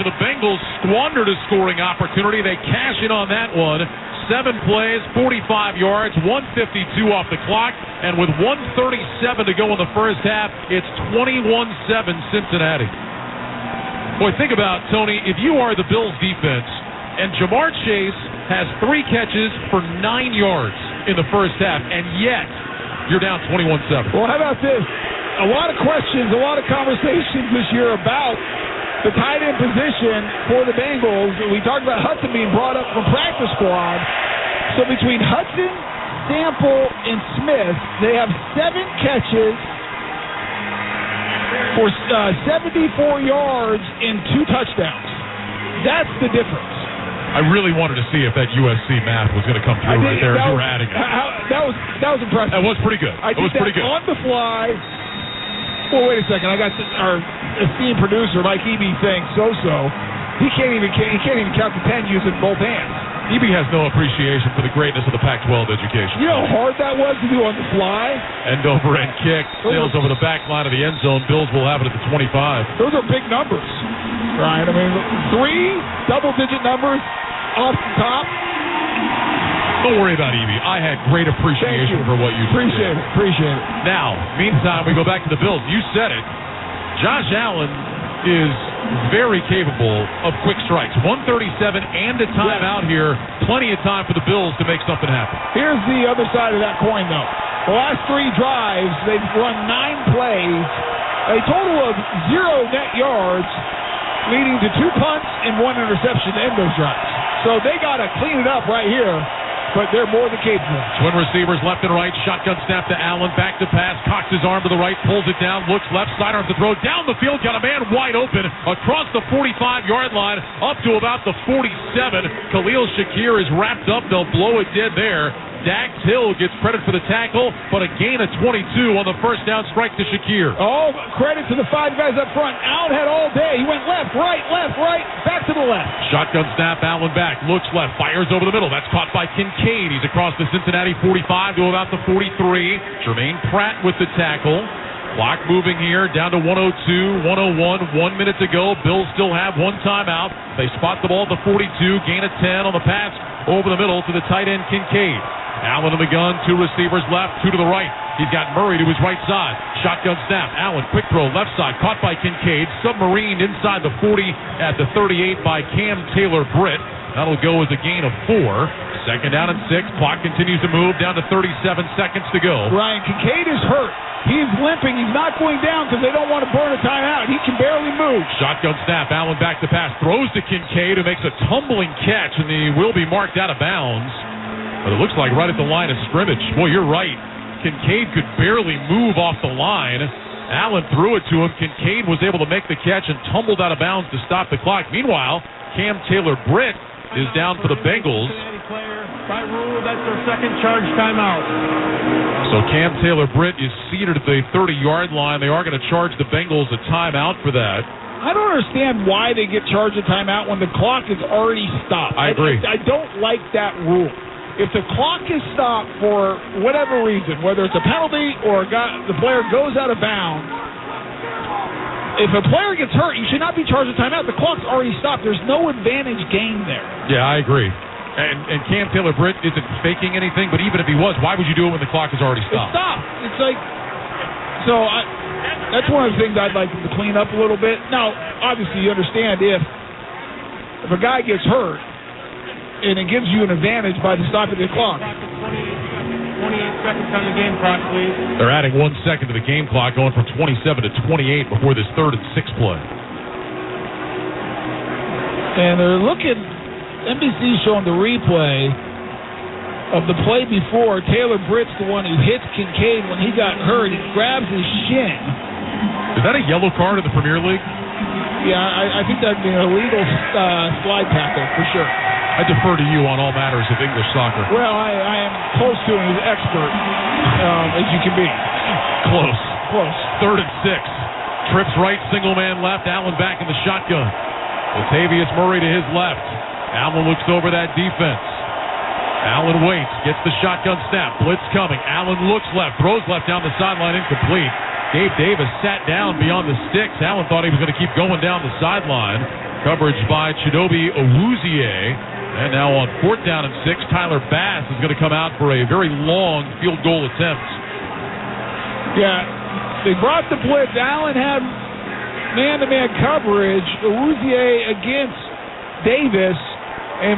The Bengals squandered a scoring opportunity. They cash in on that one. 7 plays, 45 yards, 152 off the clock, and with 1:37 to go in the first half, it's 21-7 Cincinnati. Boy, think about, Tony, if you are the Bills defense, and Jamar Chase has 3 catches for 9 yards in the first half, and yet you're down 21-7. Well, how about this? A lot of questions, a lot of conversations this year about the tight end position for the Bengals. We talked about Hudson being brought up from practice squad. So between Hudson, Sample, and Smith, they have 7 catches for 74 yards and 2 touchdowns. That's the difference. I really wanted to see if that USC math was going to come through right there. You were adding it. That was impressive. That was pretty good. It was pretty good. On the fly. Well, wait a second. I got our esteemed producer, Mike Eby, saying so-so. He can't even count to 10 using both hands. Eby has no appreciation for the greatness of the Pac-12 education. You know how hard that was to do on the fly? End over end kick, sails over the back line of the end zone. Bills will have it at the 25. Those are big numbers, Ryan. I mean, 3 double-digit numbers off the top. Don't worry about Eby. I had great appreciation for what you did. Appreciate it. Now, meantime, we go back to the Bills. You said it. Josh Allen is very capable of quick strikes. 137 and a timeout here. Plenty of time for the Bills to make something happen. Here's the other side of that coin, though. The last 3 drives, they've run 9 plays, a total of 0 net yards, leading to 2 punts and 1 interception to end those drives. So they got to clean it up right here. But they're more than capable. Twin receivers left and right. Shotgun snap to Allen. Back to pass. Cocks his arm to the right. Pulls it down. Looks left. Sidearms the throw. Down the field. Got a man wide open. Across the 45-yard line. Up to about the 47. Khalil Shakir is wrapped up. They'll blow it dead there. Dax Hill gets credit for the tackle, but a gain of 22 on the first down strike to Shakir. Oh, credit to the 5 guys up front. Allen had all day. He went left, right, back to the left. Shotgun snap, Allen back, looks left, fires over the middle. That's caught by Kincaid. He's across the Cincinnati 45 to about the 43. Jermaine Pratt with the tackle. Clock moving here, down to 102, 101, 1 minute to go. Bills still have 1 timeout. They spot the ball at the 42, gain of 10 on the pass over the middle to the tight end Kincaid. Allen in the gun, 2 receivers left, 2 to the right. He's got Murray to his right side. Shotgun snap, Allen, quick throw, left side, caught by Kincaid. Submarined inside the 40 at the 38 by Cam Taylor-Britt. That'll go as a gain of 4. Second down and 6. Clock continues to move, down to 37 seconds to go. Ryan, Kincaid is hurt. He's limping. He's not going down because they don't want to burn a timeout. He can barely move. Shotgun snap, Allen back to pass, throws to Kincaid, who makes a tumbling catch, and he will be marked out of bounds. But it looks like right at the line of scrimmage. Boy, you're right. Kincaid could barely move off the line. Allen threw it to him. Kincaid was able to make the catch and tumbled out of bounds to stop the clock. Meanwhile, Cam Taylor-Britt is down for the Bengals. By rule, that's their second charge timeout. So Cam Taylor-Britt is seated at the 30-yard line. They are going to charge the Bengals a timeout for that. I don't understand why they get charged a timeout when the clock is already stopped. I agree. I don't like that rule. If the clock is stopped for whatever reason, whether it's a penalty or the player goes out of bounds, if a player gets hurt, you should not be charged a timeout. The clock's already stopped. There's no advantage gained there. Yeah, I agree. And Cam Taylor-Britt isn't faking anything, but even if he was, why would you do it when the clock is already stopped? It's stopped. It's like, that's one of the things I'd like to clean up a little bit. Now, obviously, you understand if a guy gets hurt, and it gives you an advantage by the stopping the clock. 28 seconds on the game clock, please. They're adding 1 second to the game clock, going from 27 to 28 before this 3rd and 6 play. And they're looking, NBC showing the replay of the play before. Taylor-Britt's the one who hits Kincaid when he got hurt. He grabs his shin. Is that a yellow card in the Premier League? Yeah, I think that'd be an illegal slide tackle for sure. I defer to you on all matters of English soccer. Well, I am close to an expert, as you can be. Close. 3rd and 6. Trips right, single man left. Allen back in the shotgun. Latavius Murray to his left. Allen looks over that defense. Allen waits, gets the shotgun snap. Blitz coming. Allen looks left, throws left down the sideline, incomplete. Gabe Davis sat down beyond the sticks. Allen thought he was going to keep going down the sideline. Coverage by Chidobe Awuzie. And now on 4th down and 6, Tyler Bass is going to come out for a very long field goal attempt. Yeah, they brought the blitz. Allen had man-to-man coverage. Awuzie against Davis,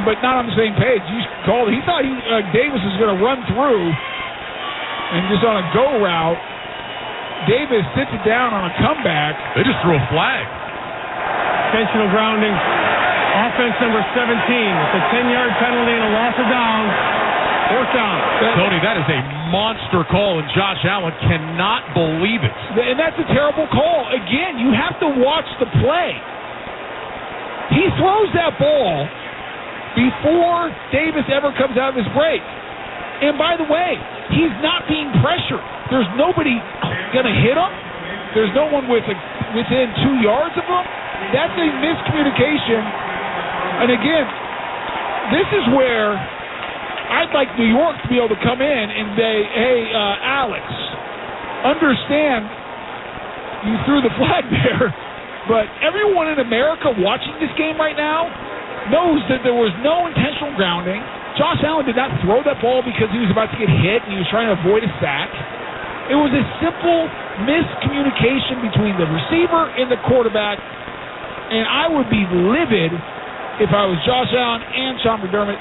but not on the same page. He thought Davis was going to run through, and just on a go route, Davis sits it down on a comeback. They just threw a flag. Intentional grounding. Offense number 17. It's a 10-yard penalty and a loss of down. 4th down. Tony, that is a monster call, and Josh Allen cannot believe it. And that's a terrible call. Again, you have to watch the play. He throws that ball before Davis ever comes out of his break. And by the way, he's not being pressured. There's nobody going to hit him. There's no one within 2 yards of him. That's a miscommunication. And again, this is where I'd like New York to be able to come in and say, hey, Alex, understand you threw the flag there, but everyone in America watching this game right now knows that there was no intentional grounding. Josh Allen did not throw that ball because he was about to get hit and he was trying to avoid a sack. It was a simple miscommunication between the receiver and the quarterback, and I would be livid if I was Josh Allen and Sean McDermott.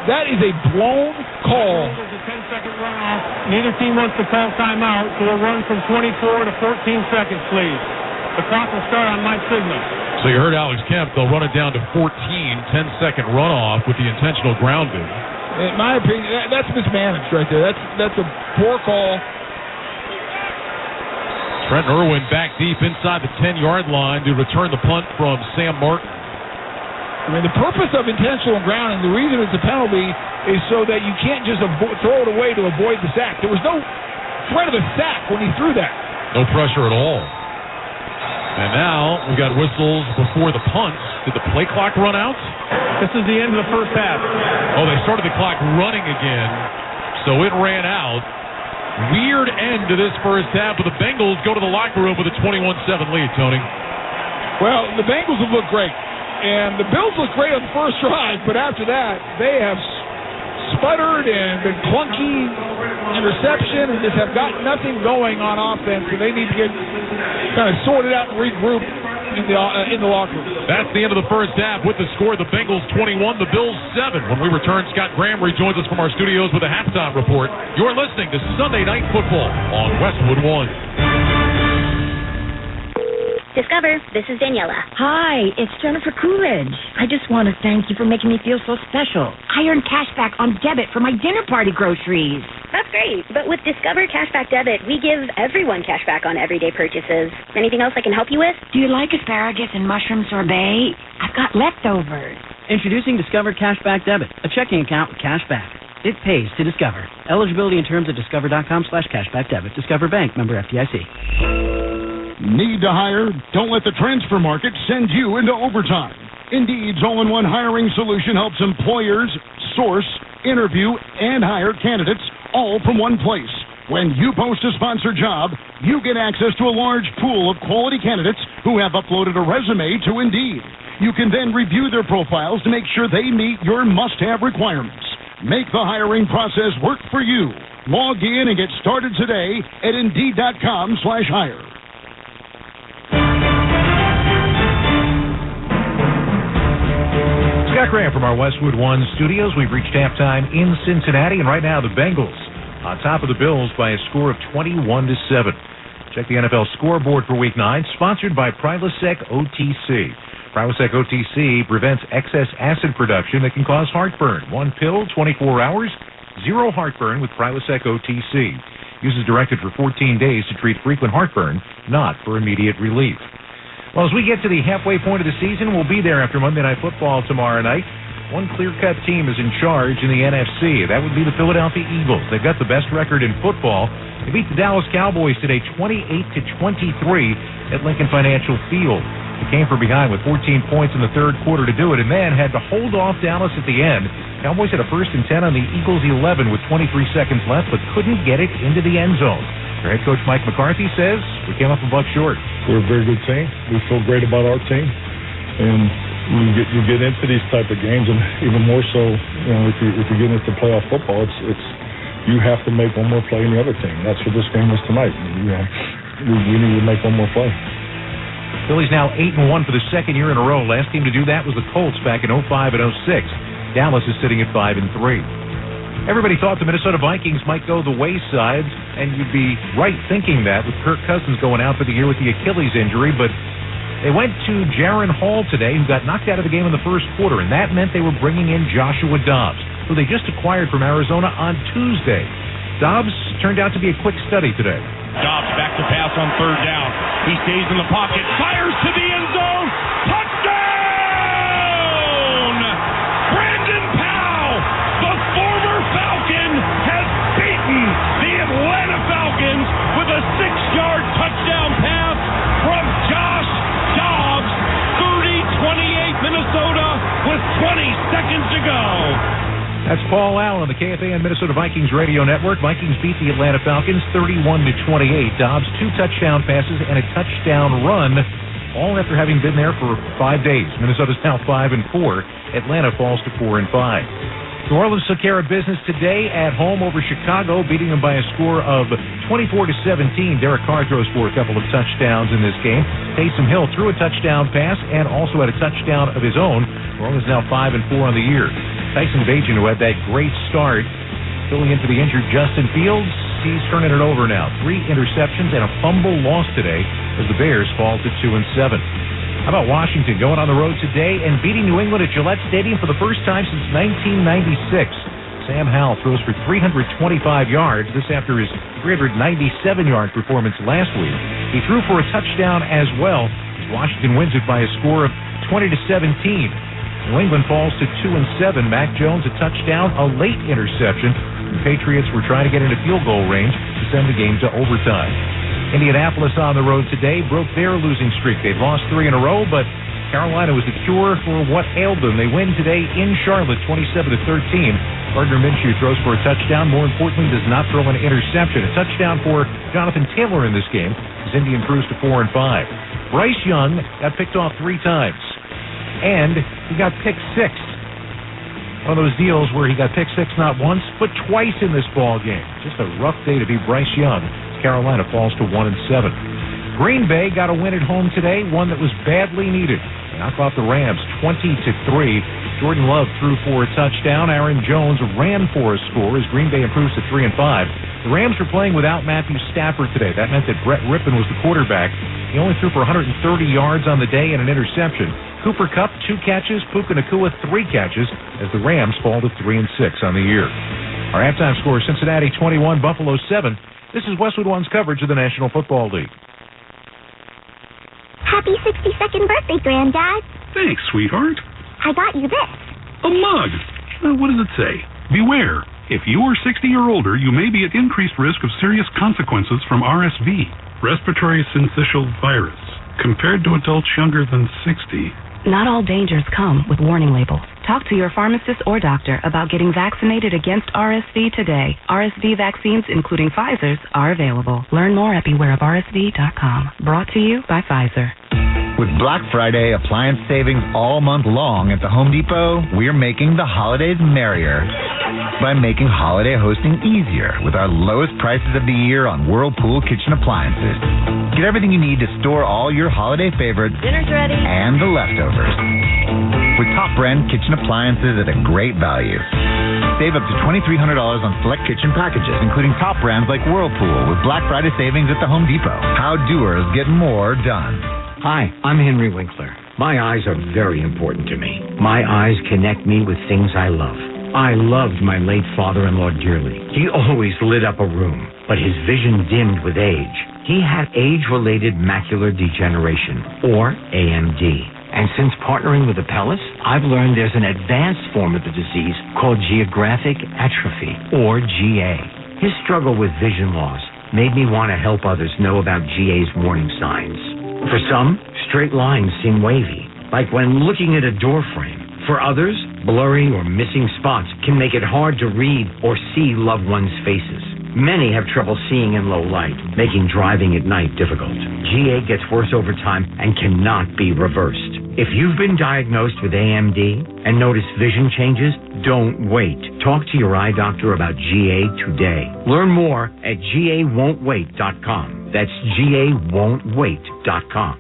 That is a blown call. There's a 10-second runoff. Neither team wants to call timeout, so we'll run from 24 to 14 seconds, please. The clock will start on my signal. So you heard Alex Kemp. They'll run it down to 14, 10-second runoff with the intentional grounding. In my opinion, that's mismanaged right there. That's a poor call. Trent Irwin back deep inside the 10-yard line to return the punt from Sam Martin. I mean, the purpose of intentional grounding, the reason it's a penalty, is so that you can't just throw it away to avoid the sack. There was no threat of a sack when he threw that. No pressure at all. And now we've got whistles before the punt. Did the play clock run out? This is the end of the first half. Oh, they started the clock running again, so it ran out. Weird end to this first half, but the Bengals go to the locker room with a 21-7 lead, Tony. Well, the Bengals have looked great. And the Bills look great on the first drive, but after that, they have sputtered and been clunky interception and just have got nothing going on offense, so they need to get kind of sorted out and regroup in the locker room. That's the end of the first half with the score. The Bengals 21, the Bills 7. When we return, Scott Graham rejoins us from our studios with a halftime report. You're listening to Sunday Night Football on Westwood One. Discover, this is Daniela. Hi, it's Jennifer Coolidge. I just want to thank you for making me feel so special. I earned cashback on debit for my dinner party groceries. That's great. But with Discover Cashback Debit, we give everyone cashback on everyday purchases. Anything else I can help you with? Do you like asparagus and mushroom sorbet? I've got leftovers. Introducing Discover Cashback Debit, a checking account with cashback. It pays to Discover. Eligibility in terms of discover.com/cashbackdebit. Discover Bank, member FDIC. Need to hire? Don't let the transfer market send you into overtime. Indeed's all-in-one hiring solution helps employers source, interview, and hire candidates all from one place. When you post a sponsored job, you get access to a large pool of quality candidates who have uploaded a resume to Indeed. You can then review their profiles to make sure they meet your must-have requirements. Make the hiring process work for you. Log in and get started today at Indeed.com/hire. Scott Graham from our Westwood One studios. We've reached halftime in Cincinnati, and right now the Bengals on top of the Bills by a score of 21-7. Check the NFL scoreboard for Week 9, sponsored by Prilosec OTC. Prilosec OTC prevents excess acid production that can cause heartburn. One pill, 24 hours, zero heartburn with Prilosec OTC. Use is directed for 14 days to treat frequent heartburn, not for immediate relief. Well, as we get to the halfway point of the season, we'll be there after Monday Night Football tomorrow night. One clear-cut team is in charge in the NFC. That would be the Philadelphia Eagles. They've got the best record in football. They beat the Dallas Cowboys today 28-23 at Lincoln Financial Field. They came from behind with 14 points in the third quarter to do it, and then had to hold off Dallas at the end. Cowboys had a 1st and 10 on the Eagles' 11 with 23 seconds left, but couldn't get it into the end zone. Their head coach Mike McCarthy says we came up a buck short. We're a very good team. We feel great about our team. And you get into these type of games, and even more so, if you get into playoff football, it's you have to make one more play than the other team. That's what this game was tonight. We need to make one more play. Philly's now 8-1 for the second year in a row. Last team to do that was the Colts back in 05 and 06. Dallas is sitting at 5-3. Everybody thought the Minnesota Vikings might go the wayside, and you'd be right thinking that with Kirk Cousins going out for the year with the Achilles injury, but they went to Jaron Hall today, who got knocked out of the game in the first quarter, and that meant they were bringing in Joshua Dobbs, who they just acquired from Arizona on Tuesday. Dobbs turned out to be a quick study today. Dobbs back to pass on third down. He stays in the pocket, fires to the end zone. Touchdown! Brandon Powell, the former Falcon, has beaten the Atlanta Falcons with a 6-yard touchdown pass from Josh Dobbs. 30-28 Minnesota with 20 seconds to go. That's Paul Allen on the KFAN Minnesota Vikings radio network. Vikings beat the Atlanta Falcons 31-28. Dobbs 2 touchdown passes and a touchdown run, all after having been there for 5 days. Minnesota's now 5-4. Atlanta falls to 4-5. New Orleans took care of business today at home over Chicago, beating them by a score of 24-17. Derek Carr throws for a couple of touchdowns in this game. Taysom Hill threw a touchdown pass and also had a touchdown of his own. New Orleans now 5-4 on the year. Tyson Bagent, who had that great start, filling in for the injured Justin Fields, he's turning it over now. 3 interceptions and a fumble lost today as the Bears fall to 2-7. How about Washington going on the road today and beating New England at Gillette Stadium for the first time since 1996? Sam Howell throws for 325 yards, this after his 397-yard performance last week. He threw for a touchdown as well. Washington wins it by a score of 20-17. New England falls to 2-7. Mac Jones a touchdown, a late interception. The Patriots were trying to get into field goal range to send the game to overtime. Indianapolis on the road today broke their losing streak. They've lost 3 in a row, but Carolina was the cure for what ailed them. They win today in Charlotte, 27-13. Gardner Minshew throws for a touchdown. More importantly, does not throw an interception. A touchdown for Jonathan Taylor in this game as Indy improves to 4-5. Bryce Young got picked off 3 times. And he got picked 6. One of those deals where he got picked 6 not once, but twice in this ball game. Just a rough day to be Bryce Young. Carolina falls to 1-7. Green Bay got a win at home today, one that was badly needed. They knocked off the Rams 20-3. Jordan Love threw for a touchdown. Aaron Jones ran for a score as Green Bay improves to 3-5. The Rams were playing without Matthew Stafford today. That meant that Brett Rippon was the quarterback. He only threw for 130 yards on the day and an interception. Cooper Kupp, 2 catches. Puka Nacua, 3 catches as the Rams fall to 3-6 on the year. Our halftime score, Cincinnati 21, Buffalo 7. This is Westwood One's coverage of the National Football League. Happy 62nd birthday, Granddad. Thanks, sweetheart. I got you this. A mug. What does it say? Beware. If you are 60 or older, you may be at increased risk of serious consequences from RSV, respiratory syncytial virus, compared to adults younger than 60. Not all dangers come with warning labels. Talk to your pharmacist or doctor about getting vaccinated against RSV today. RSV vaccines, including Pfizer's, are available. Learn more at bewareofrsv.com. Brought to you by Pfizer. With Black Friday appliance savings all month long at the Home Depot, we're making the holidays merrier by making holiday hosting easier with our lowest prices of the year on Whirlpool kitchen appliances. Get everything you need to store all your holiday favorites, dinner's ready, and the leftovers with top brand kitchen appliances at a great value. Save up to $2,300 on select kitchen packages, including top brands like Whirlpool with Black Friday savings at the Home Depot. How doers get more done. Hi, I'm Henry Winkler. My eyes are very important to me. My eyes connect me with things I love. I loved my late father-in-law dearly. He always lit up a room, but his vision dimmed with age. He had age-related macular degeneration, or AMD. And since partnering with Apellis, I've learned there's an advanced form of the disease called geographic atrophy, or GA. His struggle with vision loss made me want to help others know about GA's warning signs. For some, straight lines seem wavy, like when looking at a door frame. For others, blurry or missing spots can make it hard to read or see loved ones' faces. Many have trouble seeing in low light, making driving at night difficult. GA gets worse over time and cannot be reversed. If you've been diagnosed with AMD and notice vision changes, don't wait. Talk to your eye doctor about GA today. Learn more at GAWon'tWait.com. That's GAWon'tWait.com.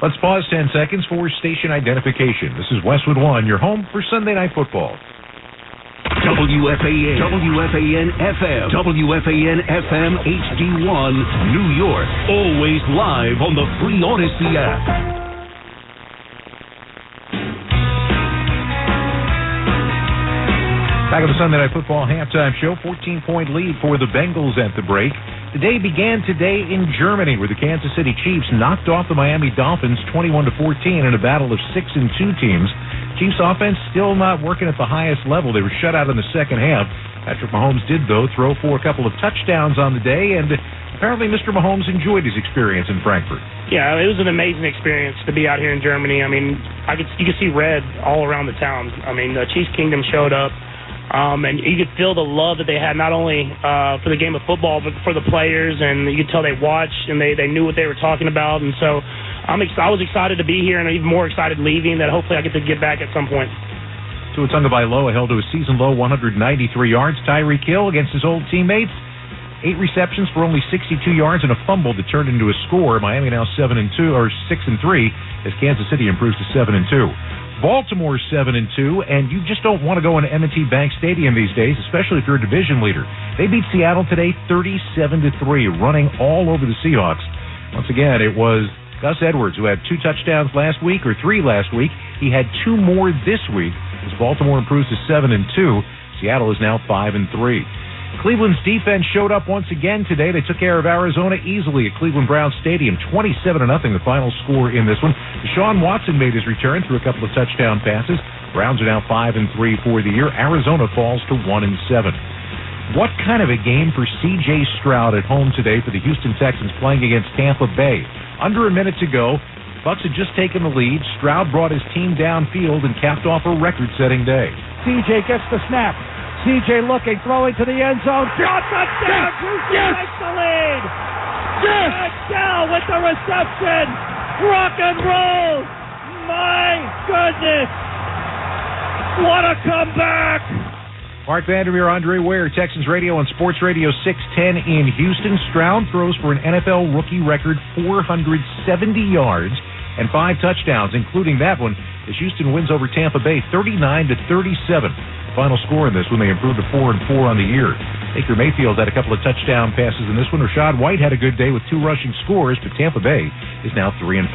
Let's pause 10 seconds for station identification. This is Westwood One, your home for Sunday Night Football. WFAN, WFAN FM, WFAN FM HD1, New York. Always live on the free Odyssey app. Back at the Sunday Night Football halftime show, 14-point lead for the Bengals at the break. The day began today in Germany, where the Kansas City Chiefs knocked off the Miami Dolphins 21-14 in a battle of 6-2 teams. Chiefs offense still not working at the highest level. They were shut out in the second half. Patrick Mahomes did, though, throw for a couple of touchdowns on the day, and apparently Mr. Mahomes enjoyed his experience in Frankfurt. Yeah, it was an amazing experience to be out here in Germany. I mean, you could see red all around the town. I mean, the Chiefs Kingdom showed up. And you could feel the love that they had, not only for the game of football, but for the players. And you could tell they watched and they knew what they were talking about. And so I was excited to be here, and even more excited leaving, that hopefully I get to get back at some point. Tua Tagovailoa held to a season-low 193 yards. Tyreek Hill against his old teammates, 8 receptions for only 62 yards and a fumble that turned into a score. Miami now 6-3, as Kansas City improves to 7-2. Baltimore 7-2, and you just don't want to go into M&T Bank Stadium these days, especially if you're a division leader. They beat Seattle today 37-3, running all over the Seahawks. Once again, it was Gus Edwards, who had 2 touchdowns last week, or 3 last week. He had 2 more this week as Baltimore improves to 7-2. Seattle is now 5-3. Cleveland's defense showed up once again today. They took care of Arizona easily at Cleveland Browns Stadium, 27-0, the final score in this one. Deshaun Watson made his return through a couple of touchdown passes. Browns are now 5-3 for the year. Arizona falls to 1-7. What kind of a game for C.J. Stroud at home today for the Houston Texans playing against Tampa Bay? Under a minute to go, the Bucs had just taken the lead. Stroud brought his team downfield and capped off a record-setting day. C.J. gets the snap. C.J. looking, throwing to the end zone. Touchdown! Houston takes the lead. Touchdown with the reception. Rock and roll. My goodness. What a comeback. Mark Vandermeer, Andre Ware, Texans Radio and Sports Radio 610 in Houston. Stroud throws for an NFL rookie record 470 yards and 5 touchdowns, including that one as Houston wins over Tampa Bay 39-37. Final score in this one, they improved to 4-4 on the year. Baker Mayfield had a couple of touchdown passes in this one. Rashad White had a good day with 2 rushing scores, but Tampa Bay is now 3-5.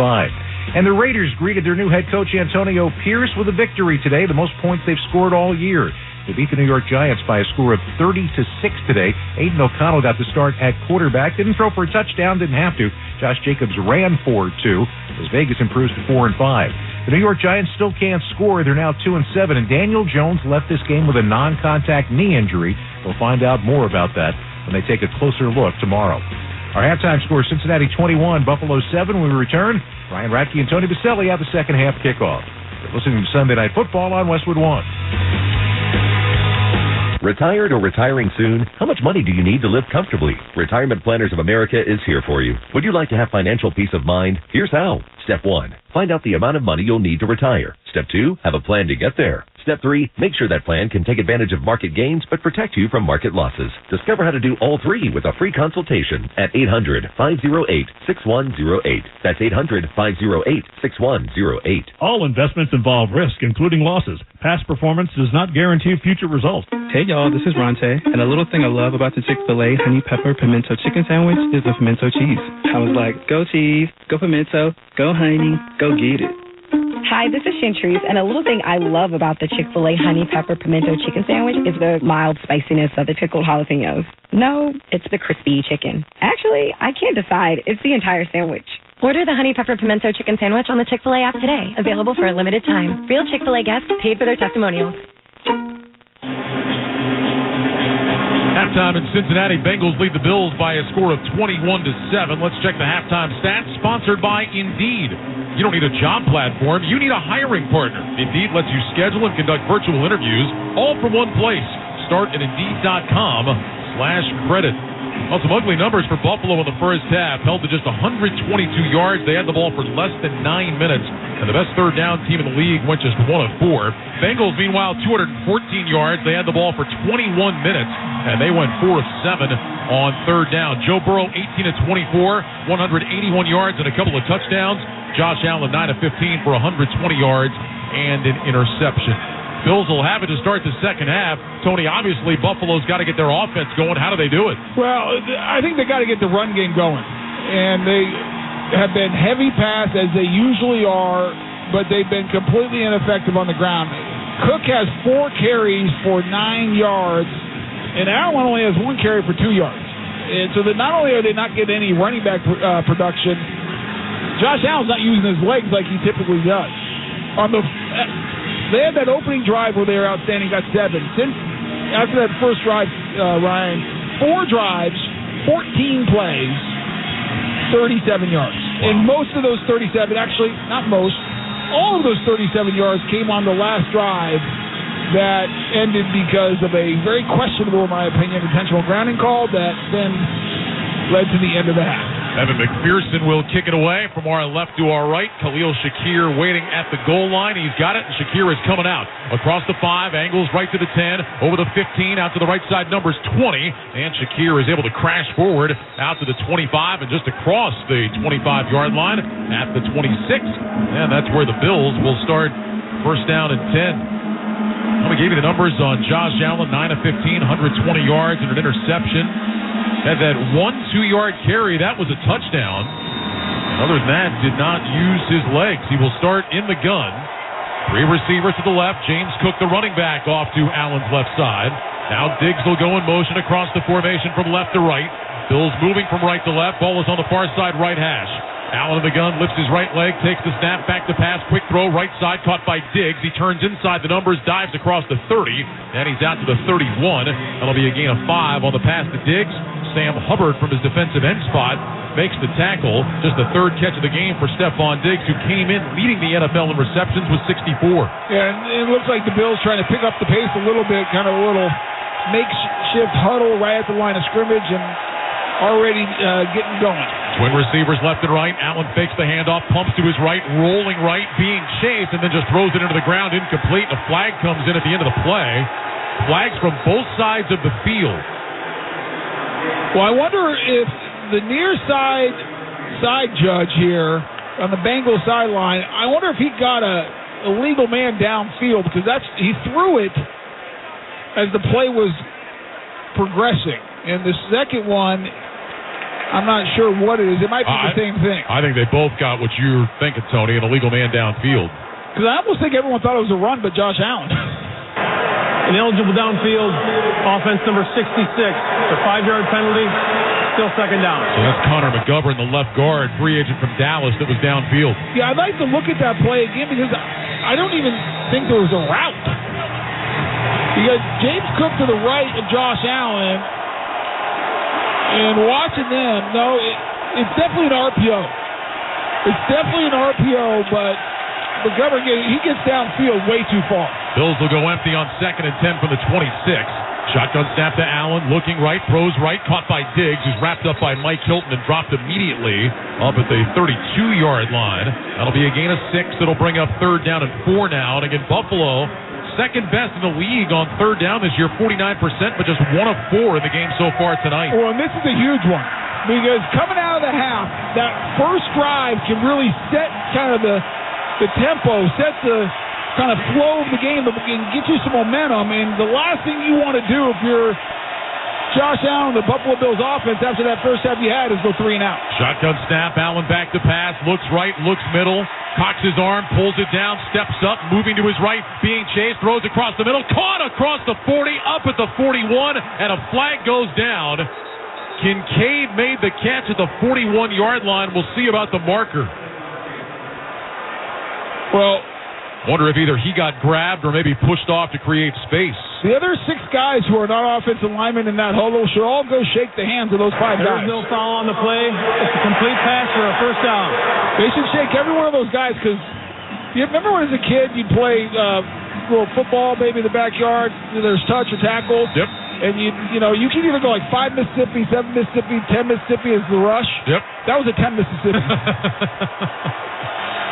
And the Raiders greeted their new head coach Antonio Pierce with a victory today, the most points they've scored all year. They beat the New York Giants by a score of 30-6 today. Aiden O'Connell got the start at quarterback. Didn't throw for a touchdown, didn't have to. Josh Jacobs ran for 2 as Vegas improves to 4-5. The New York Giants still can't score. They're now 2-7, and Daniel Jones left this game with a non-contact knee injury. We'll find out more about that when they take a closer look tomorrow. Our halftime score, Cincinnati 21, Buffalo 7. When we return, Ryan Radke and Tony Baselli have the second half kickoff. You're listening to Sunday Night Football on Westwood One. Retired or retiring soon? How much money do you need to live comfortably? Retirement Planners of America is here for you. Would you like to have financial peace of mind? Here's how. Step 1, find out the amount of money you'll need to retire. Step 2, have a plan to get there. Step 3, make sure that plan can take advantage of market gains but protect you from market losses. Discover how to do all 3 with a free consultation at 800-508-6108. That's 800-508-6108. All investments involve risk, including losses. Past performance does not guarantee future results. Hey y'all, this is Ronte, and a little thing I love about the Chick-fil-A honey pepper pimento chicken sandwich is the pimento cheese. I was like, go cheese, go pimento, go honey, go get it. Hi, this is Chantrice, and a little thing I love about the Chick-fil-A honey pepper pimento chicken sandwich is the mild spiciness of the pickled jalapenos. No, it's the crispy chicken. Actually, I can't decide. It's the entire sandwich. Order the honey pepper pimento chicken sandwich on the Chick-fil-A app today. Available for a limited time. Real Chick-fil-A guests paid for their testimonials. Halftime in Cincinnati, Bengals lead the Bills by a score of 21-7. Let's check the halftime stats, sponsored by Indeed. You don't need a job platform, you need a hiring partner. Indeed lets you schedule and conduct virtual interviews, all from one place. Start at Indeed.com/credit. Well, some ugly numbers for Buffalo in the first half. Held to just 122 yards. They had the ball for less than 9 minutes. And the best third down team in the league went just 1 of 4. Bengals, meanwhile, 214 yards. They had the ball for 21 minutes. And they went 4 of 7 on third down. Joe Burrow, 18 of 24, 181 yards and a couple of touchdowns. Josh Allen, 9 of 15 for 120 yards and an interception. Bills will have it to start the second half. Tony, obviously, Buffalo's got to get their offense going. How do they do it? Well, I think they got to get the run game going. And they have been heavy pass, as they usually are, but they've been completely ineffective on the ground. Cook has 4 carries for 9 yards, and Allen only has 1 carry for 2 yards. And so that not only are they not getting any running back production, Josh Allen's not using his legs like he typically does. They had that opening drive where they were outstanding, got 7. Since after that first drive, Ryan, 4 drives, 14 plays, 37 yards. Wow. And most of those 37, actually, not most, all of those 37 yards came on the last drive that ended because of a very questionable, in my opinion, intentional grounding call that then led to the end of the half. Evan McPherson will kick it away from our left to our right. Khalil Shakir waiting at the goal line. He's got it, and Shakir is coming out. Across the 5, angles right to the 10, over the 15, out to the right side, numbers 20. And Shakir is able to crash forward out to the 25 and just across the 25-yard line at the 26. And that's where the Bills will start first down and 10. We gave you the numbers on Josh Allen, 9 of 15, 120 yards and an interception. Had that 1 2-yard carry. That was a touchdown. Other than that, did not use his legs. He will start in the gun. 3 receivers to the left. James Cook, the running back, off to Allen's left side. Now Diggs will go in motion across the formation from left to right. Bills moving from right to left. Ball is on the far side right hash. Allen in the gun, lifts his right leg, takes the snap, back to pass, quick throw, right side, caught by Diggs. He turns inside the numbers, dives across the 30, and he's out to the 31. That'll be a gain of 5 on the pass to Diggs. Sam Hubbard from his defensive end spot makes the tackle. Just the 3rd catch of the game for Stephon Diggs, who came in leading the NFL in receptions with 64. Yeah, and it looks like the Bills trying to pick up the pace a little bit, kind of a little makeshift huddle right at the line of scrimmage and already getting going. Twin receivers left and right. Allen fakes the handoff, pumps to his right, rolling right, being chased, and then just throws it into the ground incomplete. And a flag comes in at the end of the play. Flags from both sides of the field. Well, I wonder if the near side judge here on the Bengals sideline, I wonder if he got a legal man downfield, because he threw it as the play was progressing. And the second one, I'm not sure what it is. It might be the same thing. I think they both got what you're thinking, Tony, an illegal man downfield. Because I almost think everyone thought it was a run but Josh Allen. Ineligible downfield, offense number 66. The 5-yard penalty, still second down. So that's Connor McGovern, the left guard, free agent from Dallas, that was downfield. Yeah, I'd like to look at that play again, because I don't even think there was a route. Because James Cook to the right of Josh Allen, and watching them, it's definitely an RPO. It's definitely an RPO, but McGovern, he gets downfield way too far. Bills will go empty on 2nd and 10 from the 26. Shotgun snap to Allen, looking right, throws right, caught by Diggs, who's wrapped up by Mike Hilton and dropped immediately up at the 32-yard line. That'll be a gain of 6. That'll bring up 3rd down and 4 now. And again, Buffalo, second best in the league on 3rd down this year, 49%, but just 1 of 4 in the game so far tonight. Well, and this is a huge one, because coming out of the half, that first drive can really set kind of the tempo, set the kind of flow of the game, and get you some momentum. And the last thing you want to do if you're Josh Allen, the Buffalo Bills offense, after that first half you had, is go 3 and out. Shotgun snap, Allen back to pass, looks right, looks middle, cocks his arm, pulls it down, steps up, moving to his right, being chased, throws across the middle, caught across the 40, up at the 41, and a flag goes down. Kincaid made the catch at the 41-yard line. We'll see about the marker. Well, wonder if either he got grabbed or maybe pushed off to create space. The other 6 guys who are not offensive linemen in that huddle should all go shake the hands of those 5 guys. There's no foul on the play. It's a complete pass for a first down. They should shake every one of those guys, because you remember when as a kid you'd play little football maybe in the backyard, there's touch or tackles? Yep. and you can either go like 5 Mississippi, 7 Mississippi, 10 Mississippi is the rush. Yep. That was a 10 Mississippi.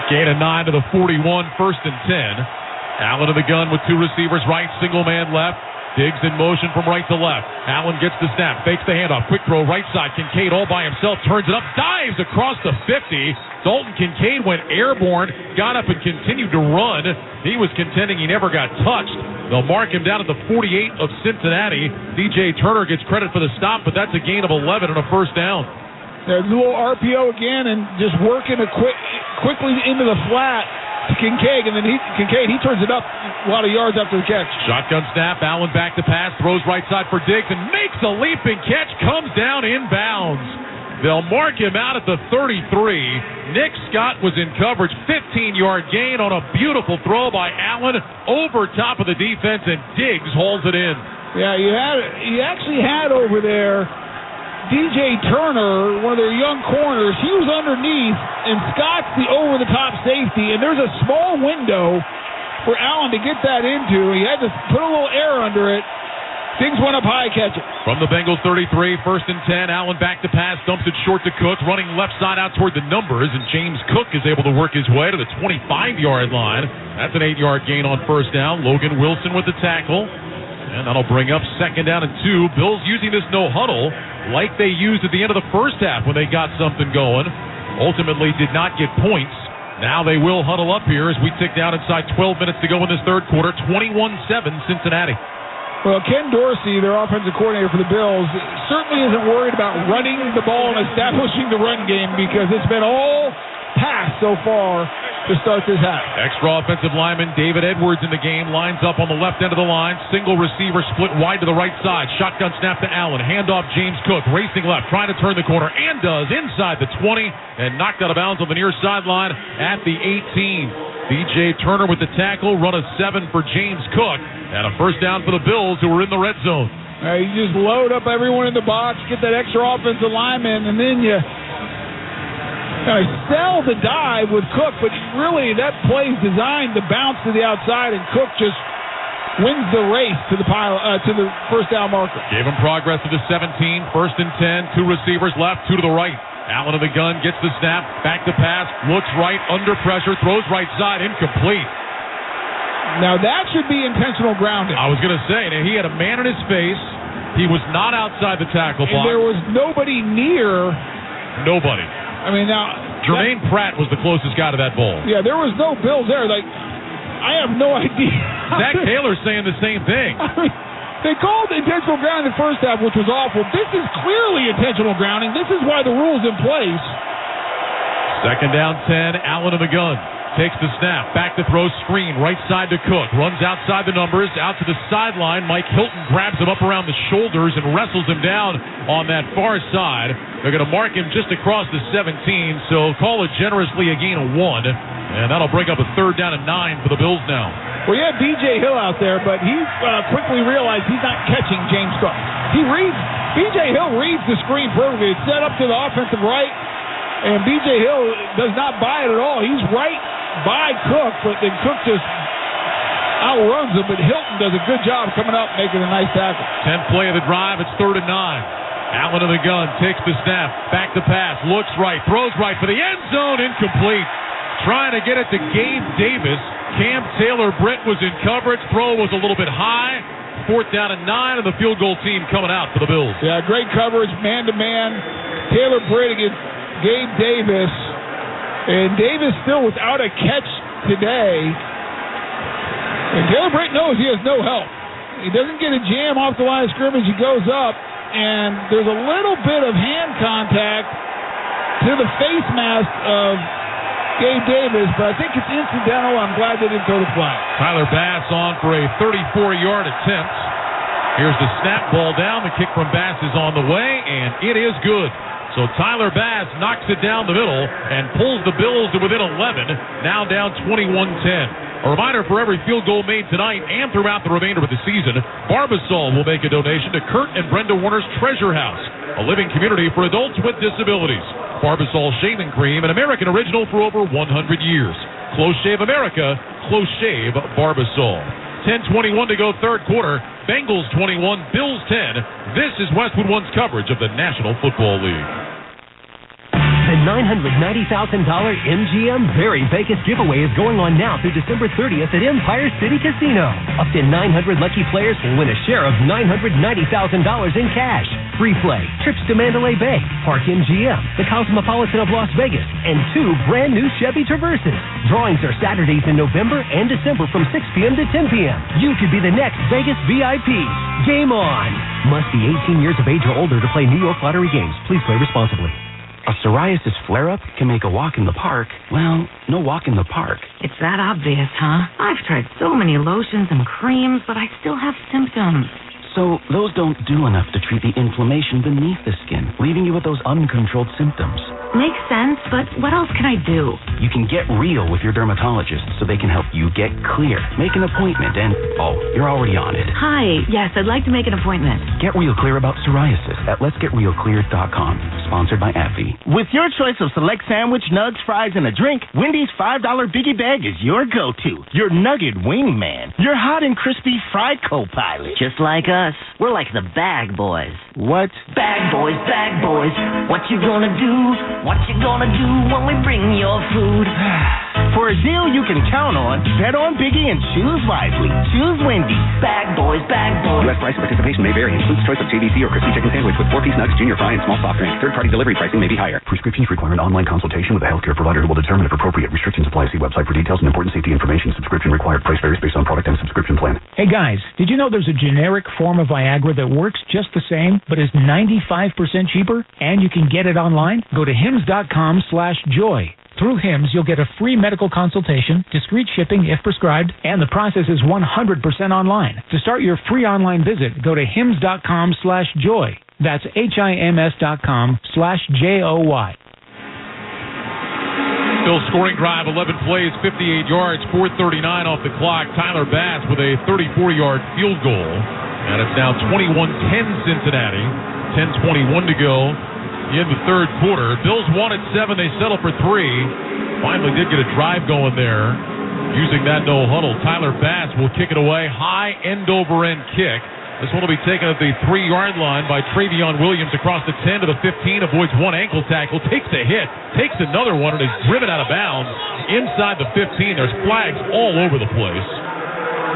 Gain of 9 to the 41, 1st and 10. Allen in the gun with 2 receivers right, single man left. Diggs in motion from right to left. Allen gets the snap, fakes the handoff, quick throw right side. Kincaid all by himself, turns it up, dives across the 50. Dalton Kincaid went airborne, got up and continued to run. He was contending he never got touched. They'll mark him down at the 48 of Cincinnati. DJ Turner gets credit for the stop, but that's a gain of 11 and a 1st down. There's a little RPO again and just working quickly into the flat to Kincaid, and then Kincaid turns it up a lot of yards after the catch. Shotgun snap, Allen back to pass, throws right side for Diggs, and makes a leaping catch, comes down inbounds. They'll mark him out at the 33. Nick Scott was in coverage, 15-yard gain on a beautiful throw by Allen over top of the defense, and Diggs hauls it in. Yeah, you actually had over there DJ Turner, one of their young corners. He was underneath, and Scott's the over-the-top safety, and there's a small window for Allen to get that into. He had to put a little air under it. Diggs went up high, catch it. From the Bengals 33, 1st and 10. Allen back to pass, dumps it short to Cook, running left side out toward the numbers, and James Cook is able to work his way to the 25-yard line. That's an 8-yard gain on 1st down. Logan Wilson with the tackle. And that'll bring up 2nd down and 2. Bills using this no huddle like they used at the end of the first half when they got something going. Ultimately did not get points. Now they will huddle up here as we tick down inside 12 minutes to go in this 3rd quarter. 21-7 Cincinnati. Well, Ken Dorsey, their offensive coordinator for the Bills, certainly isn't worried about running the ball and establishing the run game because it's been all pass so far to start this half. Extra offensive lineman David Edwards in the game, lines up on the left end of the line. Single receiver split wide to the right side. Shotgun snap to Allen. Handoff James Cook, racing left, trying to turn the corner, and does inside the 20 and knocked out of bounds on the near sideline at the 18. DJ Turner with the tackle, run a 7 for James Cook, and a 1st down for the Bills who are in the red zone. You just load up everyone in the box, get that extra offensive lineman, and then you sell the dive with Cook, but really that play's designed to bounce to the outside, and Cook just wins the race to the 1st down marker. Gave him progress to the 17, 1st and 10, 2 receivers left, 2 to the right. Allen in the gun, gets the snap, back to pass, looks right, under pressure, throws right side, incomplete. Now that should be intentional grounding. I was going to say, he had a man in his face. He was not outside the tackle block. And there was nobody near. Nobody. I mean, now Jermaine Pratt was the closest guy to that ball. Yeah, there was no Bills there. I have no idea. Zach Taylor's saying the same thing. They called intentional grounding in the first half, which was awful. This is clearly intentional grounding. This is why the rule's in place. 2nd down 10, Allen in the gun. Takes the snap, back to throw, screen, right side to Cook. Runs outside the numbers, out to the sideline. Mike Hilton grabs him up around the shoulders and wrestles him down on that far side. They're going to mark him just across the 17, so call it generously a gain of 1. And that'll bring up a 3rd down and 9 for the Bills now. Well, you had B.J. Hill out there, but he quickly realized he's not catching James Cook. B.J. Hill reads the screen perfectly. It's set up to the offensive right, and B.J. Hill does not buy it at all. He's right by Cook, but then Cook just outruns him, but Hilton does a good job coming up, making a nice tackle. 10th play of the drive, it's 3rd and 9. Allen in the gun, takes the snap, back to pass, looks right, throws right for the end zone, incomplete. Trying to get it to Gabe Davis. Cam Taylor-Britt was in coverage. Throw was a little bit high. 4th down and 9, and the field goal team coming out for the Bills. Yeah, great coverage, man-to-man. Taylor-Britt against Gabe Davis. And Davis still without a catch today. And Taylor-Britt knows he has no help. He doesn't get a jam off the line of scrimmage. He goes up, and there's a little bit of hand contact to the face mask of Gabe Davis, but I think it's incidental. I'm glad they didn't throw the flag. Tyler Bass on for a 34-yard attempt. Here's the snap, ball down. The kick from Bass is on the way, and it is good. So Tyler Bass knocks it down the middle and pulls the Bills to within 11, now down 21-10. A reminder, for every field goal made tonight and throughout the remainder of the season, Barbasol will make a donation to Kurt and Brenda Warner's Treasure House, a living community for adults with disabilities. Barbasol shaving cream, an American original for over 100 years. Close Shave America, Close Shave Barbasol. 10:21 to go, 3rd quarter. Bengals 21, Bills 10. This is Westwood One's coverage of the National Football League. The $990,000 MGM Very Vegas giveaway is going on now through December 30th at Empire City Casino. Up to 900 lucky players will win a share of $990,000 in cash. Free play, trips to Mandalay Bay, Park MGM, the Cosmopolitan of Las Vegas, and 2 brand new Chevy Traverses. Drawings are Saturdays in November and December from 6 p.m. to 10 p.m. You could be the next Vegas VIP. Game on! Must be 18 years of age or older to play New York Lottery games. Please play responsibly. A psoriasis flare-up can make a walk in the park, well, no walk in the park. It's that obvious, huh? I've tried so many lotions and creams, but I still have symptoms. So those don't do enough to treat the inflammation beneath the skin, leaving you with those uncontrolled symptoms. Makes sense, but what else can I do? You can get real with your dermatologist so they can help you get clear. Make an appointment and, you're already on it. Hi, yes, I'd like to make an appointment. Get real clear about psoriasis at letsgetrealclear.com. Sponsored by AbbVie. With your choice of select sandwich, nugs, fries, and a drink, Wendy's $5 Biggie Bag is your go-to. Your nugget wingman. Your hot and crispy fried co-pilot. Just like us. We're like the bag boys. What? Bag boys, what you gonna do? What you gonna do when we bring your food? For a deal you can count on, bet on Biggie and choose wisely. Choose Wendy's. Bag boys. U.S. price and participation may vary. Includes choice of JVC or crispy chicken sandwich with 4-piece nugs, junior fry, and small soft drink. Third-party delivery pricing may be higher. Prescriptions require an online consultation with a healthcare provider who will determine if appropriate. Restrictions apply. See website for details and important safety information. Subscription required. Price varies based on product and subscription plan. Hey guys, did you know there's a generic form of Viagra that works just the same, but is 95% cheaper? And you can get it online? Go to hims.com/joy. Through HIMS, you'll get a free medical consultation, discreet shipping if prescribed, and the process is 100% online. To start your free online visit, go to hims.com/joy. That's HIMS.com/JOY. Still scoring drive, 11 plays, 58 yards, 4:39 off the clock. Tyler Bass with a 34-yard field goal. And it's now 21-10 Cincinnati. 10:21 to go in the third quarter. Bills wanted 7. They settled for 3. Finally did get a drive going there using that no huddle. Tyler Bass will kick it away. High end-over-end kick. This one will be taken at the 3-yard line by Travion Williams across the 10 to the 15. Avoids one ankle tackle. Takes a hit. Takes another one and is driven out of bounds inside the 15. There's flags all over the place.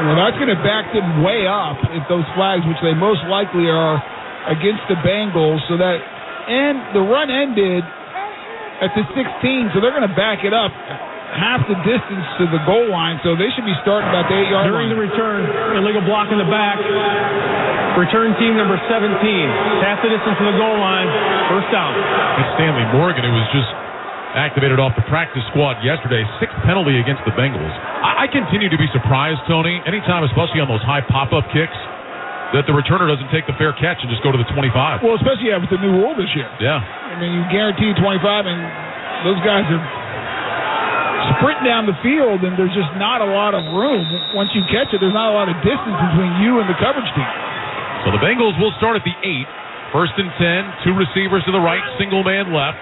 Well, that's going to back them way up if those flags, which they most likely are, against the Bengals. So that, and the run ended at the 16, so they're going to back it up half the distance to the goal line, so they should be starting about the 8-yard line. During the return, illegal block in the back. Return team number 17. Half the distance to the goal line. First down. It's Stanley Morgan, who was just activated off the practice squad yesterday. 6th penalty against the Bengals. I continue to be surprised, Tony, anytime, especially on those high pop-up kicks, that the returner doesn't take the fair catch and just go to the 25. Well, especially with the new rule this year. Yeah. I mean, you guarantee 25, and those guys are sprinting down the field, and there's just not a lot of room. Once you catch it, there's not a lot of distance between you and the coverage team. So the Bengals will start at the 8. 1st and 10. 2 receivers to the right, single man left.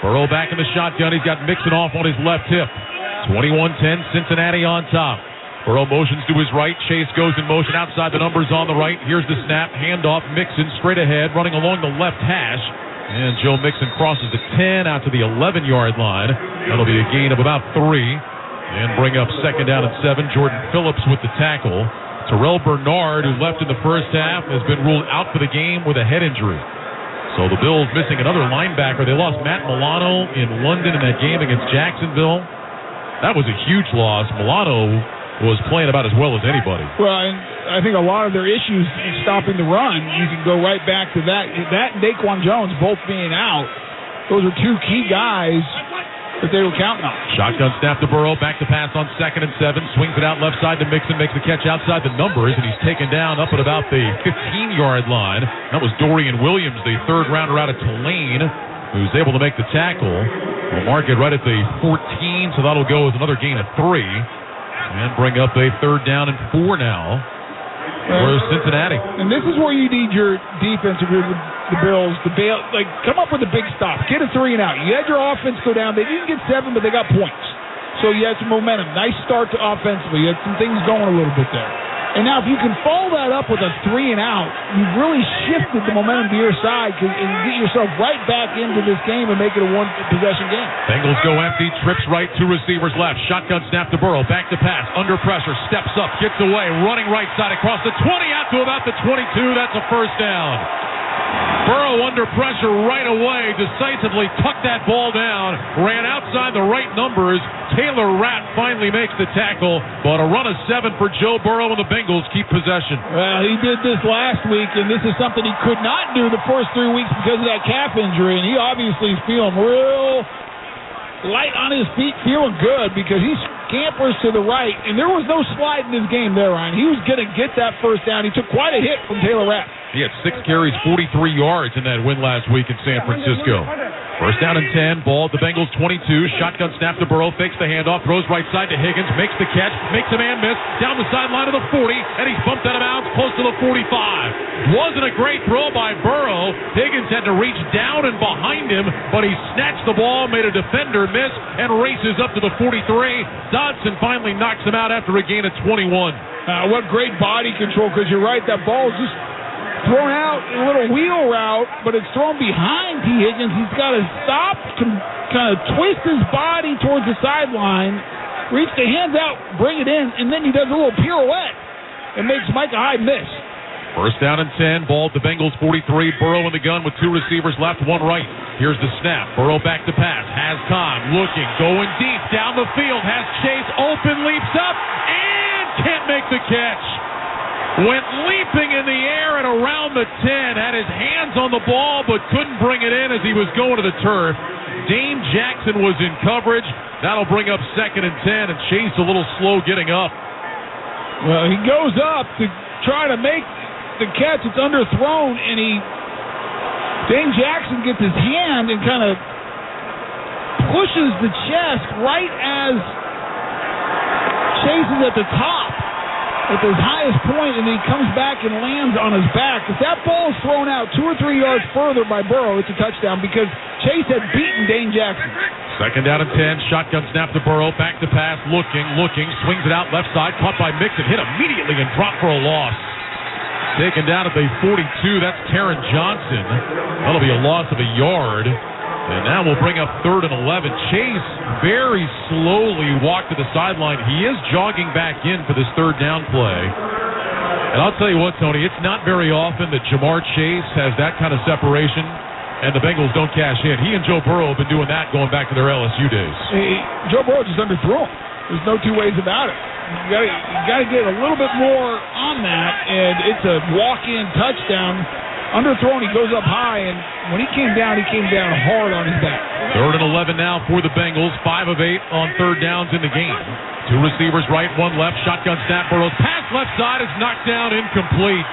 Burrow back in the shotgun. He's got Mixon off on his left hip. 21-10, Cincinnati on top. Burrow motions to his right. Chase goes in motion outside the numbers on the right. Here's the snap. Handoff. Mixon straight ahead, running along the left hash. And Joe Mixon crosses the 10 out to the 11-yard line. That'll be a gain of about 3. And bring up 2nd down and 7. Jordan Phillips with the tackle. Terrell Bernard, who left in the first half, has been ruled out for the game with a head injury. So the Bills missing another linebacker. They lost Matt Milano in London in that game against Jacksonville. That was a huge loss. Milano was playing about as well as anybody. Well, and I think a lot of their issues in stopping the run, you can go right back to that. That and Daquan Jones both being out, those are 2 key guys that they were counting on. Shotgun snap to Burrow, back to pass on 2nd and 7, swings it out left side to Mixon, makes the catch outside the numbers, and he's taken down up at about the 15-yard line. That was Dorian Williams, the 3rd rounder out of Tulane, who's able to make the tackle. We'll mark it right at the 14, so that'll go as another gain of 3. And bring up a 3rd down and 4 now for Cincinnati. And this is where you need your defense, if you're the Bills, to bail, come up with a big stop. Get a 3 and out. You had your offense go down. They didn't get 7, but they got points. So you had some momentum. Nice start to offensively. You had some things going a little bit there. And now if you can follow that up with a 3 and out, you've really shifted the momentum to your side and get yourself right back into this game and make it a one-possession game. Bengals go empty, trips right, 2 receivers left. Shotgun snap to Burrow, back to pass, under pressure, steps up, gets away, running right side across the 20, out to about the 22. That's a first down. Burrow under pressure right away, decisively tucked that ball down, ran outside the right numbers. Taylor Rapp finally makes the tackle, but a run of 7 for Joe Burrow and the Bengals keep possession. Well, he did this last week, and this is something he could not do the first 3 weeks because of that calf injury, and he obviously is feeling real light on his feet, feeling good because he scampers to the right, and there was no slide in his game there, Ryan. He was going to get that first down. He took quite a hit from Taylor Rapp. He had 6 carries, 43 yards in that win last week in San Francisco. First down and 10, ball at the Bengals 22. Shotgun snap to Burrow, fakes the handoff, throws right side to Higgins, makes the catch, makes a man miss, down the sideline of the 40, and he's bumped out of bounds close to the 45. Wasn't a great throw by Burrow. Higgins had to reach down and behind him, but he snatched the ball, made a defender miss, and races up to the 43. Dodson finally knocks him out after a gain of 21. What great body control, because you're right, that ball is just thrown out in a little wheel route, but it's thrown behind T. Higgins. He's got to stop, kind of twist his body towards the sideline, reach the hands out, bring it in, and then he does a little pirouette and makes Micah Hyde miss. First down and 10, ball at the Bengals 43. Burrow in the gun with 2 receivers left, 1 right. Here's the snap. Burrow back to pass. Has time, looking, going deep, down the field. Has Chase open, leaps up, and can't make the catch. Went leaping in the air and around the 10. Had his hands on the ball, but couldn't bring it in as he was going to the turf. Dane Jackson was in coverage. That'll bring up 2nd and 10, and Chase a little slow getting up. Well, he goes up to try to make the catch. It's underthrown, and Dane Jackson gets his hand and kind of pushes the chest right as Chase is at the top, at the highest point, and he comes back and lands on his back. If that ball is thrown out 2 or 3 yards further by Burrow, it's a touchdown because Chase had beaten Dane Jackson. Second down and 10, shotgun snap to Burrow, back to pass, looking, swings it out left side, caught by Mixon, hit immediately and dropped for a loss. Taken down at the 42, that's Taron Johnson. That'll be a loss of a yard. And now we'll bring up 3rd and 11. Chase very slowly walked to the sideline. He is jogging back in for this 3rd down play. And I'll tell you what, Tony, it's not very often that Jamar Chase has that kind of separation and the Bengals don't cash in. He and Joe Burrow have been doing that going back to their LSU days. Hey, Joe Burrow just underthrew him. There's no 2 ways about it. You got to get a little bit more on that, and it's a walk-in touchdown. Underthrown, he goes up high, and when he came down hard on his back. 3rd and 11 now for the Bengals. 5 of 8 on 3rd downs in the game. 2 receivers right, 1 left. Shotgun snap. Burrow's pass left side is knocked down, incomplete.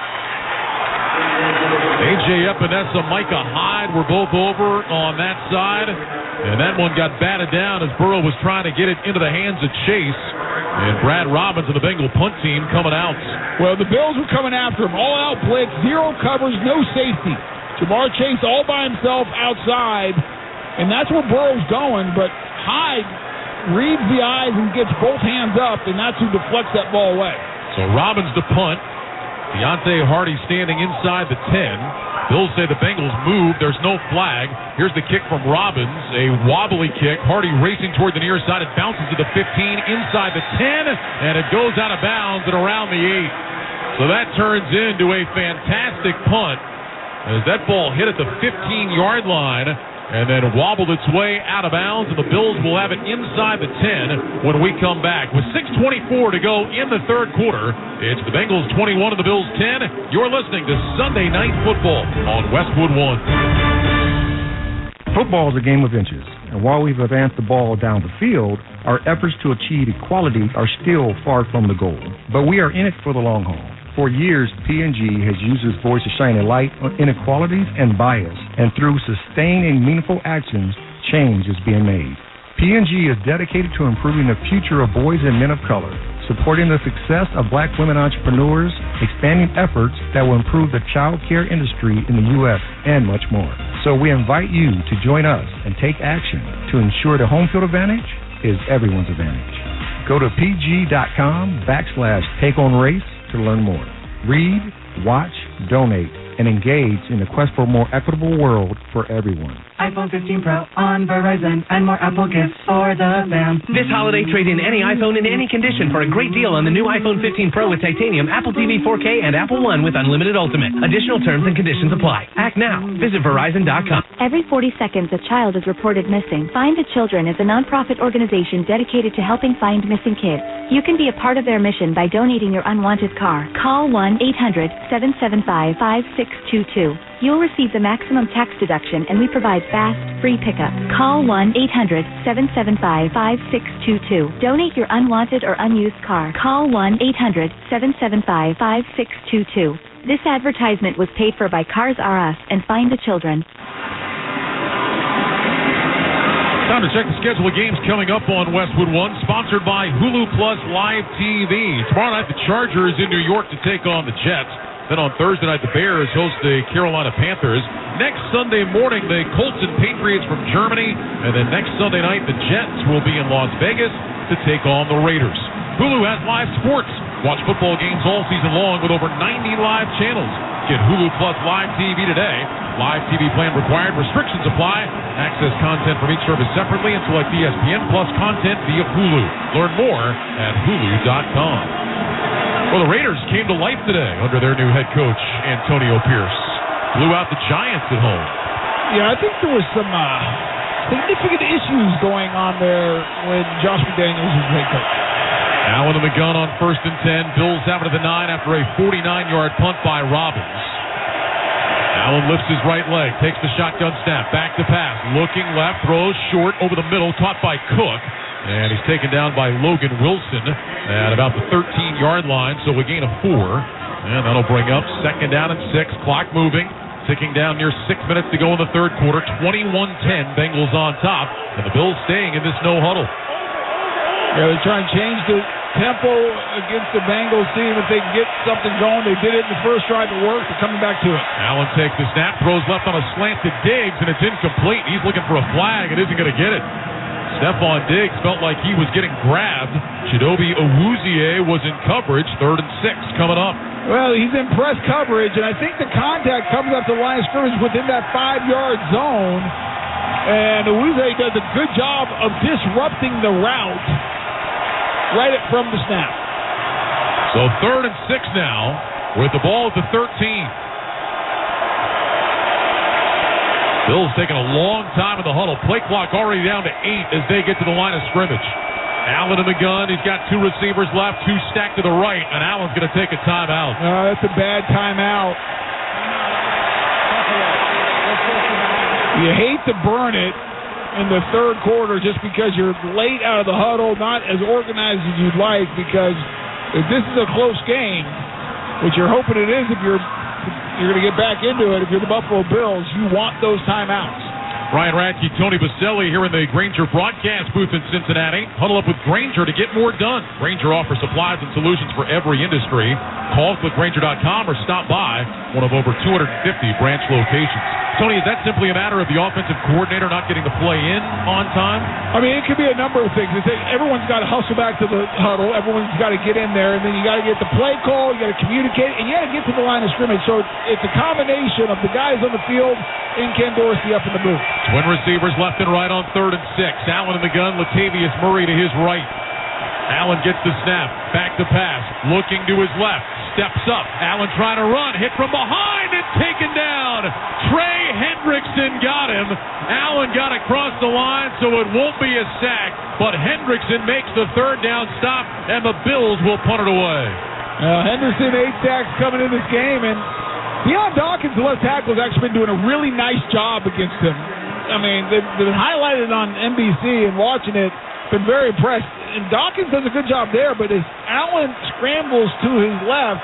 A.J. Epinesa, Micah Hyde were both over on that side, and that one got batted down as Burrow was trying to get it into the hands of Chase. And Brad Robbins of the Bengal punt team coming out. Well, the Bills were coming after him. All-out blitz, 0 covers, no safety. Jamar Chase all by himself outside, and that's where Burrow's going. But Hyde reads the eyes and gets both hands up, and that's who deflects that ball away. So Robbins to punt. Deontay Hardy standing inside the 10. Bills say the Bengals move. There's no flag. Here's the kick from Robbins, a wobbly kick. Hardy racing toward the near side. It bounces to the 15, inside the 10, and it goes out of bounds at around the 8. So that turns into a fantastic punt as that ball hit at the 15-yard line and then wobbled its way out of bounds, and the Bills will have it inside the 10 when we come back. With 6:24 to go in the 3rd quarter, it's the Bengals 21 and the Bills 10. You're listening to Sunday Night Football on Westwood One. Football is a game of inches, and while we've advanced the ball down the field, our efforts to achieve equality are still far from the goal. But we are in it for the long haul. For years, P&G has used its voice to shine a light on inequalities and bias, and through sustained and meaningful actions, change is being made. P&G is dedicated to improving the future of boys and men of color, supporting the success of black women entrepreneurs, expanding efforts that will improve the child care industry in the U.S., and much more. So we invite you to join us and take action to ensure the home field advantage is everyone's advantage. Go to pg.com/takeonrace to learn more. Read, watch, donate, and engage in the quest for a more equitable world for everyone. iPhone 15 Pro on Verizon and more Apple gifts for the fam. This holiday, trade in any iPhone in any condition for a great deal on the new iPhone 15 Pro with titanium, Apple TV 4K, and Apple One with unlimited Ultimate. Additional terms and conditions apply. Act now. Visit Verizon.com. Every 40 seconds, a child is reported missing. Find the Children is a nonprofit organization dedicated to helping find missing kids. You can be a part of their mission by donating your unwanted car. Call 1-800-775-5622. You'll receive the maximum tax deduction, and we provide fast, free pickup. Call 1-800-775-5622. Donate your unwanted or unused car. Call 1-800-775-5622. This advertisement was paid for by Cars R Us and Find the Children. Time to check the schedule of games coming up on Westwood One, sponsored by Hulu Plus Live TV. Tomorrow night, the Chargers in New York to take on the Jets. Then on Thursday night, the Bears host the Carolina Panthers. Next Sunday morning, the Colts and Patriots from Germany. And then next Sunday night, the Jets will be in Las Vegas to take on the Raiders. Hulu has live sports. Watch football games all season long with over 90 live channels. Get Hulu Plus Live TV today. Live TV plan required. Restrictions apply. Access content from each service separately and select ESPN Plus content via Hulu. Learn more at Hulu.com. Well, the Raiders came to life today under their new head coach, Antonio Pierce. Blew out the Giants at home. Yeah, I think there was some significant issues going on there when Josh McDaniels was head coach. Allen and the gun on 1st and 10. Bills have it at the 9 after a 49-yard punt by Robbins. Allen lifts his right leg, takes the shotgun snap, back to pass, looking left, throws short over the middle, caught by Cook. And he's taken down by Logan Wilson at about the 13-yard line, so we gain a 4. And that'll bring up 2nd down and 6. Clock moving, ticking down near 6 minutes to go in the third quarter. 21-10, Bengals on top, and the Bills staying in this no huddle. Yeah, they're trying to change the tempo against the Bengals, seeing if they can get something going. They did it in the first drive, it worked. They're coming back to it. Allen takes the snap, throws left on a slant to Diggs, and it's incomplete. He's looking for a flag and isn't going to get it. Stephon Diggs felt like he was getting grabbed. Chidobe Awuzie was in coverage. 3rd and 6 coming up. Well, he's in press coverage, and I think the contact comes up the line of scrimmage within that 5-yard zone. And Awuzie does a good job of disrupting the route right from the snap. So 3rd and 6 now with the ball at the 13. Bills taking a long time in the huddle. Play clock already down to 8 as they get to the line of scrimmage. Allen in the gun. He's got 2 receivers left, 2 stacked to the right, and Allen's going to take a timeout. That's a bad timeout. You hate to burn it in the third quarter just because you're late out of the huddle, not as organized as you'd like, because if this is a close game, which you're hoping it is if you're going to get back into it, if you're the Buffalo Bills, you want those timeouts. Ryan Radke, Tony Baselli here in the Grainger broadcast booth in Cincinnati. Huddle up with Grainger to get more done. Grainger offers supplies and solutions for every industry. Call clickgrainger.com or stop by one of over 250 branch locations. Tony, is that simply a matter of the offensive coordinator not getting the play in on time? I mean, it could be a number of things. Everyone's got to hustle back to the huddle. Everyone's got to get in there, and then you got to get the play call, you got to communicate, and you got to get to the line of scrimmage. So it's a combination of the guys on the field and Ken Dorsey up in the booth. Twin receivers left and right on 3rd and 6. Allen in the gun, Latavius Murray to his right. Allen gets the snap, back to pass, looking to his left, steps up. Allen trying to run, hit from behind and taken down. Trey Hendrickson got him. Allen got across the line, so it won't be a sack, but Hendrickson makes the 3rd down stop, and the Bills will punt it away. Henderson, 8 sacks coming in this game, and Deion Dawkins, the left tackle, has actually been doing a really nice job against him. I mean, they've been highlighted on NBC and watching it, been very impressed. And Dawkins does a good job there, but as Allen scrambles to his left,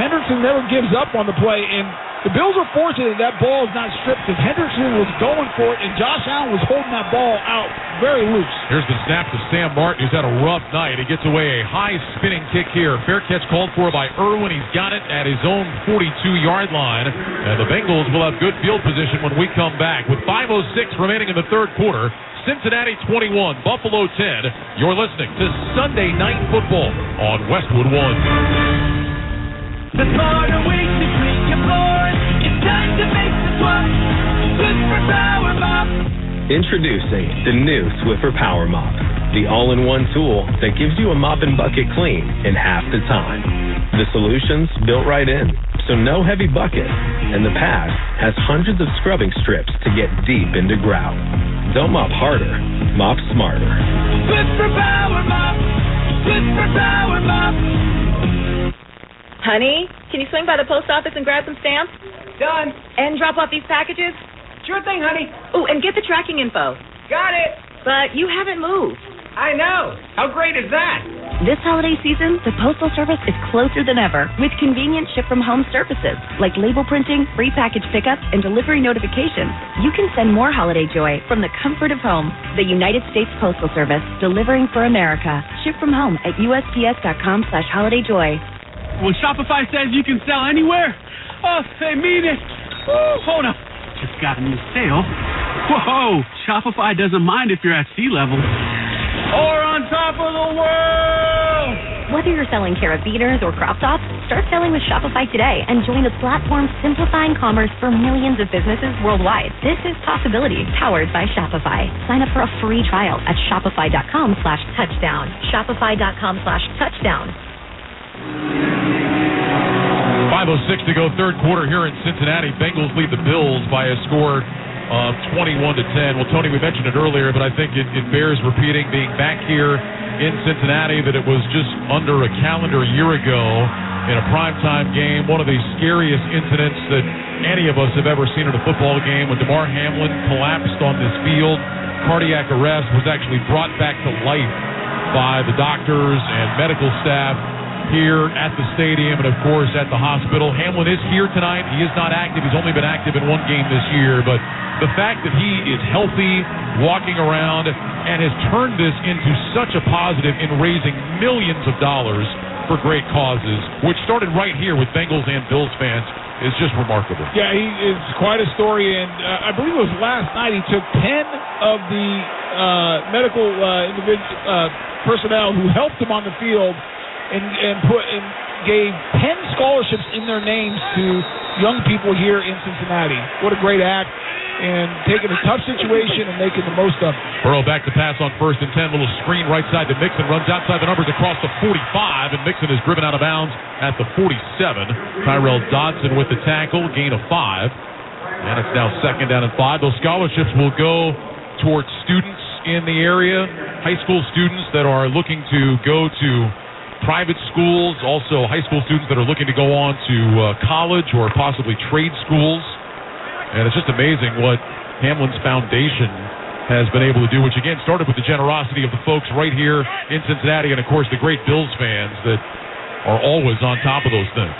Hendrickson never gives up on the play, and the Bills are fortunate that ball is not stripped because Hendrickson was going for it, and Josh Allen was holding that ball out very loose. Here's the snap to Sam Martin, who's had a rough night. He gets away a high spinning kick here. Fair catch called for by Irwin. He's got it at his own 42-yard line, and the Bengals will have good field position when we come back. With 5:06 remaining in the third quarter, Cincinnati 21, Buffalo 10. You're listening to Sunday Night Football on Westwood One. The smarter way to clean your floors. It's time to make the swap. Swiffer Power Mop. Introducing the new Swiffer Power Mop, the all-in-one tool that gives you a mop and bucket clean in half the time. The solution's built right in, so no heavy bucket, and the pad has hundreds of scrubbing strips to get deep into grout. Don't mop harder, mop smarter. Swiffer Power Mop. Swiffer Power Mop. Honey, can you swing by the post office and grab some stamps? Done. And drop off these packages? Sure thing, honey. Oh, and get the tracking info. Got it. But you haven't moved. I know. How great is that? This holiday season, the Postal Service is closer than ever with convenient ship-from-home services like label printing, free package pickup, and delivery notifications. You can send more holiday joy from the comfort of home. The United States Postal Service, delivering for America. Ship from home at USPS.com/holidayjoy. When Shopify says you can sell anywhere, oh, they mean it. Woo. Hold up. Just got a new sale. Whoa, Shopify doesn't mind if you're at sea level. Or on top of the world. Whether you're selling carabiners or crop tops, start selling with Shopify today and join the platform simplifying commerce for millions of businesses worldwide. This is Possibility, powered by Shopify. Sign up for a free trial at shopify.com/touchdown. Shopify.com/touchdown. 5:06 to go, third quarter here in Cincinnati. Bengals lead the Bills by a score of 21-10. Well, Tony, we mentioned it earlier, but I think it bears repeating, being back here in Cincinnati, that it was just under a calendar year ago in a primetime game, one of the scariest incidents that any of us have ever seen in a football game, when DeMar Hamlin collapsed on this field. Cardiac arrest, was actually brought back to life by the doctors and medical staff here at the stadium and, of course, at the hospital. Hamlin is here tonight. He is not active. He's only been active in one game this year. But the fact that he is healthy, walking around, and has turned this into such a positive in raising millions of dollars for great causes, which started right here with Bengals and Bills fans, is just remarkable. Yeah, it's quite a story. And I believe it was last night he took 10 of the medical personnel who helped him on the field and gave 10 scholarships in their names to young people here in Cincinnati. What a great act, and taking a tough situation and making the most of it. Burrow back to pass on 1st and 10. Little screen right side to Mixon. Runs outside the numbers across the 45, and Mixon is driven out of bounds at the 47. Tyrell Dodson with the tackle, gain of 5. And it's now 2nd down and 5. Those scholarships will go towards students in the area, high school students that are looking to go to private schools, also high school students that are looking to go on to college or possibly trade schools. And it's just amazing what Hamlin's Foundation has been able to do, which again started with the generosity of the folks right here in Cincinnati, and of course the great Bills fans that are always on top of those things.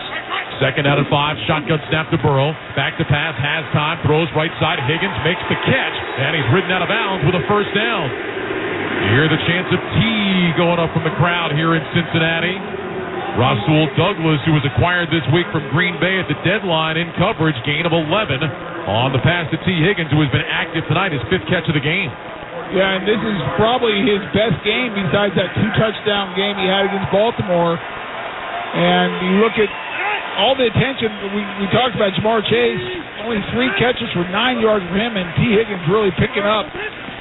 2nd out and 5, shotgun snap to Burrow, back to pass, has time, throws right side, Higgins makes the catch, and he's ridden out of bounds with a 1st down. You hear the chants of T going up from the crowd here in Cincinnati. Rasul Douglas, who was acquired this week from Green Bay at the deadline in coverage, gain of 11 on the pass to T. Higgins, who has been active tonight, his 5th catch of the game. Yeah, and this is probably his best game besides that 2-touchdown game he had against Baltimore. And you look at all the attention, we talked about Jamar Chase, only 3 catches for 9 yards for him, and T. Higgins really picking up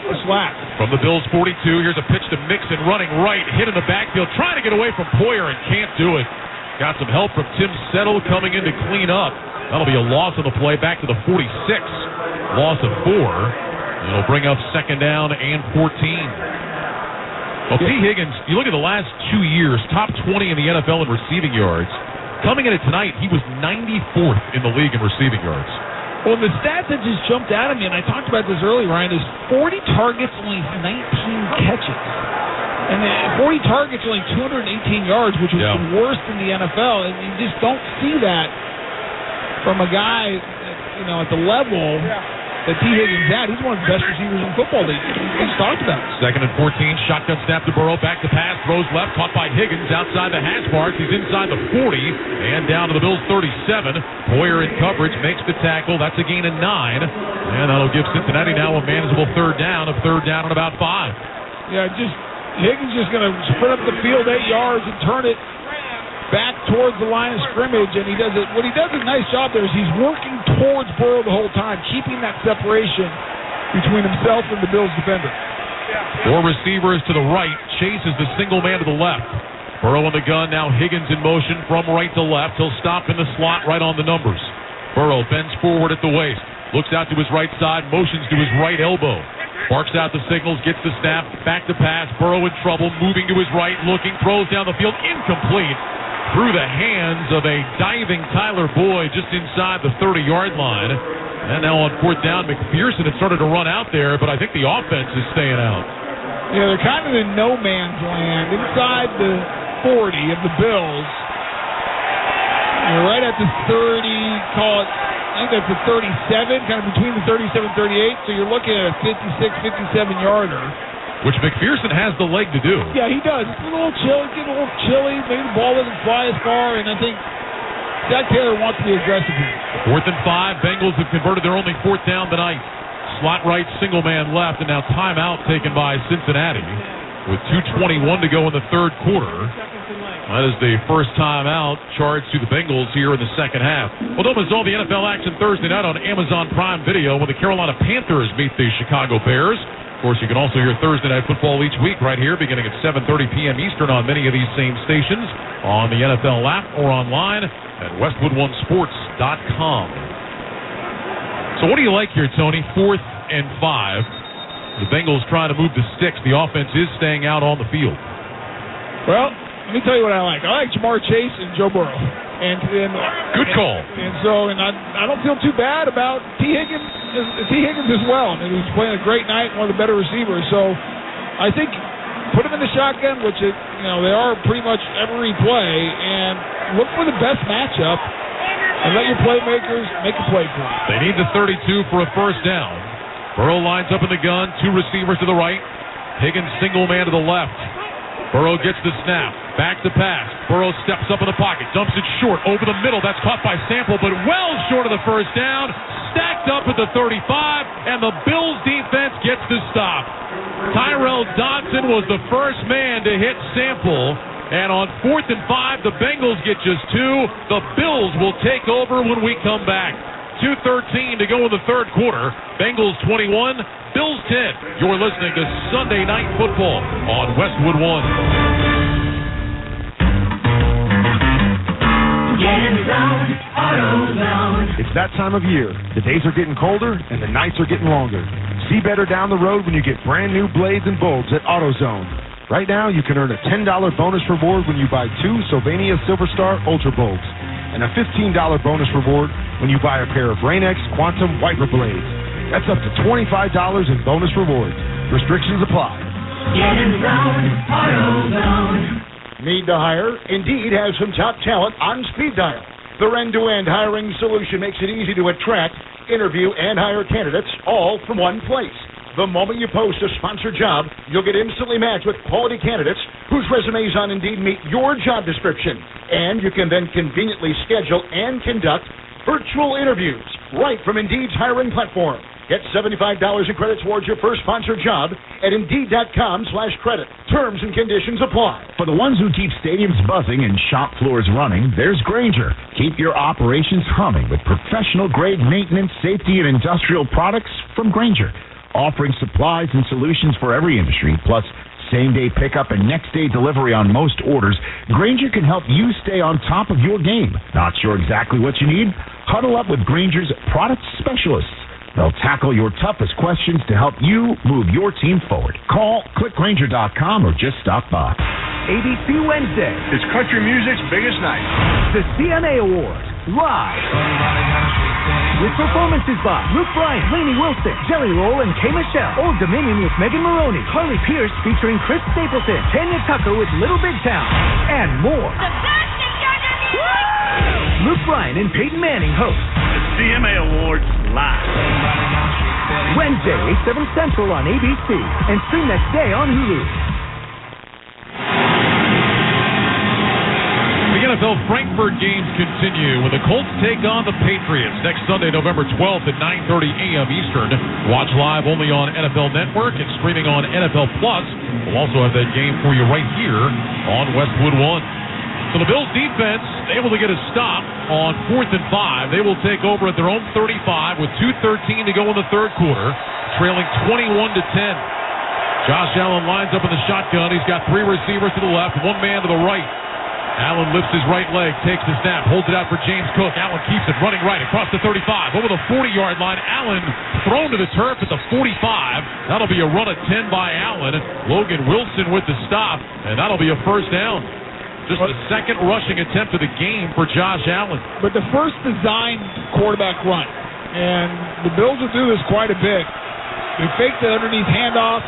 the slack. From the Bills 42, here's a pitch to Mixon, running right, hit in the backfield, trying to get away from Poyer and can't do it. Got some help from Tim Settle coming in to clean up. That'll be a loss on the play, back to the 46. Loss of 4. It'll bring up 2nd down and 14. Well, T. Higgins, you look at the last 2 years, top 20 in the NFL in receiving yards. Coming in it tonight, he was 94th in the league in receiving yards. Well, the stat that just jumped out at me, and I talked about this earlier, Ryan, is 40 targets, only 19 catches. And 40 targets, only 218 yards, which was the worst in the NFL. And you just don't see that from a guy, at the level that T. Higgins at. He's one of the best receivers in football that he's talked about. 2nd and 14, shotgun snap to Burrow, back to pass, throws left, caught by Higgins outside the hash marks. He's inside the 40 and down to the Bills 37. Poyer in coverage makes the tackle. That's a gain of 9. And that'll give Cincinnati now a manageable 3rd down, and about 5. Yeah, Higgins just going to sprint up the field 8 yards and turn it back towards the line of scrimmage, and he does it. What he does a nice job there is he's working towards Burrow the whole time, keeping that separation between himself and the Bills defender. 4 receivers to the right. Chase is the single man to the left. Burrow in the gun. Now Higgins in motion from right to left. He'll stop in the slot right on the numbers. Burrow bends forward at the waist. Looks out to his right side. Motions to his right elbow. Barks out the signals. Gets the snap. Back to pass. Burrow in trouble. Moving to his right. Looking. Throws down the field. Incomplete. Through the hands of a diving Tyler Boyd just inside the 30-yard line. And now on 4th down, McPherson had started to run out there, but I think the offense is staying out. Yeah, they're kind of in no man's land inside the 40 of the Bills. You're right at the 30, call it, I think that's the 37, kind of between the 37 and 38, so you're looking at a 56, 57-yarder. Which McPherson has the leg to do. Yeah, he does. It's a little chilly, getting a little chilly. Maybe the ball doesn't fly as far, and I think Zach Taylor wants to be aggressive here. 4th and 5. Bengals have converted their only 4th down tonight. Slot right, single man left, and now timeout taken by Cincinnati with 2:21 to go in the 3rd quarter. That is the first timeout charged to the Bengals here in the second half. Well, don't miss all the NFL action Thursday night on Amazon Prime Video when the Carolina Panthers meet the Chicago Bears. Of course, you can also hear Thursday Night Football each week right here beginning at 7:30 p.m. Eastern on many of these same stations, on the NFL app or online at westwood1sports.com. So what do you like here, Tony? 4th and 5. The Bengals trying to move the sticks. The offense is staying out on the field. Well, let me tell you what I like. I like Jamar Chase and Joe Burrow. Good call. And I don't feel too bad about T. Higgins as well. I mean, he's playing a great night, one of the better receivers. So I think put him in the shotgun, which they are pretty much every play, and look for the best matchup and let your playmakers make a play for you. They need the 32 for a first down. Burrow lines up in the gun, 2 receivers to the right. Higgins single man to the left. Burrow gets the snap. Back to pass. Burrow steps up in the pocket. Dumps it short. Over the middle. That's caught by Sample, but well short of the first down. Stacked up at the 35, and the Bills defense gets the stop. Tyrell Dodson was the first man to hit Sample. And on 4th and 5, the Bengals get just 2. The Bills will take over when we come back. 2:13 to go in the 3rd quarter. Bengals 21, Bills 10. You're listening to Sunday Night Football on Westwood One. Get in the zone, AutoZone. It's that time of year. The days are getting colder and the nights are getting longer. See better down the road when you get brand new blades and bulbs at AutoZone. Right now, you can earn a $10 bonus reward when you buy 2 Sylvania Silver Star Ultra bulbs, and a $15 bonus reward when you buy a pair of Rain-X Quantum wiper blades. That's up to $25 in bonus rewards. Restrictions apply. Get in the zone, AutoZone. Need to hire? Indeed has some top talent on speed dial. Their end-to-end hiring solution makes it easy to attract, interview, and hire candidates all from one place. The moment you post a sponsored job, you'll get instantly matched with quality candidates whose resumes on Indeed meet your job description. And you can then conveniently schedule and conduct virtual interviews right from Indeed's hiring platform. Get $75 in credit towards your first sponsored job at Indeed.com/credit. Terms and conditions apply. For the ones who keep stadiums buzzing and shop floors running, there's Grainger. Keep your operations humming with professional-grade maintenance, safety, and industrial products from Grainger. Offering supplies and solutions for every industry, plus same-day pickup and next-day delivery on most orders, Grainger can help you stay on top of your game. Not sure exactly what you need? Huddle up with Grainger's product specialists. They'll tackle your toughest questions to help you move your team forward. Call, click Grainger.com, or just stop by. ABC Wednesday. It's country music's biggest night. The CMA Awards, live. With performances by Luke Bryan, Lainey Wilson, Jelly Roll, and K. Michelle. Old Dominion with Megan Maroney. Harley Pierce featuring Chris Stapleton. Tanya Tucker with Little Big Town. And more. Luke Bryan and Peyton Manning host the CMA Awards live. Wednesday, 8/7 Central on ABC. And stream next day on Hulu. The NFL Frankfurt games continue when the Colts take on the Patriots next Sunday, November 12th at 9:30 a.m. Eastern. Watch live only on NFL Network and streaming on NFL Plus. We'll also have that game for you right here on Westwood One. So the Bills defense able to get a stop on 4th and 5. They will take over at their own 35 with 2:13 to go in the third quarter, trailing 21-10. Josh Allen lines up in the shotgun. He's got 3 receivers to the left, 1 man to the right. Allen lifts his right leg, takes the snap, holds it out for James Cook. Allen keeps it running right across the 35, over the 40-yard line. Allen thrown to the turf at the 45. That'll be a run of 10 by Allen. Logan Wilson with the stop, and that'll be a first down. Just the second rushing attempt of the game for Josh Allen. But the first designed quarterback run, and the Bills will do this quite a bit. They fake the underneath handoff,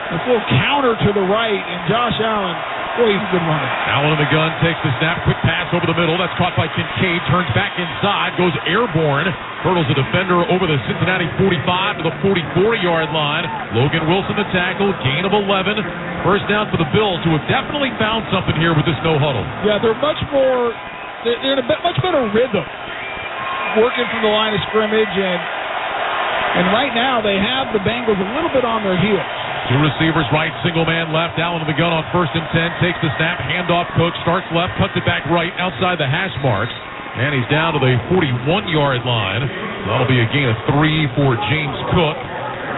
this little counter to the right, and Josh Allen, boy, he's a good runner. Allen in the gun, takes the snap, quick pass over the middle. That's caught by Kincaid, turns back inside, goes airborne, hurdles the defender over the Cincinnati 45 to the 44-yard line. Logan Wilson the tackle, gain of 11. First down for the Bills, who have definitely found something here with this no huddle. Yeah, they're in a much better rhythm, working from the line of scrimmage, and right now they have the Bengals a little bit on their heels. 2 receivers right, single man left. Allen in the gun on 1st and 10. Takes the snap, handoff. Cook starts left, cuts it back right outside the hash marks. And he's down to the 41-yard line. That'll be a gain of 3 for James Cook.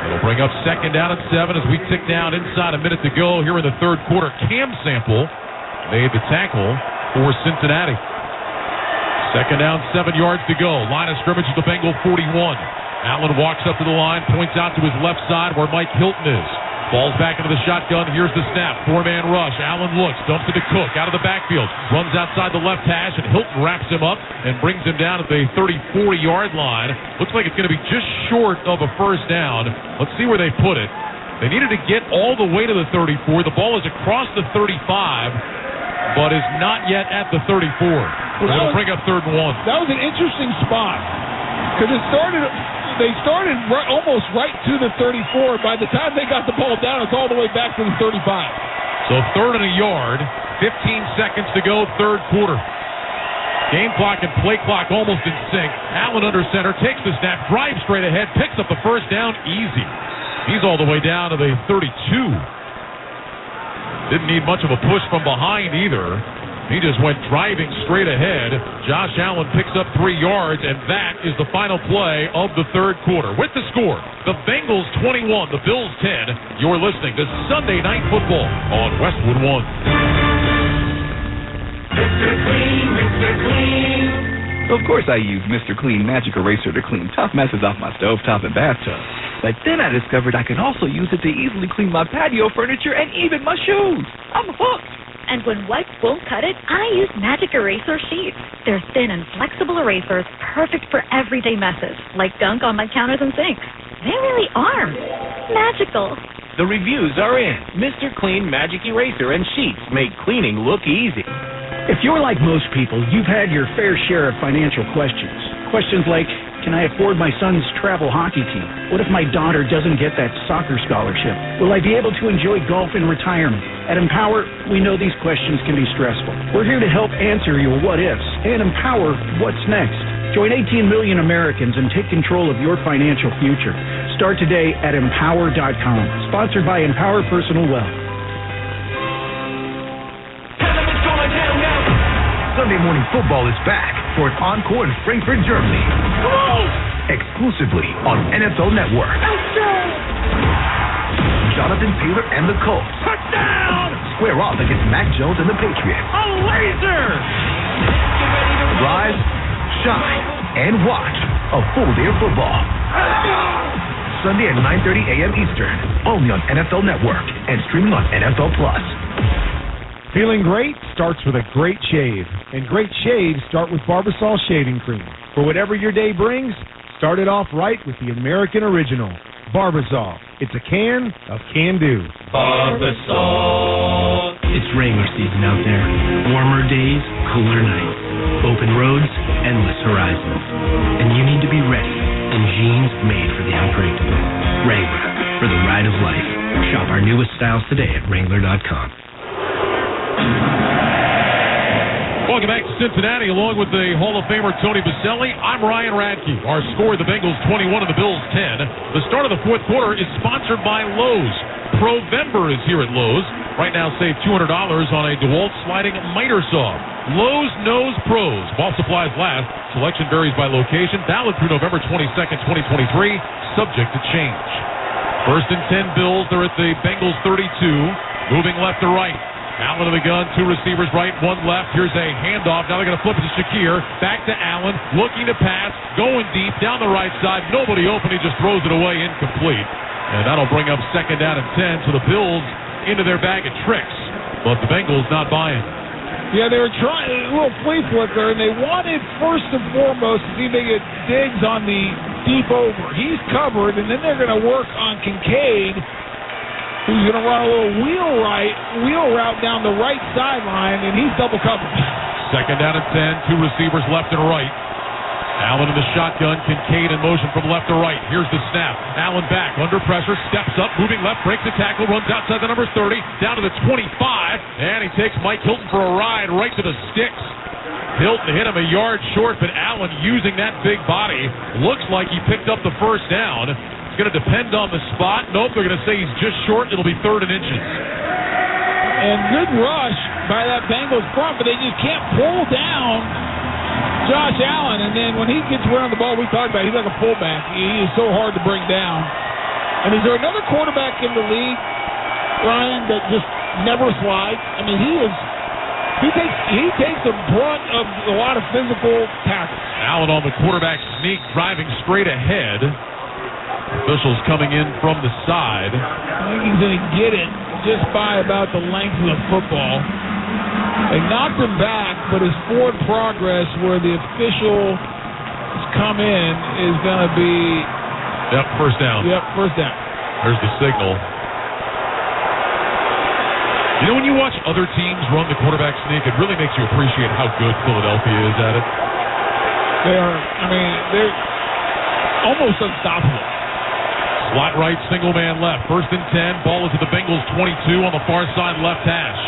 It'll bring up 2nd down and 7 as we tick down inside a minute to go here in the third quarter. Cam Sample made the tackle for Cincinnati. 2nd down, 7 yards to go. Line of scrimmage at the Bengal 41. Allen walks up to the line, points out to his left side where Mike Hilton is. Falls back into the shotgun. Here's the snap. 4-man rush. Allen looks, dumps it to Cook out of the backfield. Runs outside the left hash, and Hilton wraps him up and brings him down at the 34-yard line. Looks like it's going to be just short of a first down. Let's see where they put it. They needed to get all the way to the 34. The ball is across the 35, but is not yet at the 34. So it'll bring up 3rd and 1. That was an interesting spot because they started almost right to the 34. By the time they got the ball down, it's all the way back to the 35. So 3rd and a yard, 15 seconds to go, third quarter. Game clock and play clock almost in sync. Allen under center, takes the snap, drives straight ahead, picks up the first down easy. He's all the way down to the 32. Didn't need much of a push from behind either. He just went driving straight ahead. Josh Allen picks up 3 yards, and that is the final play of the third quarter. With the score, the Bengals 21, the Bills 10. You're listening to Sunday Night Football on Westwood One. Mr. Clean, Mr. Clean. Of course I use Mr. Clean Magic Eraser to clean tough messes off my stovetop and bathtub. But then I discovered I can also use it to easily clean my patio furniture and even my shoes. I'm hooked. And when wipes won't cut it, I use Magic Eraser Sheets. They're thin and flexible erasers, perfect for everyday messes, like gunk on my counters and sinks. They really are magical. The reviews are in. Mr. Clean Magic Eraser and Sheets make cleaning look easy. If you're like most people, you've had your fair share of financial questions. Questions like, can I afford my son's travel hockey team? What if my daughter doesn't get that soccer scholarship? Will I be able to enjoy golf in retirement? At Empower, we know these questions can be stressful. We're here to help answer your what-ifs and empower what's next. Join 18 million Americans and take control of your financial future. Start today at Empower.com. Sponsored by Empower Personal Wealth. Sunday Morning Football is back for an encore in Frankfurt, Germany. Exclusively on NFL Network. Jonathan Taylor and the Colts. Touchdown! Square off against Mac Jones and the Patriots. A laser! Rise, shine, and watch a full day of football. Sunday at 9:30 a.m. Eastern, only on NFL Network and streaming on NFL Plus. Feeling great starts with a great shave. And great shaves start with Barbasol Shaving Cream. For whatever your day brings, start it off right with the American original, Barbasol. It's a can of can-do. Barbasol. It's Wrangler season out there. Warmer days, cooler nights. Open roads, endless horizons. And you need to be ready in jeans made for the unpredictable. Wrangler, for the ride of life. Shop our newest styles today at Wrangler.com. Welcome back to Cincinnati, along with the Hall of Famer Tony Baselli. I'm Ryan Radke. Our score, the Bengals 21 and the Bills 10. The start of the fourth quarter is sponsored by Lowe's. Provember is here at Lowe's. Right now, save $200 on a DeWalt sliding miter saw. Lowe's knows pros. While supplies last, selection varies by location. Valid through November 22nd, 2023. Subject to change. First and 10 Bills. They're at the Bengals 32. Moving left to right. Allen to the gun, 2 receivers right, 1 left. Here's a handoff. Now they're going to flip it to Shakir. Back to Allen, looking to pass, going deep, down the right side. Nobody open. He just throws it away, incomplete. And that'll bring up second down and 10. So the Bills into their bag of tricks. But the Bengals not buying. Yeah, they were trying a little flea flicker, and they wanted first and foremost to see if they get Diggs on the deep over. He's covered, and then they're going to work on Kincaid, who's going to run a little wheel route down the right sideline, and he's double covered. Second down and 10, 2 receivers left and right. Allen in the shotgun, Kincaid in motion from left to right. Here's the snap. Allen back, under pressure, steps up, moving left, breaks the tackle, runs outside the number 30, down to the 25, and he takes Mike Hilton for a ride right to the sticks. Hilton hit him a yard short, but Allen using that big body. Looks like he picked up the first down. It's going to depend on the spot. Nope, they're going to say he's just short. It'll be 3rd and inches. And good rush by that Bengals front, but they just can't pull down Josh Allen. And then when he gets around the ball, we talked about it, he's like a fullback. He is so hard to bring down. And is there another quarterback in the league, Ryan, that just never slides? I mean, he takes the brunt of a lot of physical tackles. Allen on the quarterback sneak, driving straight ahead. Officials coming in from the side. I think he's going to get it just by about the length of the football. They knocked him back, but his forward progress where the official has come in is going to be... Yep, first down. Yep, first down. There's the signal. You know, when you watch other teams run the quarterback sneak, it really makes you appreciate how good Philadelphia is at it. They're almost unstoppable. Slot right, single man left. First and 10. Ball is at the Bengals 22 on the far side left hash.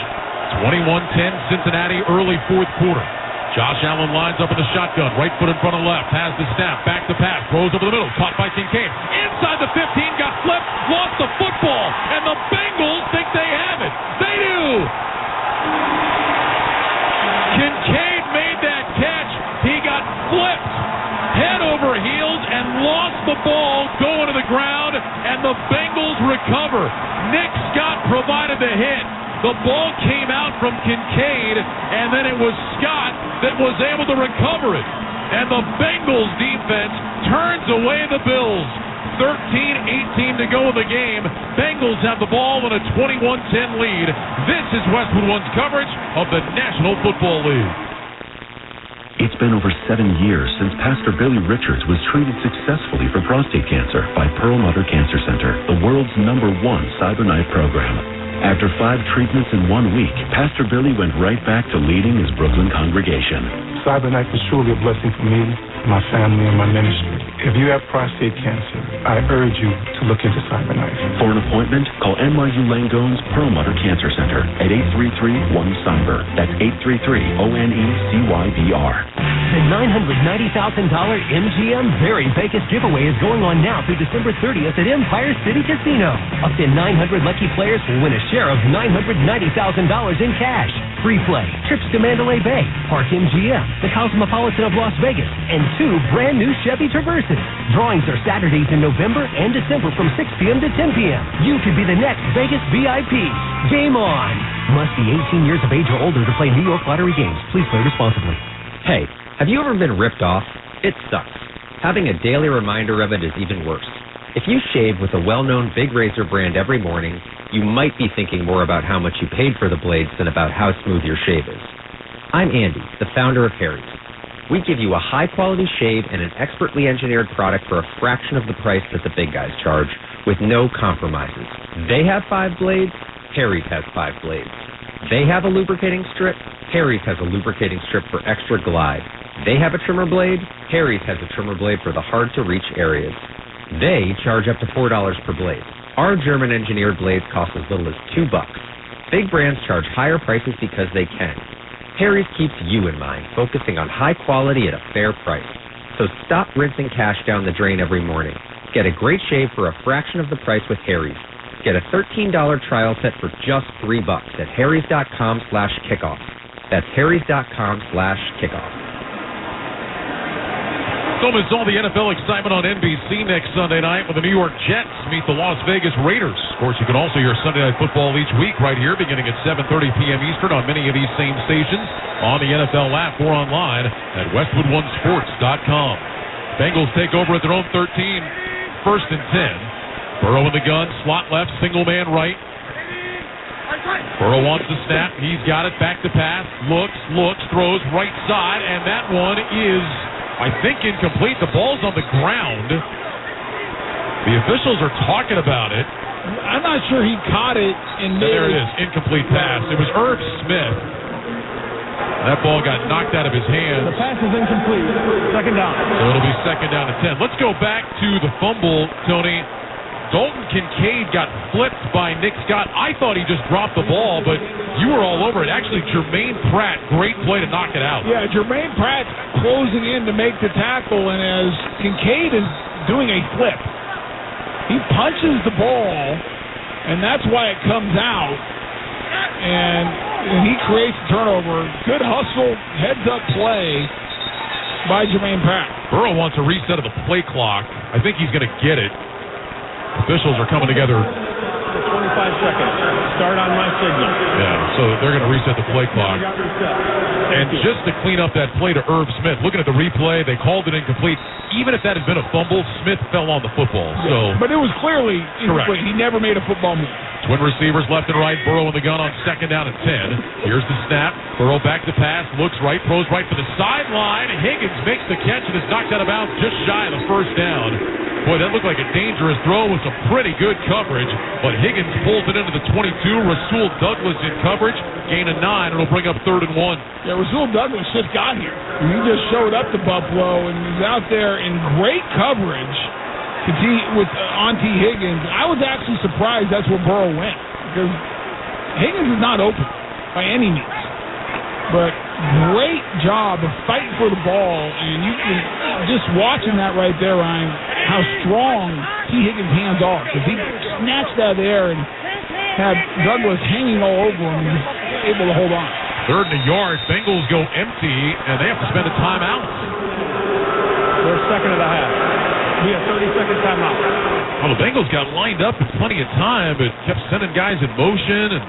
21-10 Cincinnati, early 4th quarter. Josh Allen lines up in the shotgun. Right foot in front of left. Has the snap. Back to pass. Throws over the middle. Caught by Kincaid. Inside the 15. Got flipped. Lost the football. And the Bengals think they have it. They do. Kincaid made that catch. He got flipped head over heels and lost the ball going to the ground, and the Bengals recover. Nick Scott provided the hit. The ball came out from Kincaid, and then it was Scott that was able to recover it. And the Bengals defense turns away the Bills. 13-18 to go in the game. Bengals have the ball in a 21-10 lead. This is Westwood One's coverage of the National Football League. It's been over 7 years since Pastor Billy Richards was treated successfully for prostate cancer by Pearl Mother Cancer Center, the world's #1 cyberknife program. After 5 treatments in 1 week, Pastor Billy went right back to leading his Brooklyn congregation. Cyberknife is truly a blessing for me, my family, and my ministry. If you have prostate cancer, I urge you to look into Cyberknife. For an appointment, call NYU Langone's Pearl Mother Cancer Center at 833-1-CYBER. That's 833-ONECYBR. The $990,000 MGM Very Vegas giveaway is going on now through December 30th at Empire City Casino. Up to 900 lucky players will win a share of $990,000 in cash. Free play, trips to Mandalay Bay, Park MGM, the Cosmopolitan of Las Vegas, and 2 brand new Chevy Traverses. Drawings are Saturdays in November and December from 6 p.m. to 10 p.m. You could be the next Vegas VIP. Game on! Must be 18 years of age or older to play New York Lottery games. Please play responsibly. Hey, have you ever been ripped off? It sucks. Having a daily reminder of it is even worse. If you shave with a well-known big razor brand every morning, you might be thinking more about how much you paid for the blades than about how smooth your shave is. I'm Andy, the founder of Harry's. We give you a high-quality shave and an expertly engineered product for a fraction of the price that the big guys charge, with no compromises. They have 5 blades, Harry's has 5 blades. They have a lubricating strip, Harry's has a lubricating strip for extra glide. They have a trimmer blade, Harry's has a trimmer blade for the hard-to-reach areas. They charge up to $4 per blade. Our German-engineered blades cost as little as $2. Big brands charge higher prices because they can. Harry's keeps you in mind, focusing on high quality at a fair price. So stop rinsing cash down the drain every morning. Get a great shave for a fraction of the price with Harry's. Get a $13 trial set for just $3 at harrys.com/kickoff. That's harrys.com/kickoff. Don't miss all the NFL excitement on NBC next Sunday night when the New York Jets meet the Las Vegas Raiders. Of course, you can also hear Sunday Night Football each week right here beginning at 7:30 p.m. Eastern on many of these same stations, on the NFL app or online at westwood1sports.com. Bengals take over at their own 13, 1st and 10. Burrow in the gun, slot left, single man right. Burrow wants the snap. He's got it, back to pass, looks, throws right side, and that one is, I think, incomplete. The ball's on the ground. The officials are talking about it. I'm not sure he caught it. There it is, incomplete pass. It was Irv Smith. That ball got knocked out of his hands. The pass is incomplete. Second down. So it'll be 2nd down and 10. Let's go back to the fumble, Tony. Dalton Kincaid got flipped by Nick Scott. I thought he just dropped the ball, but you were all over it. Actually, Jermaine Pratt, great play to knock it out. Yeah, Jermaine Pratt closing in to make the tackle, and as Kincaid is doing a flip, he punches the ball, and that's why it comes out, and he creates a turnover. Good hustle, heads-up play by Jermaine Pratt. Burrow wants a reset of the play clock. I think he's going to get it. Officials are coming together. 25 seconds. Start on my signal. Yeah, so they're going to reset the play clock. And just to clean up that play to Irv Smith, looking at the replay, they called it incomplete. Even if that had been a fumble, Smith fell on the football. So, but it was clearly incomplete. He never made a football move. Twin receivers left and right. Burrow in the gun on 2nd down and 10. Here's the snap. Burrow back to pass. Looks right. Throws right for the sideline. Higgins makes the catch and is knocked out of bounds just shy of the 1st down. Boy, that looked like a dangerous throw with some pretty good coverage. But Higgins pulls it into the 22. Rasul Douglas in coverage. Gain of 9. It'll bring up 3rd and 1. Yeah, Rasul Douglas just got here. He just showed up to Buffalo and was out there in great coverage on T. Higgins. I was actually surprised that's where Burrow went, because Higgins is not open by any means. But great job of fighting for the ball, and you can just watching that right there, Ryan, how strong T. Higgins' hands are, because he snatched out of the air and had Douglas hanging all over him and was able to hold on. 3rd and a yard. Bengals go empty, and they have to spend a timeout. We're 2nd of the half. We have 30-second timeout. Well, the Bengals got lined up in plenty of time, but kept sending guys in motion, and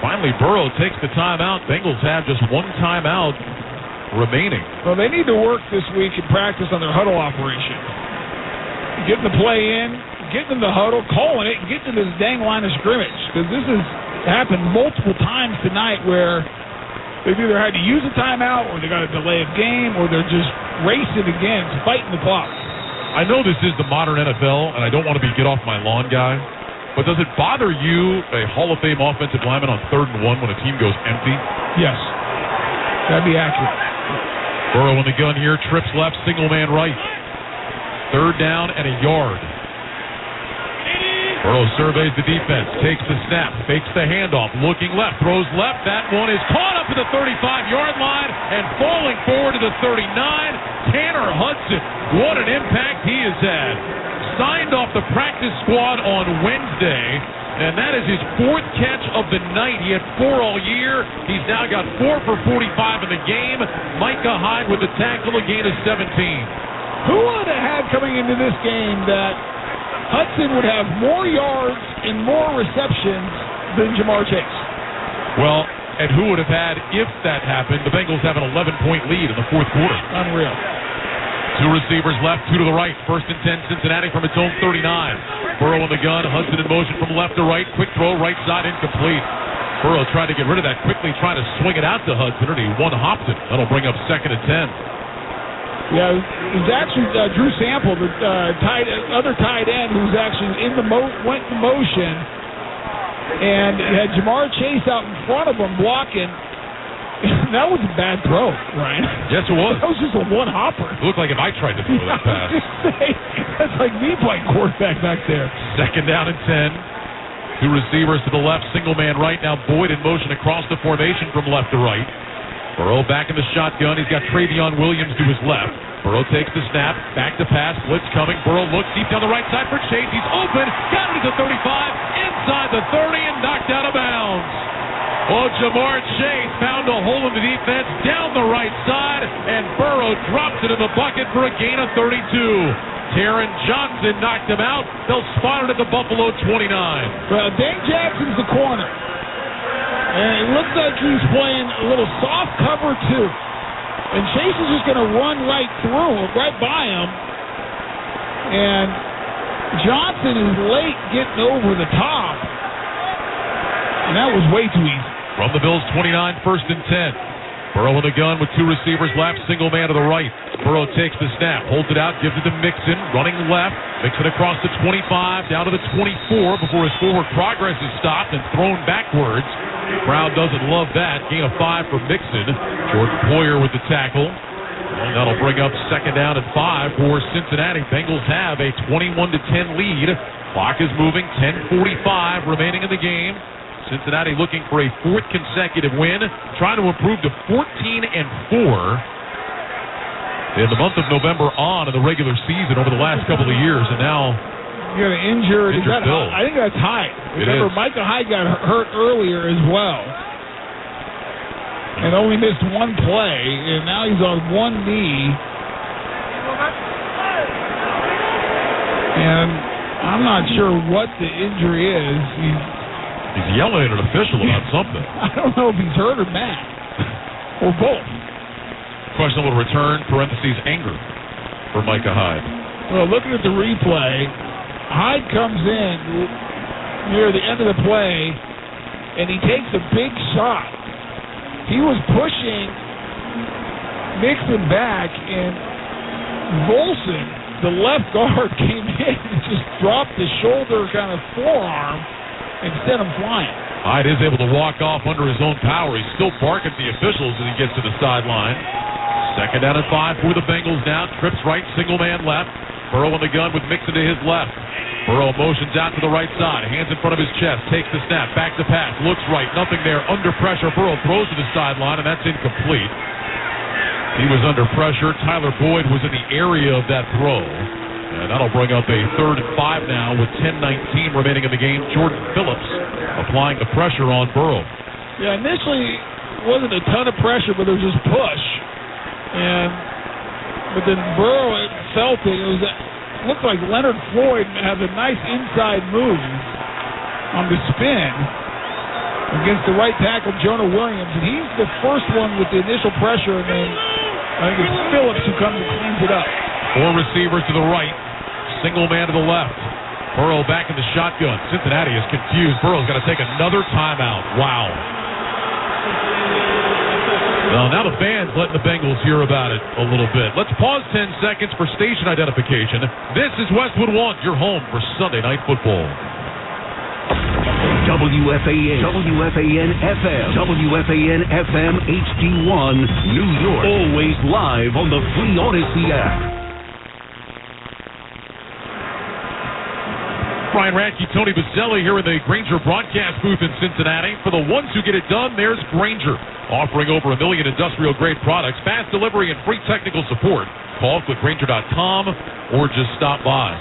finally Burrow takes the timeout. Bengals have just one timeout remaining. Well, they need to work this week and practice on their huddle operation. Getting the play in, getting in the huddle, calling it, and getting to this dang line of scrimmage, because this has happened multiple times tonight where they've either had to use a timeout, or they got a delay of game, or they're just racing against, fighting the clock. I know this is the modern NFL, and I don't want to be get off my lawn guy, but does it bother you, a Hall of Fame offensive lineman, on 3rd and 1 when a team goes empty? Yes. That'd be accurate. Burrow in the gun here, trips left, single man right. 3rd down and a yard. Burrow surveys the defense, takes the snap, fakes the handoff, looking left, throws left. That one is caught up to the 35-yard line and falling forward to the 39. Tanner Hudson, what an impact he has had. Signed off the practice squad on Wednesday, and that is his 4th catch of the night. He had 4 all year. He's now got 4 for 45 in the game. Micah Hyde with the tackle, a gain of 17. Who would have had coming into this game that Hudson would have more yards and more receptions than Jamar Chase? Well, and who would have had, if that happened, the Bengals have an 11-point lead in the 4th quarter. Unreal. 2 receivers left, 2 to the right. 1st and 10, Cincinnati from its own 39. Burrow in the gun, Hudson in motion from left to right. Quick throw, right side, incomplete. Burrow tried to get rid of that quickly, trying to swing it out to Hudson, and he one-hopped it. That'll bring up 2nd and 10. Yeah, it was actually Drew Sample, the other tight end, who's actually went in motion, and had Jamar Chase out in front of him blocking. That was a bad throw, Ryan. Yes, it was. That was just a one-hopper. It looked like if I tried to throw that pass. That's like me playing quarterback back there. 2nd down and 10. 2 receivers to the left, single man right. Now Boyd in motion across the formation from left to right. Burrow back in the shotgun. He's got Travion Williams to his left. Burrow takes the snap, back to pass, blitz coming. Burrow looks deep down the right side for Chase. He's open, got it to the 35, inside the 30, and knocked out of bounds. Oh, Jamar Chase found a hole in the defense down the right side, and Burrow dropped it in the bucket for a gain of 32. Taron Johnson knocked him out. They'll spot it at the Buffalo 29. Well, Dane Jackson's the corner, and it looks like he's playing a little soft cover too. And Chase is just going to run right through, right by him. And Johnson is late getting over the top. And that was way too easy. From the Bills 29, 1st and 10. Burrow in the gun with 2 receivers left, single man to the right. Burrow takes the snap, holds it out, gives it to Mixon, running left. Mixon across the 25, down to the 24 before his forward progress is stopped and thrown backwards. Crowd doesn't love that. Gain of 5 for Mixon. Jordan Poyer with the tackle. And that'll bring up 2nd down and 5 for Cincinnati. Bengals have a 21-10 lead. Clock is moving. 10:45 remaining in the game. Cincinnati looking for a 4th consecutive win, trying to improve to 14-4 in the month of November on in the regular season over the last couple of years, and now you got an injured Bill. I think that's Hyde. Remember, Micah Hyde got hurt earlier as well, and only missed 1 play, and now he's on 1 knee. And I'm not sure what the injury is. He's yelling at an official about something. I don't know if he's hurt or mad. Or both. Questionable return, parentheses, anger for Micah Hyde. Well, looking at the replay, Hyde comes in near the end of the play, and he takes a big shot. He was pushing Mixon back, and Volson, the left guard, came in and just dropped the shoulder kind of forearm and sent him flying. Hyde is able to walk off under his own power. He's still barking at the officials as he gets to the sideline. 2nd down and 5 for the Bengals now. Trips right, single man left. Burrow in the gun with Mixon to his left. Burrow motions out to the right side, hands in front of his chest, takes the snap, back to pass, looks right, nothing there, under pressure. Burrow throws to the sideline, and that's incomplete. He was under pressure. Tyler Boyd was in the area of that throw. And that'll bring up a 3rd and 5 now with 10:19 remaining in the game. Jordan Phillips applying the pressure on Burrow. Yeah, initially it wasn't a ton of pressure, but there was just push. But then Burrow felt it. It looked like Leonard Floyd had a nice inside move on the spin against the right tackle, Jonah Williams. And he's the first one with the initial pressure, and then I think it's Phillips who comes and cleans it up. 4 receivers to the right, single man to the left. Burrow back in the shotgun. Cincinnati is confused. Burrow's got to take another timeout. Wow. Well, now the fans letting the Bengals hear about it a little bit. Let's pause 10 seconds for station identification. This is Westwood One, your home for Sunday Night Football. WFAN, WFAN FM, WFAN FM HD1, New York. Always live on the free Odyssey app. Brian Radke, Tony Baselli here in the Grainger broadcast booth in Cincinnati. For the ones who get it done, there's Grainger, offering over 1 million industrial-grade products, fast delivery, and free technical support. Call clickgrainger.com or just stop by.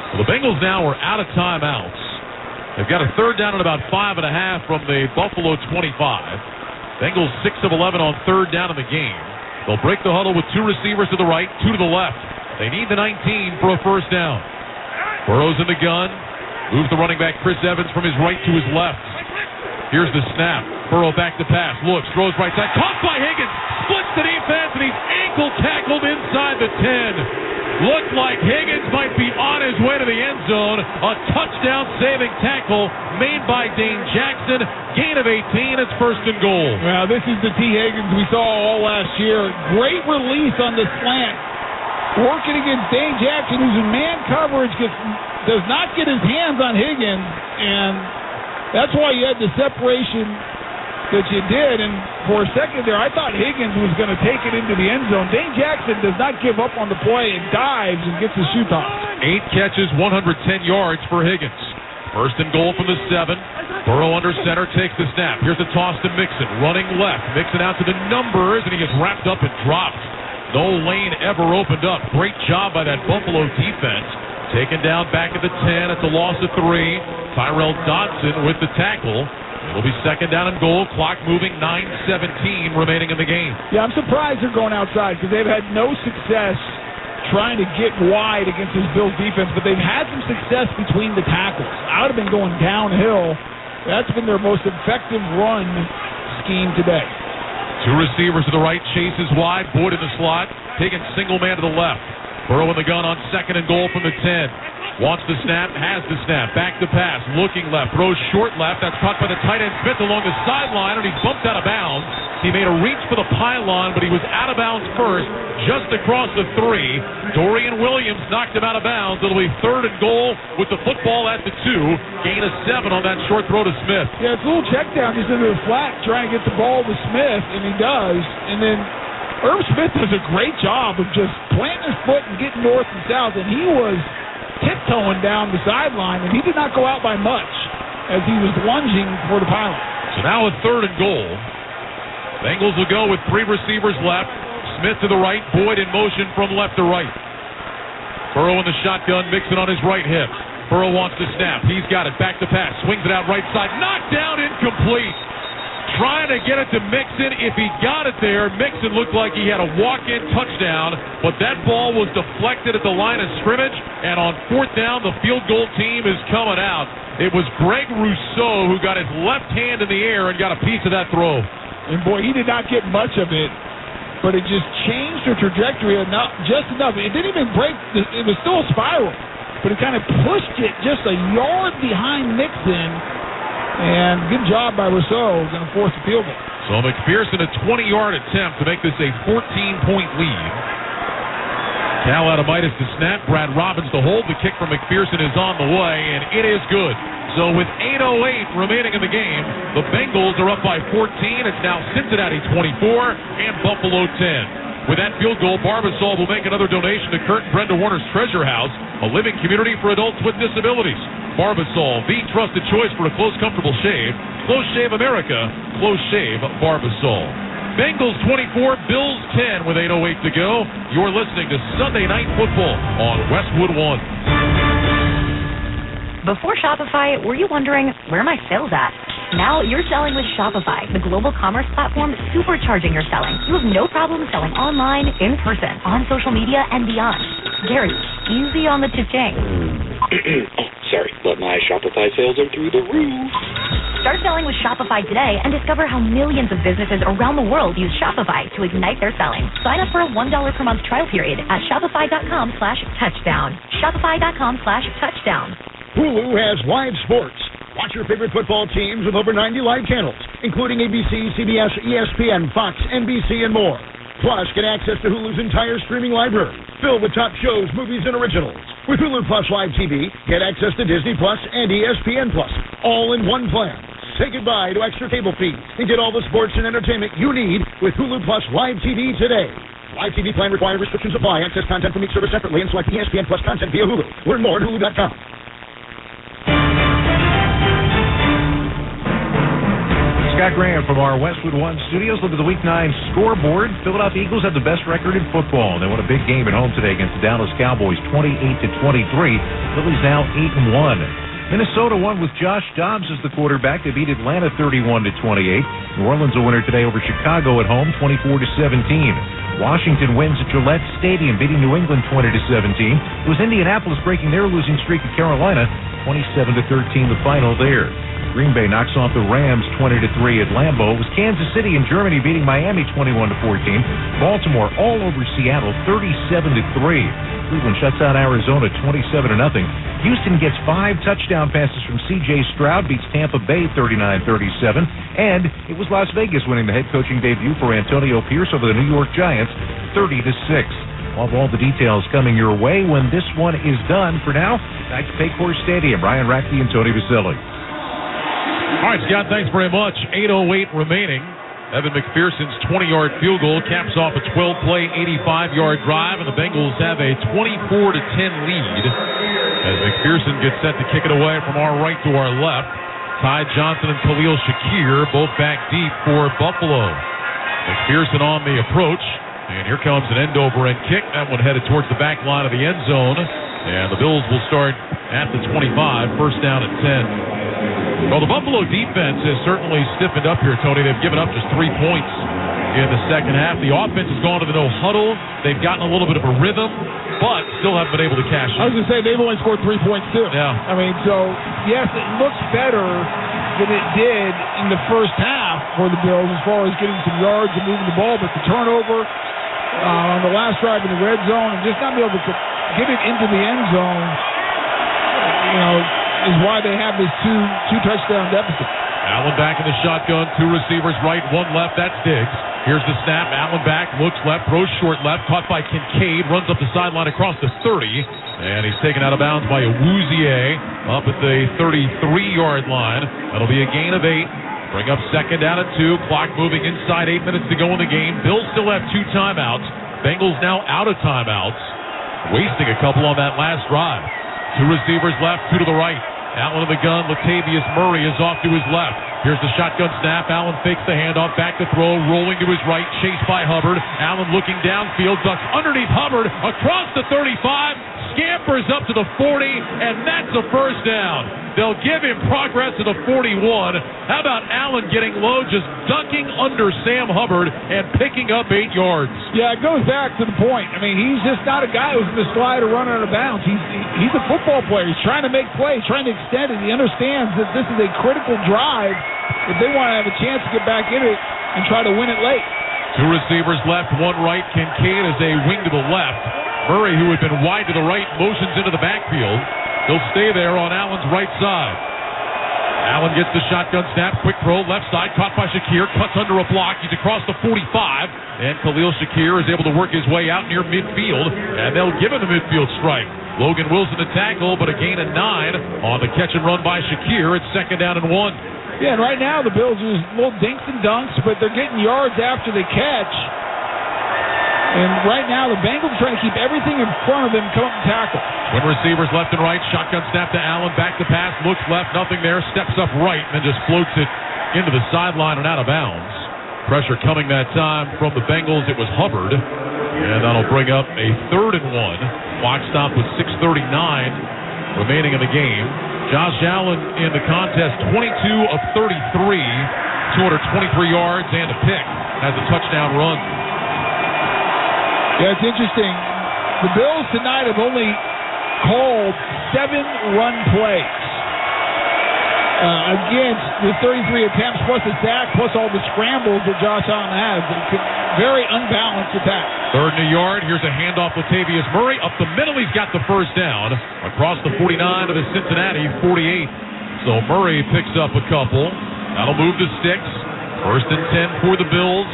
Well, the Bengals now are out of timeouts. They've got a 3rd down and about 5.5 from the Buffalo 25. Bengals 6 of 11 on 3rd down in the game. They'll break the huddle with 2 receivers to the right, 2 to the left. They need the 19 for a 1st down. Burrow's in the gun. Moves the running back Chris Evans from his right to his left. Here's the snap. Burrow back to pass. Looks, throws right side. Caught by Higgins. Splits the defense, and he's ankle tackled inside the 10. Looked like Higgins might be on his way to the end zone. A touchdown-saving tackle made by Dane Jackson. Gain of 18. It's 1st and goal. Well, this is the T. Higgins we saw all last year. Great release on the slant. Working against Dane Jackson, who's in man coverage, does not get his hands on Higgins, and that's why you had the separation that you did. And for a second there, I thought Higgins was going to take it into the end zone. Dane Jackson does not give up on the play and dives and gets his shoe toss. 8 catches, 110 yards for Higgins. 1st and goal from the 7. Burrow under center, takes the snap. Here's the toss to Mixon, running left. Mixon out to the numbers, and he gets wrapped up and dropped. No lane ever opened up. Great job by that Buffalo defense. Taken down back at the 10. It's a loss of 3. Tyrell Dodson with the tackle. It'll be second down and goal. Clock moving, 9:17 remaining in the game. Yeah, I'm surprised they're going outside because they've had no success trying to get wide against this Bills defense, but they've had some success between the tackles. I would have been going downhill. That's been their most effective run scheme today. 2 receivers to the right, Chase is wide, Boyd in the slot, taking single man to the left. Burrow in the gun on second and goal from the 10. Wants the snap, has the snap, back to pass, looking left, throws short left. That's caught by the tight end Smith along the sideline, and he's bumped out of bounds. He made a reach for the pylon, but he was out of bounds first, just across the 3. Dorian Williams knocked him out of bounds. It'll be third and goal with the football at the 2. Gain of 7 on that short throw to Smith. Yeah, it's a little check down just into the flat, trying to get the ball to Smith, and he does. And then Irv Smith does a great job of just planting his foot and getting north and south, and he was tiptoeing down the sideline, and he did not go out by much as he was lunging for the pylon. So now a third and goal. Bengals will go with 3 receivers left. Smith to the right, Boyd in motion from left to right. Burrow in the shotgun, Mixon on his right hip. Burrow wants to snap. He's got it. Back to pass. Swings it out right side. Knocked down, incomplete. Trying to get it to Mixon. If he got it there, Mixon looked like he had a walk-in touchdown, but that ball was deflected at the line of scrimmage, and on 4th down, the field goal team is coming out. It was Greg Rousseau who got his left hand in the air and got a piece of that throw. And boy, he did not get much of it, but it just changed the trajectory enough, just enough. It didn't even break. It was still a spiral, but it kind of pushed it just a yard behind Mixon. And good job by Rousseau, going to force a field goal. So McPherson, a 20-yard attempt to make this a 14-point lead. Cal Adamitis to snap. Brad Robbins to hold. The kick from McPherson is on the way, and it is good. So with 8:08 remaining in the game, the Bengals are up by 14. It's now Cincinnati 24 and Buffalo 10. With that field goal, Barbasol will make another donation to Kurt and Brenda Warner's Treasure House, a living community for adults with disabilities. Barbasol, the trusted choice for a close, comfortable shave. Close Shave America. Close Shave Barbasol. Bengals 24, Bills 10 with 8:08 to go. You're listening to Sunday Night Football on Westwood One. Before Shopify, were you wondering, where are my sales at? Now you're selling with Shopify, the global commerce platform supercharging your selling. You have no problem selling online, in person, on social media, and beyond. Gary, easy on the cha-ching. Sorry, but my Shopify sales are through the roof. Start selling with Shopify today and discover how millions of businesses around the world use Shopify to ignite their selling. Sign up for a $1 per month trial period at shopify.com/touchdown. Shopify.com/touchdown. Hulu has live sports. Watch your favorite football teams with over 90 live channels, including ABC, CBS, ESPN, Fox, NBC, and more. Plus, get access to Hulu's entire streaming library, filled with top shows, movies, and originals. With Hulu Plus Live TV, get access to Disney Plus and ESPN Plus, all in one plan. Say goodbye to extra cable fees and get all the sports and entertainment you need with Hulu Plus Live TV today. Live TV plan required, restrictions apply. Access content from each service separately and select ESPN Plus content via Hulu. Learn more at Hulu.com. Scott Graham from our Westwood One studios. Look at the Week 9 scoreboard. Philadelphia Eagles have the best record in football. They won a big game at home today against the Dallas Cowboys, 28-23. Philly's now 8-1. Minnesota won with Josh Dobbs as the quarterback. They beat Atlanta 31-28. New Orleans a winner today over Chicago at home, 24-17. Washington wins at Gillette Stadium, beating New England 20-17. It was Indianapolis breaking their losing streak at Carolina, 27-13 the final there. Green Bay knocks off the Rams 20-3 at Lambeau. It was Kansas City and Germany beating Miami 21-14. Baltimore all over Seattle 37-3. Cleveland shuts out Arizona 27-0. Houston gets 5 touchdown passes from C.J. Stroud, beats Tampa Bay 39-37. And it was Las Vegas winning the head coaching debut for Antonio Pierce over the New York Giants 30-6. We'll have all the details coming your way when this one is done. For now, back to Paycor Stadium. Ryan Rackey and Tony Vasilli. All right, Scott, thanks very much. 8:08 remaining. Evan McPherson's 20-yard field goal caps off a 12-play, 85-yard drive, and the Bengals have a 24-10 lead as McPherson gets set to kick it away from our right to our left. Ty Johnson and Khalil Shakir both back deep for Buffalo. McPherson on the approach. And here comes an end-over-end kick. That one headed towards the back line of the end zone. And the Bills will start at the 25, first down at 10. Well, the Buffalo defense has certainly stiffened up here, Tony. They've given up just 3 points in the second half. The offense has gone to the no huddle. They've gotten a little bit of a rhythm, but still haven't been able to cash in. I was going to say, they've only scored 3 points, too. Yeah. I mean, so, yes, it looks better than it did in the first half for the Bills as far as getting some yards and moving the ball, but the turnover on the last drive in the red zone and just not be able to get it into the end zone, is why they have this two touchdown deficit. Allen back in the shotgun, 2 receivers right, 1 left, that's Diggs. Here's the snap, Allen back, looks left, throws short left, caught by Kincaid, runs up the sideline across the 30, and he's taken out of bounds by Awuzie up at the 33-yard line. That'll be a gain of 8. Bring up second down at 2. Clock moving inside 8 minutes to go in the game. Bills still have 2 timeouts. Bengals now out of timeouts. Wasting a couple on that last drive. 2 receivers left, 2 to the right. Allen in the gun. Latavius Murray is off to his left. Here's the shotgun snap. Allen fakes the handoff. Back to throw. Rolling to his right. Chased by Hubbard. Allen looking downfield. Ducks underneath Hubbard. Across the 35. Scampers up to the 40. And that's a first down. They'll give him progress to the 41. How about Allen getting low, just ducking under Sam Hubbard and picking up 8 yards? Yeah, it goes back to the point. I mean, he's just not a guy who's going to slide or run out of bounds. He's a football player. He's trying to make plays, trying to extend it. He understands that this is a critical drive if they want to have a chance to get back in it and try to win it late. 2 receivers left, 1 right. Kincaid is a wing to the left. Murray, who had been wide to the right, motions into the backfield. He'll stay there on Allen's right side. Allen gets the shotgun snap, quick throw, left side, caught by Shakir, cuts under a block. He's across the 45, and Khalil Shakir is able to work his way out near midfield, and they'll give him the midfield strike. Logan Wilson to tackle, but a gain of 9 on the catch and run by Shakir. It's second down and 1. Yeah, and right now the Bills are just little dinks and dunks, but they're getting yards after they catch. And right now, the Bengals are trying to keep everything in front of them, come up and tackle. When receivers left and right, shotgun snap to Allen, back to pass, looks left, nothing there, steps up right, and then just floats it into the sideline and out of bounds. Pressure coming that time from the Bengals. It was Hubbard, and that'll bring up a 3rd and 1. Clock stop with 6:39 remaining in the game. Josh Allen in the contest, 22 of 33, 223 yards and a pick, has a touchdown run. Yeah, it's interesting. The Bills tonight have only called 7 run plays against the 33 attempts, plus a sack, plus all the scrambles that Josh Allen has. It's a very unbalanced attack. 3rd and a yard. Here's a handoff with Latavius Murray. Up the middle, he's got the first down. Across the 49 of the Cincinnati 48. So Murray picks up a couple. That'll move the sticks. 1st and 10 for the Bills.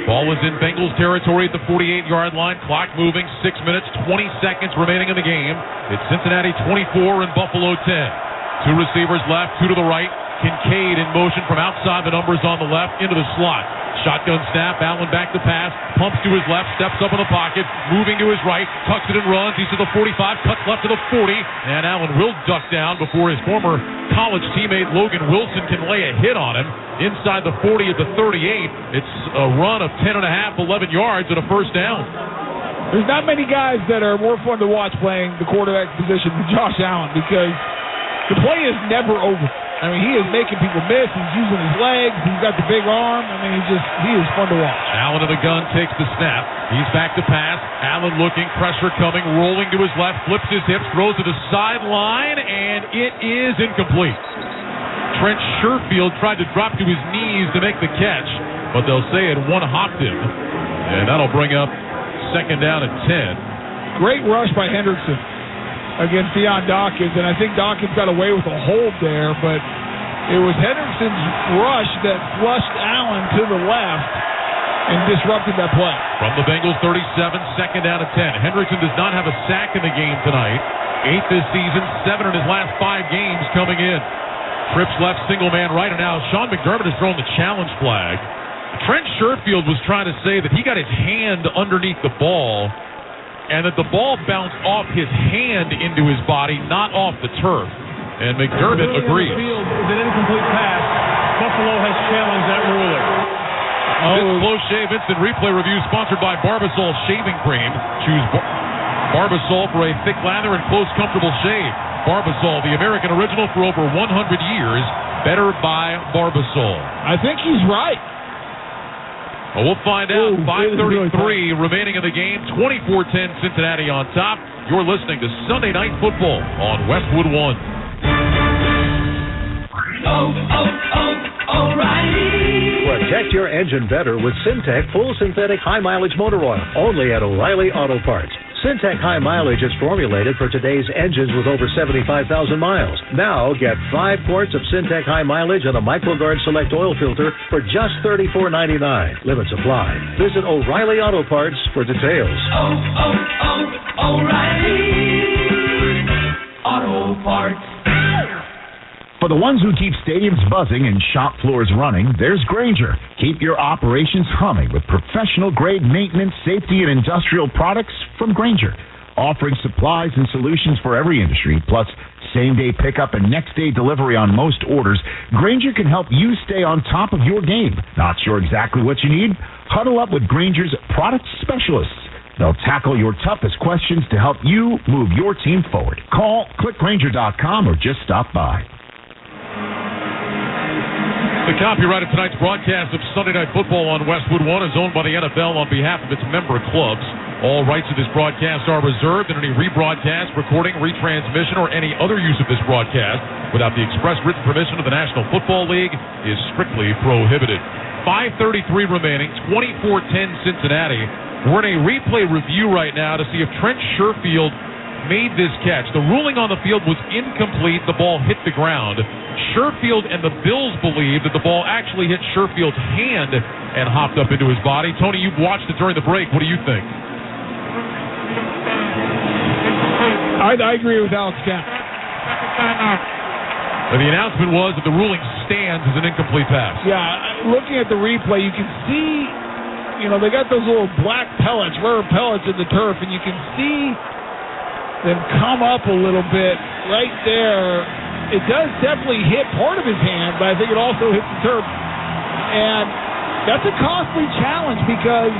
Ball is in Bengals territory at the 48-yard line. Clock moving, 6 minutes, 20 seconds remaining in the game. It's Cincinnati 24 and Buffalo 10. 2 receivers left, 2 to the right. Kincaid in motion from outside the numbers on the left into the slot. Shotgun snap, Allen back to pass, pumps to his left, steps up in the pocket, moving to his right, tucks it and runs. He's to the 45, cuts left to the 40, and Allen will duck down before his former college teammate Logan Wilson can lay a hit on him. Inside the 40 at the 38, it's a run of 10.5, 11 yards and a first down. There's not many guys that are more fun to watch playing the quarterback position than Josh Allen because the play is never over. I mean, he is making people miss. He's using his legs. He's got the big arm. I mean, he is fun to watch. Allen in the gun takes the snap. He's back to pass. Allen looking, pressure coming, rolling to his left, flips his hips, throws to the sideline, and it is incomplete. Trent Sherfield tried to drop to his knees to make the catch, but they'll say it one-hopped him, and that'll bring up second down and 10. Great rush by Hendrickson against Deion Dawkins, and I think Dawkins got away with a hold there, but it was Hendrickson's rush that flushed Allen to the left and disrupted that play. From the Bengals 37, second down and 10. Hendrickson does not have a sack in the game tonight. 8 this season, 7 in his last 5 games coming in. Trips left, single man right, and now Sean McDermott has thrown the challenge flag. Trent Sherfield was trying to say that he got his hand underneath the ball and that the ball bounced off his hand into his body, not off the turf. And McDermott agrees. Field is an incomplete pass. Buffalo has challenged that ruling. This close shave instant replay review sponsored by Barbasol Shaving Cream. Choose Barbasol for a thick lather and close, comfortable shave. Barbasol, the American original for over 100 years. Better by Barbasol. I think he's right. Well, we'll find out. 5:33 remaining in the game. 24-10 Cincinnati on top. You're listening to Sunday Night Football on Westwood One. O'Reilly. Protect your engine better with Syntec Full Synthetic High Mileage Motor Oil. Only at O'Reilly Auto Parts. Syntec High Mileage is formulated for today's engines with over 75,000 miles. Now get 5 quarts of Syntec High Mileage and a MicroGuard Select oil filter for just $34.99. Limits apply. Visit O'Reilly Auto Parts for details. O'Reilly Auto Parts. For the ones who keep stadiums buzzing and shop floors running, there's Grainger. Keep your operations humming with professional-grade maintenance, safety, and industrial products from Grainger. Offering supplies and solutions for every industry, plus same-day pickup and next-day delivery on most orders, Grainger can help you stay on top of your game. Not sure exactly what you need? Huddle up with Grainger's product specialists. They'll tackle your toughest questions to help you move your team forward. Call, click Grainger.com, or just stop by. The copyright of tonight's broadcast of Sunday Night Football on Westwood One is owned by the NFL on behalf of its member clubs. All rights of this broadcast are reserved, and any rebroadcast, recording, retransmission, or any other use of this broadcast without the express written permission of the National Football League is strictly prohibited. 5:33 remaining, 24-10 Cincinnati. We're in a replay review right now to see if Trent Sherfield made this catch. The ruling on the field was incomplete. The ball hit the ground. Sherfield and the Bills believe that the ball actually hit Sherfield's hand and hopped up into his body. Tony, you watched it during the break. What do you think? I agree with Alex Kemp. The announcement was that the ruling stands as an incomplete pass. Yeah, looking at the replay, you can see, they got those little black pellets, rubber pellets in the turf, and you can see them come up a little bit right there. It does definitely hit part of his hand, but I think it also hits the turf. And that's a costly challenge because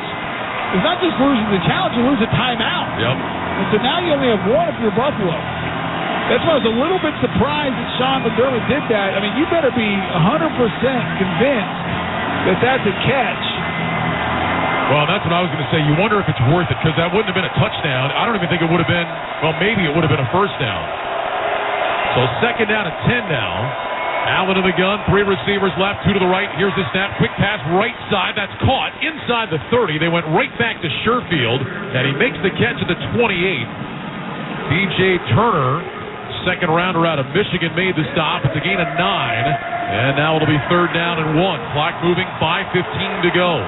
it's not just losing the challenge, you lose a timeout. Yep. And so now you only have one if you're Buffalo. That's why I was a little bit surprised that Sean McDermott did that. I mean, you better be 100% convinced that that's a catch. Well, that's what I was going to say. You wonder if it's worth it because that wouldn't have been a touchdown. I don't even think it would have been, maybe it would have been a first down. So second down and 10 now. Allen in the gun, 3 receivers left, 2 to the right. Here's the snap. Quick pass right side. That's caught inside the 30. They went right back to Sherfield, and he makes the catch at the 28. B.J. Turner, second rounder out of Michigan, made the stop. It's a gain of 9. And now it'll be third down and 1. Clock moving, 5:15 to go.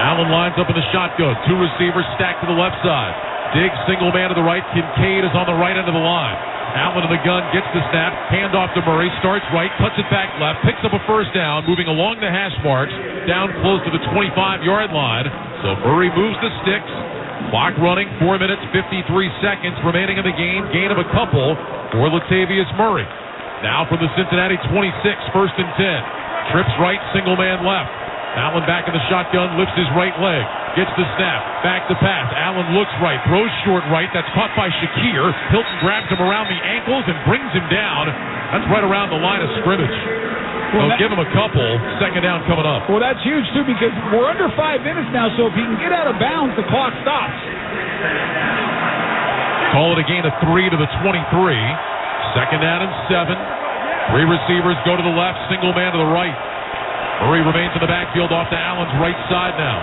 Allen lines up in the shotgun. 2 receivers stacked to the left side. Diggs, single man to the right. Kincaid is on the right end of the line. Allen in the gun, gets the snap. Hand off to Murray. Starts right, cuts it back left. Picks up a first down, moving along the hash marks. Down close to the 25-yard line. So Murray moves the sticks. Clock running, 4 minutes, 53 seconds remaining in the game. Gain of a couple for Latavius Murray. Now from the Cincinnati 26, first and 10. Trips right, single man left. Allen back in the shotgun, lifts his right leg, gets the snap, back to pass. Allen looks right, throws short right. That's caught by Shakir. Hilton grabs him around the ankles and brings him down. That's right around the line of scrimmage. They'll give him a couple. Second down coming up. Well, that's huge, too, because we're under 5 minutes now, so if he can get out of bounds, the clock stops. Call it a gain of 3 to the 23. Second down and 7. 3 receivers go to the left, single man to the right. Murray remains in the backfield off to Allen's right side now.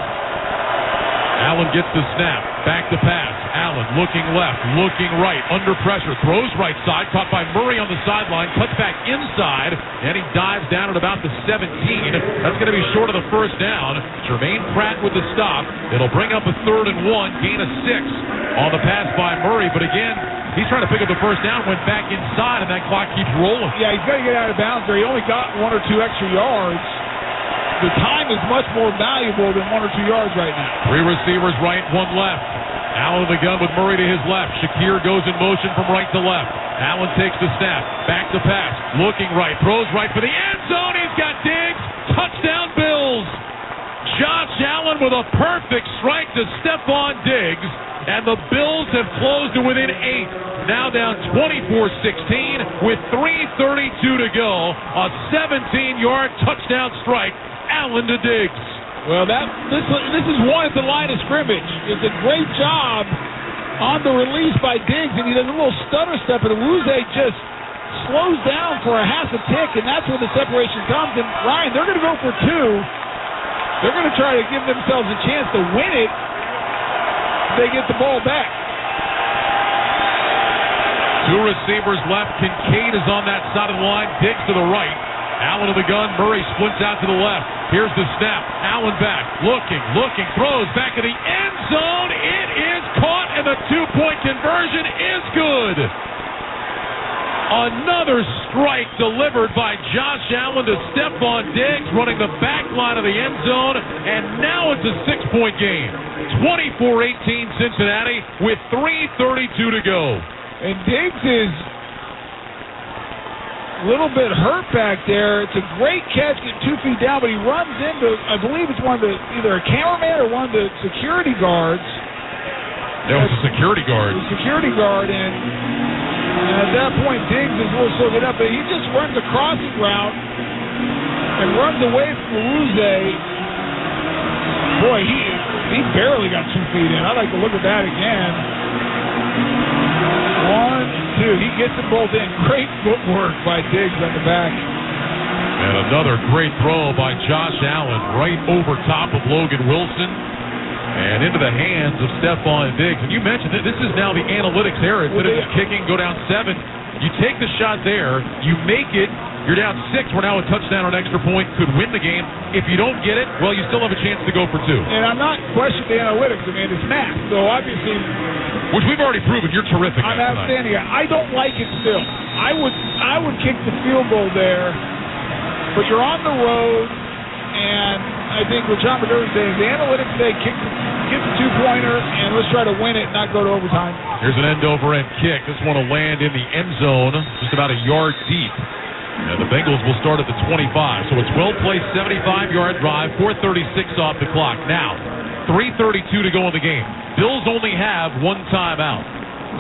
Allen gets the snap. Back to pass. Allen looking left, looking right, under pressure. Throws right side, caught by Murray on the sideline. Cuts back inside, and he dives down at about the 17. That's going to be short of the first down. Jermaine Pratt with the stop. It'll bring up a third and 1. Gain of 6 on the pass by Murray. But again, he's trying to pick up the first down, went back inside, and that clock keeps rolling. Yeah, he's got to get out of bounds there. He only got 1 or 2 extra yards. The time is much more valuable than 1 or 2 yards right now. 3 receivers right, 1 left. Allen in the gun with Murray to his left. Shakir goes in motion from right to left. Allen takes the snap. Back to pass. Looking right. Throws right for the end zone. He's got Diggs. Touchdown Bills. Allen with a perfect strike to Stephon Diggs, and the Bills have closed to within 8. Now down 24-16 with 3:32 to go. A 17-yard touchdown strike. Allen to Diggs. Well, this is one at the line of scrimmage. It's a great job on the release by Diggs, and he does a little stutter step, and Awuzie just slows down for a half a tick, and that's where the separation comes. And Ryan, they're going to go for 2. They're going to try to give themselves a chance to win it if they get the ball back. 2 receivers left. Kincaid is on that side of the line. Diggs to the right. Allen to the gun. Murray splits out to the left. Here's the snap. Allen back. Looking. Throws back in the end zone. It is caught, and the 2-point conversion is good. Another strike delivered by Josh Allen to Stephon Diggs, running the back line of the end zone, and now it's a 6-point game. 24-18 Cincinnati with 3:32 to go. And Diggs is a little bit hurt back there. It's a great catch, getting 2 feet down, but he runs into, I believe it's one of the, either a cameraman or one of the security guards. That was a security guard. The security guard, and at that point, Diggs is a little slow to get up, but he just runs a crossing route and runs away from Awuzie. Boy, he barely got 2 feet in. I'd like to look at that again. 1, 2. He gets them both in. Great footwork by Diggs on the back. And another great throw by Josh Allen right over top of Logan Wilson and into the hands of Stephon Diggs. And you mentioned that this is now the analytics era. Instead of just kicking, go down 7. You take the shot there. You make it. You're down 6. We're now a touchdown or an extra point. Could win the game. If you don't get it, well, you still have a chance to go for 2. And I'm not questioning the analytics. I mean, it's math. So obviously, which we've already proven you're terrific at. I'm outstanding. I don't like it still. I would kick the field goal there, but you're on the road, and I think what John McGurk's saying is the analytics say get the 2-pointer, and let's try to win it and not go to overtime. Here's an end-over-end kick. This one will land in the end zone, just about a yard deep. And the Bengals will start at the 25. So it's well-placed 75-yard drive, 4:36 off the clock. Now, 3:32 to go in the game. Bills only have 1 timeout.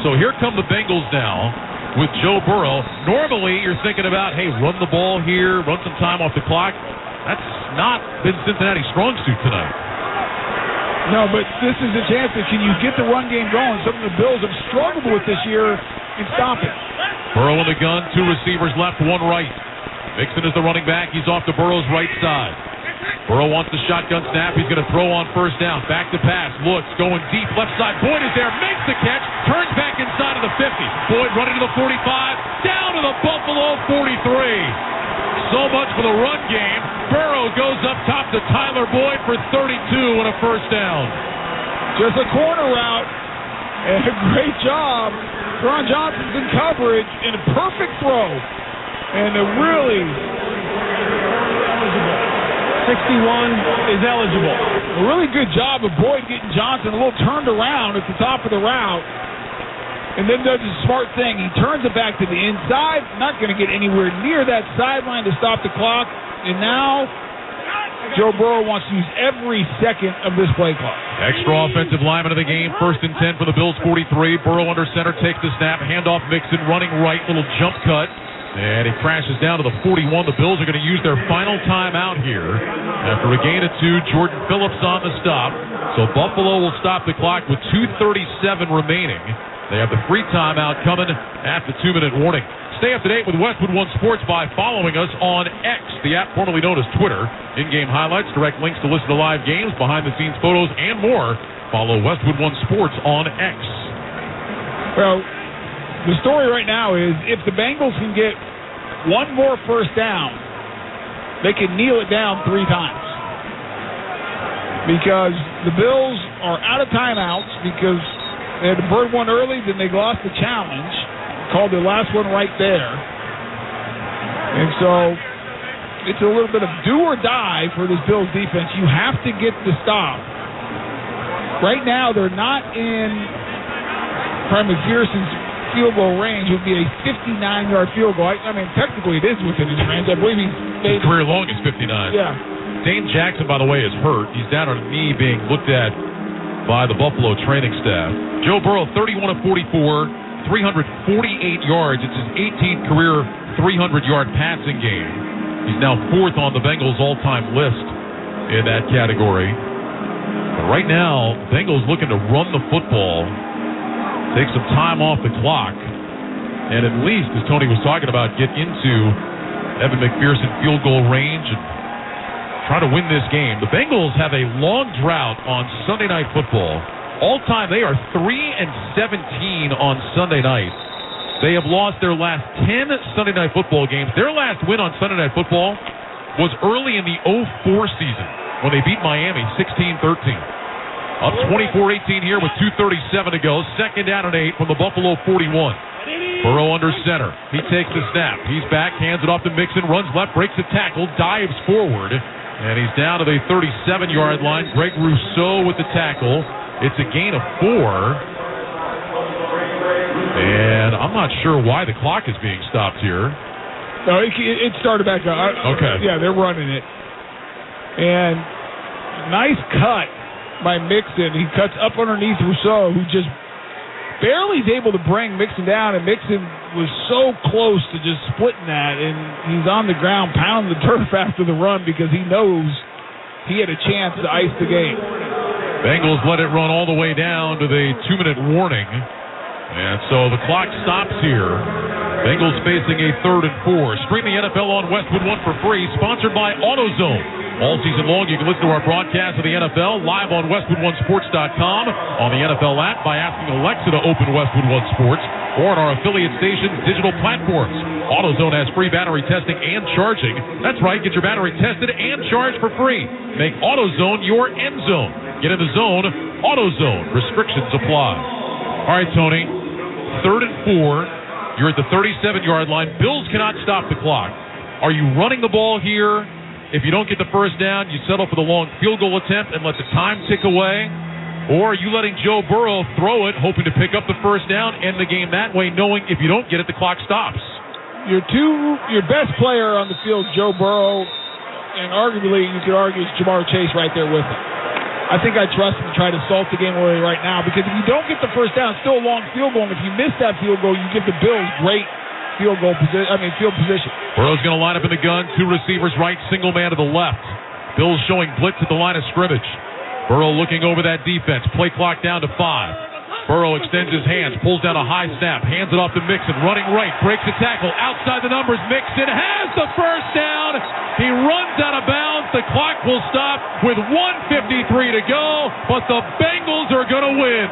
So here come the Bengals now with Joe Burrow. Normally, you're thinking about, hey, run the ball here, run some time off the clock. That's not been Cincinnati's strong suit tonight. No, but this is a chance that can you get the run game going, something the Bills have struggled with this year, and stop it. Burrow in the gun, 2 receivers left, 1 right. Mixon is the running back. He's off to Burrow's right side. Burrow wants the shotgun snap. He's going to throw on first down. Back to pass. Looks. Going deep. Left side. Boyd is there. Makes the catch. Turns back inside of the 50. Boyd running to the 45. Down to the Buffalo 43. So much for the run game. Burrow goes up top to Tyler Boyd for 32 and a first down. Just a corner route. And a great job. Ron Johnson's in coverage. And a perfect throw. And a really... 61 is eligible. A really good job of Boyd getting Johnson a little turned around at the top of the route, and then does a smart thing. He turns it back to the inside, not going to get anywhere near that sideline to stop the clock, and now Joe Burrow wants to use every second of this play clock. Extra offensive lineman of the game, 1st and 10 for the Bills, 43. Burrow under center, takes the snap, handoff Mixon, running right, little jump cut. And he crashes down to the 41. The Bills are going to use their final timeout here. After a gain of 2, Jordan Phillips on the stop. So Buffalo will stop the clock with 2:37 remaining. They have the free timeout coming at the 2-minute warning. Stay up to date with Westwood One Sports by following us on X, the app formerly known as Twitter. In-game highlights, direct links to listen to live games, behind-the-scenes photos, and more. Follow Westwood One Sports on X. Well, the story right now is if the Bengals can get 1 more first down, they can kneel it down 3 times. Because the Bills are out of timeouts because they had to burn one early, then they lost the challenge, called their last one right there. And so it's a little bit of do or die for this Bills defense. You have to get the stop. Right now, they're not in Prime McPherson's field goal range. Would be a 59-yard field goal. I mean, technically it is within his range. I believe he made career long is 59. Yeah, Dane Jackson, by the way, is hurt. He's down on a knee being looked at by the Buffalo training staff. Joe Burrow, 31 of 44, 348 yards. It's his 18th career 300-yard passing game. He's now 4th on the Bengals all-time list in that category. But right now, Bengals looking to run the football, take some time off the clock, and at least, as Tony was talking about, get into Evan McPherson field goal range and try to win this game. The Bengals have a long drought on Sunday Night Football. All time, they are 3-17 on Sunday night. They have lost their last 10 Sunday Night Football games. Their last win on Sunday Night Football was early in the 2004 season when they beat Miami 16-13. Up 24-18 here with 2:37 to go. Second down and 8 from the Buffalo 41. Burrow under center. He takes the snap. He's back, hands it off to Mixon, runs left, breaks the tackle, dives forward, and he's down to the 37-yard line. Greg Rousseau with the tackle. It's a gain of 4. And I'm not sure why the clock is being stopped here. No, it started back up. Okay. Yeah, they're running it. And nice cut by Mixon. He cuts up underneath Rousseau, who just barely is able to bring Mixon down, and Mixon was so close to just splitting that, and he's on the ground pounding the turf after the run because he knows he had a chance to ice the game. Bengals let it run all the way down to the 2-minute warning, and so the clock stops here. Bengals facing a 3rd and 4. Stream the NFL on Westwood One for free, sponsored by AutoZone. All season long, you can listen to our broadcast of the NFL live on WestwoodOneSports.com, on the NFL app by asking Alexa to open Westwood One Sports, or on our affiliate stations' digital platforms. AutoZone has free battery testing and charging. That's right, get your battery tested and charged for free. Make AutoZone your end zone. Get in the zone, AutoZone. Restrictions apply. All right, Tony, 3rd and 4. You're at the 37-yard line. Bills cannot stop the clock. Are you running the ball here? If you don't get the first down, you settle for the long field goal attempt and let the time tick away? Or are you letting Joe Burrow throw it, hoping to pick up the first down, end the game that way, knowing if you don't get it, the clock stops? Your best player on the field, Joe Burrow, and arguably you could argue it's Jamar Chase right there with him. I think I trust him to try to salt the game away right now, because if you don't get the first down, it's still a long field goal, and if you miss that field goal, you give the Bills great field position. Burrow's going to line up in the gun. 2 receivers right, single man to the left. Bills showing blitz at the line of scrimmage. Burrow looking over that defense. Play clock down to 5. Burrow extends his hands, pulls down a high snap, hands it off to Mixon, running right, breaks the tackle, outside the numbers. Mixon has the first down. He runs out of bounds. The clock will stop with 1:53 to go, but the Bengals are going to win.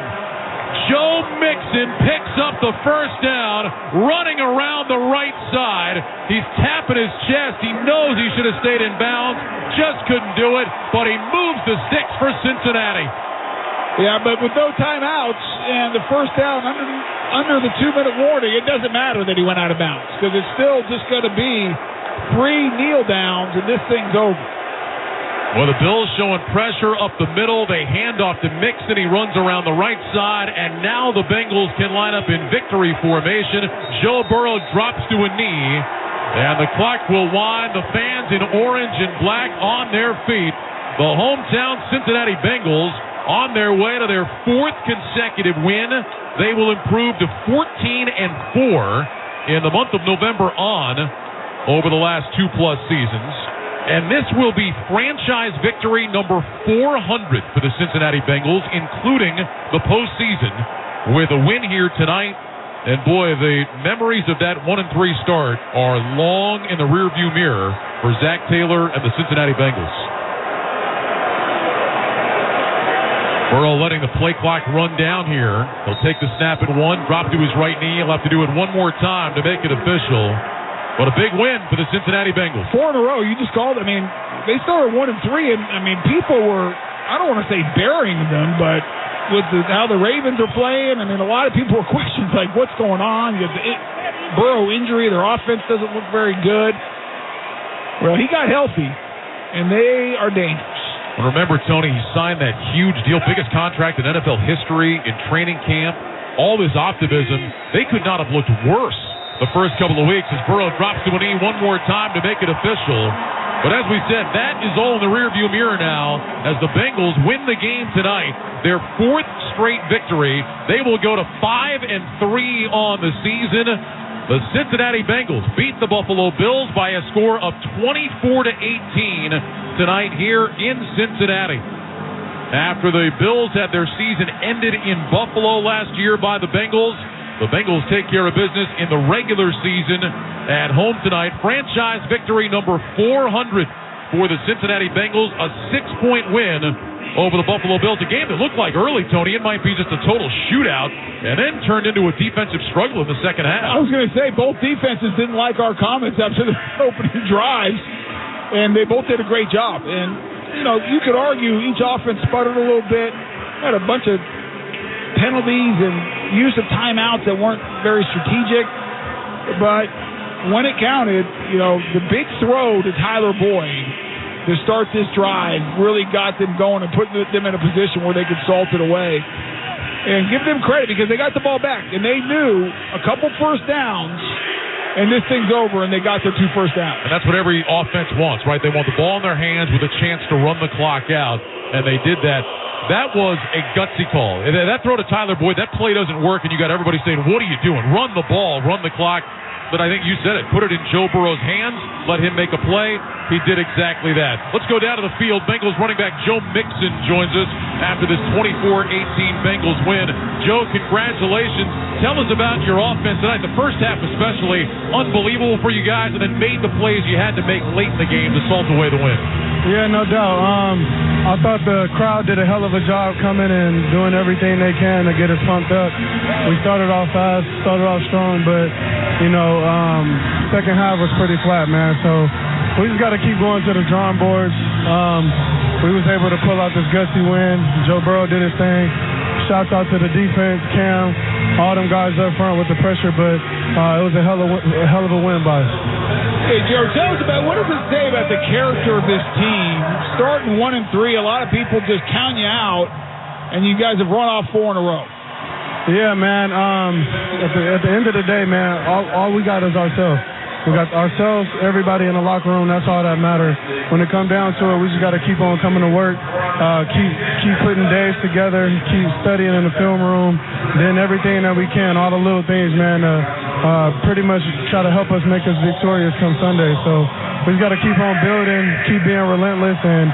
Joe Mixon picks up the first down, running around the right side. He's tapping his chest. He knows he should have stayed in bounds, just couldn't do it, but he moves the sticks for Cincinnati. Yeah, but with no timeouts and the first down under the 2-minute warning, it doesn't matter that he went out of bounds, because it's still just going to be 3 kneel downs, and this thing's over. Well, the Bills showing pressure up the middle. They hand off to Mixon. He runs around the right side, and now the Bengals can line up in victory formation. Joe Burrow drops to a knee, and the clock will wind. The fans in orange and black on their feet. The hometown Cincinnati Bengals on their way to their 4th consecutive win. They will improve to 14-4 in the month of November on over the last 2+ seasons. And this will be franchise victory number 400 for the Cincinnati Bengals, including the postseason, with a win here tonight. And boy, the memories of that 1-3 start are long in the rearview mirror for Zach Taylor and the Cincinnati Bengals. Burrow letting the play clock run down here. He'll take the snap at 1, drop to his right knee. He'll have to do it one more time to make it official. But a big win for the Cincinnati Bengals. 4 in a row. You just called. I mean, they started 1-3, and I mean, people were, I don't want to say burying them, but with how the Ravens are playing, I mean, a lot of people were questions like, what's going on? You have the Burrow injury. Their offense doesn't look very good. Well, he got healthy, and they are dangerous. Remember, Tony, he signed that huge deal, biggest contract in NFL history in training camp. All this optimism, they could not have looked worse the first couple of weeks as Burrow drops to a knee one more time to make it official. But as we said, that is all in the rearview mirror now as the Bengals win the game tonight. Their 4th straight victory. They will go to 5-3 on the season. The Cincinnati Bengals beat the Buffalo Bills by a score of 24-18 tonight here in Cincinnati. After the Bills had their season ended in Buffalo last year by the Bengals take care of business in the regular season at home tonight. Franchise victory number 400 for the Cincinnati Bengals, a 6-point win over the Buffalo Bills. A game that looked like early, Tony, it might be just a total shootout, and then turned into a defensive struggle in the second half. I was going to say, both defenses didn't like our comments after the opening drives, and they both did a great job. And, you could argue each offense sputtered a little bit, had a bunch of penalties and use of timeouts that weren't very strategic, but when it counted, the big throw to Tyler Boyd to start this drive really got them going and put them in a position where they could salt it away. And give them credit because they got the ball back, and they knew a couple first downs and this thing's over, and they got their 2 first downs. And that's what every offense wants, right? They want the ball in their hands with a chance to run the clock out, and they did that. That was a gutsy call. That throw to Tyler Boyd, that play doesn't work, and you got everybody saying, what are you doing? Run the ball, run the clock. But I think you said it. Put it in Joe Burrow's hands. Let him make a play. He did exactly that. Let's go down to the field. Bengals running back Joe Mixon joins us after this 24-18 Bengals win. Joe, congratulations. Tell us about your offense tonight. The first half especially, unbelievable for you guys, and then made the plays you had to make late in the game to salt away the win. Yeah, no doubt. I thought the crowd did a hell of a job coming and doing everything they can to get us pumped up. We started off fast, started off strong, but, second half was pretty flat, man. So we just got to keep going to the drawing boards. We was able to pull out this gutsy win. Joe Burrow did his thing. Shouts out to the defense, Cam, all them guys up front with the pressure, but it was a hell of a win by us. Hey, Joe, tell us about what does it say about the character of this team? Starting 1-3, a lot of people just count you out, and you guys have run off 4 in a row. Yeah, man. At the end of the day, man, all we got is ourselves. We got ourselves, everybody in the locker room. That's all that matters. When it comes down to it, we just got to keep on coming to work, keep putting days together, keep studying in the film room, then everything that we can, all the little things, man, pretty much try to help us make us victorious come Sunday. So we just got to keep on building, keep being relentless, and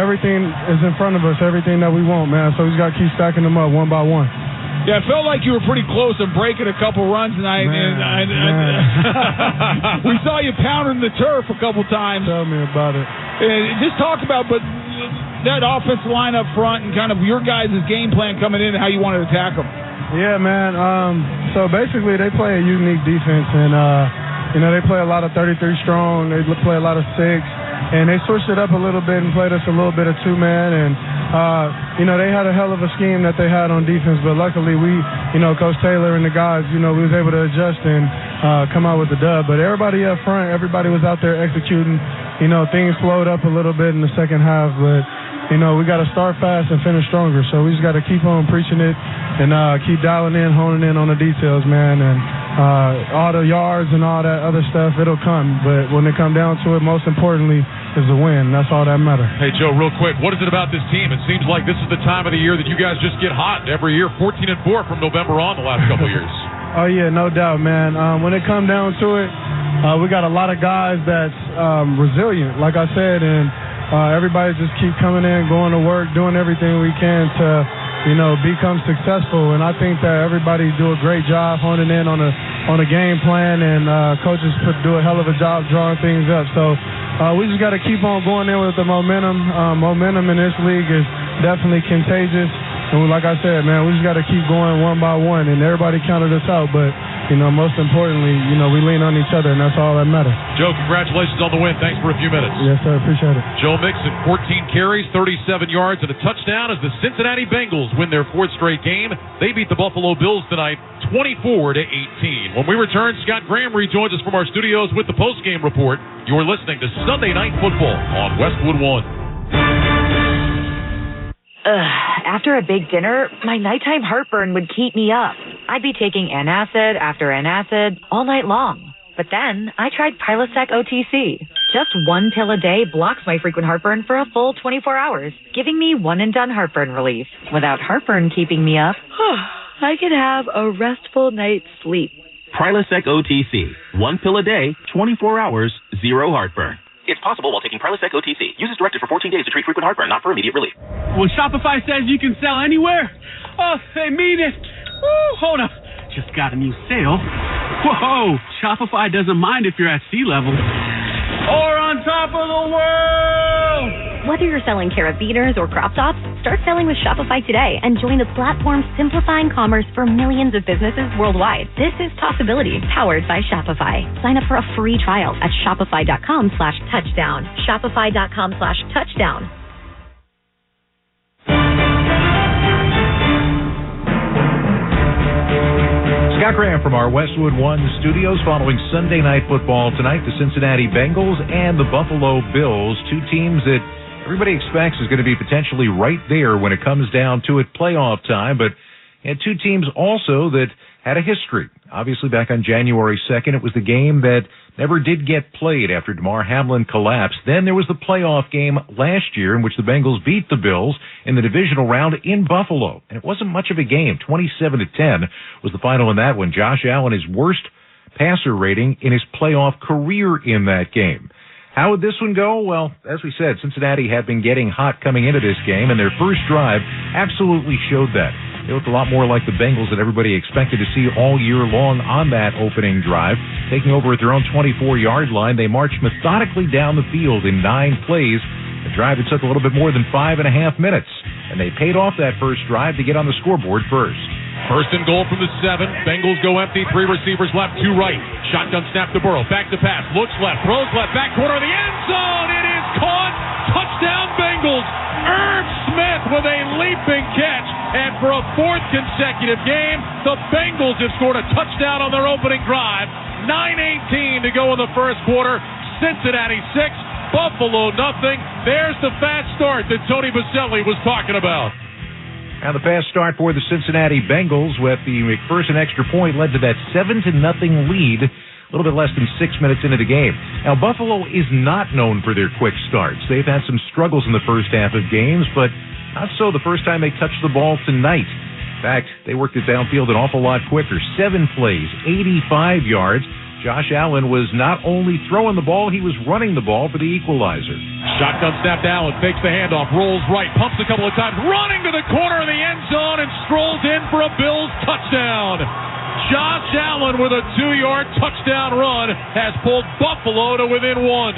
everything is in front of us, everything that we want, man. So we just got to keep stacking them up one by one. Yeah, it felt like you were pretty close to breaking a couple runs tonight. We saw you pounding the turf a couple times. Tell me about it. Just talk about that offensive line up front and kind of your guys' game plan coming in and how you wanted to attack them. Yeah, man. So basically they play a unique defense, and they play a lot of 33 strong. They play a lot of 6. And they switched it up a little bit and played us a little bit of 2-man. And, they had a hell of a scheme that they had on defense. But luckily, Coach Taylor and the guys, we was able to adjust and come out with the dub. But everybody up front, everybody was out there executing. Things slowed up a little bit in the second half. But, we got to start fast and finish stronger. So we just got to keep on preaching it and keep dialing in, honing in on the details, man. And all the yards and all that other stuff, it'll come. But when it comes down to it, most importantly, is the win. That's all that matters. Hey, Joe, real quick, what is it about this team? It seems like this is the time of the year that you guys just get hot every year, 14-4 from November on the last couple of years. Oh, yeah, no doubt, man. When it comes down to it, we got a lot of guys that's resilient, like I said, and everybody just keep coming in, going to work, doing everything we can to, become successful. And I think that everybody do a great job honing in on a game plan, and coaches do a hell of a job drawing things up. So we just got to keep on going in with the momentum. Momentum in this league is definitely contagious. And like I said, man, we just got to keep going one by one. And everybody counted us out, but most importantly, we lean on each other, and that's all that matters. Joe, congratulations on the win. Thanks for a few minutes. Yes, sir. Appreciate it. Joe Mixon, 14 carries, 37 yards, and a touchdown as the Cincinnati Bengals win their 4th straight game. They beat the Buffalo Bills tonight, 24-18. When we return, Scott Graham rejoins us from our studios with the postgame report. You're listening to Sunday Night Football on Westwood One. After a big dinner, my nighttime heartburn would keep me up. I'd be taking antacid after antacid all night long. But then I tried Prilosec OTC. Just one pill a day blocks my frequent heartburn for a full 24 hours, giving me one-and-done heartburn relief. Without heartburn keeping me up, I could have a restful night's sleep. Prilosec OTC. One pill a day, 24 hours, zero heartburn. It's possible while taking Prilosec OTC. Use as directed for 14 days to treat frequent heartburn, not for immediate relief. When Shopify says you can sell anywhere, they mean it. Woo, hold up. Just got a new sale. Whoa, Shopify doesn't mind if you're at sea level. Or on top of the world! Whether you're selling carabiners or crop tops, start selling with Shopify today and join the platform simplifying commerce for millions of businesses worldwide. This is Possibility, powered by Shopify. Sign up for a free trial at shopify.com/touchdown. Shopify.com/touchdown. Scott Graham from our Westwood One studios. Following Sunday Night Football tonight, the Cincinnati Bengals and the Buffalo Bills, two teams that everybody expects is going to be potentially right there when it comes down to it playoff time, but two teams also that had a history. Obviously, back on January 2nd, it was the game that never did get played after Damar Hamlin collapsed. Then there was the playoff game last year in which the Bengals beat the Bills in the divisional round in Buffalo. And it wasn't much of a game. 27-10 was the final in that one. Josh Allen, his worst passer rating in his playoff career in that game. How would this one go? Well, as we said, Cincinnati had been getting hot coming into this game, and their first drive absolutely showed that. They looked a lot more like the Bengals that everybody expected to see all year long on that opening drive. Taking over at their own 24-yard line, they marched methodically down the field in 9 plays, a drive that took a little bit more than 5.5 minutes. And they paid off that first drive to get on the scoreboard first. First and goal from the 7. Bengals go empty. 3 receivers left, 2 right. Shotgun snap to Burrow. Back to pass. Looks left. Throws left. Back corner of the end zone. It is caught. Touchdown Bengals. Irv Smith with a leaping catch. And for a 4th consecutive game, the Bengals have scored a touchdown on their opening drive. 9:18 to go in the first quarter. Cincinnati 6, Buffalo nothing. There's the fast start that Tony Baselli was talking about. Now the fast start for the Cincinnati Bengals with the McPherson extra point led to that 7-0 lead a little bit less than 6 minutes into the game. Now Buffalo is not known for their quick starts. They've had some struggles in the first half of games, but not so the first time they touched the ball tonight. In fact, they worked it downfield an awful lot quicker. 7 plays, 85 yards. Josh Allen was not only throwing the ball, he was running the ball for the equalizer. Shotgun snap to Allen, fakes the handoff, rolls right, pumps a couple of times, running to the corner of the end zone and strolls in for a Bills touchdown. Josh Allen with a 2-yard touchdown run has pulled Buffalo to within 1.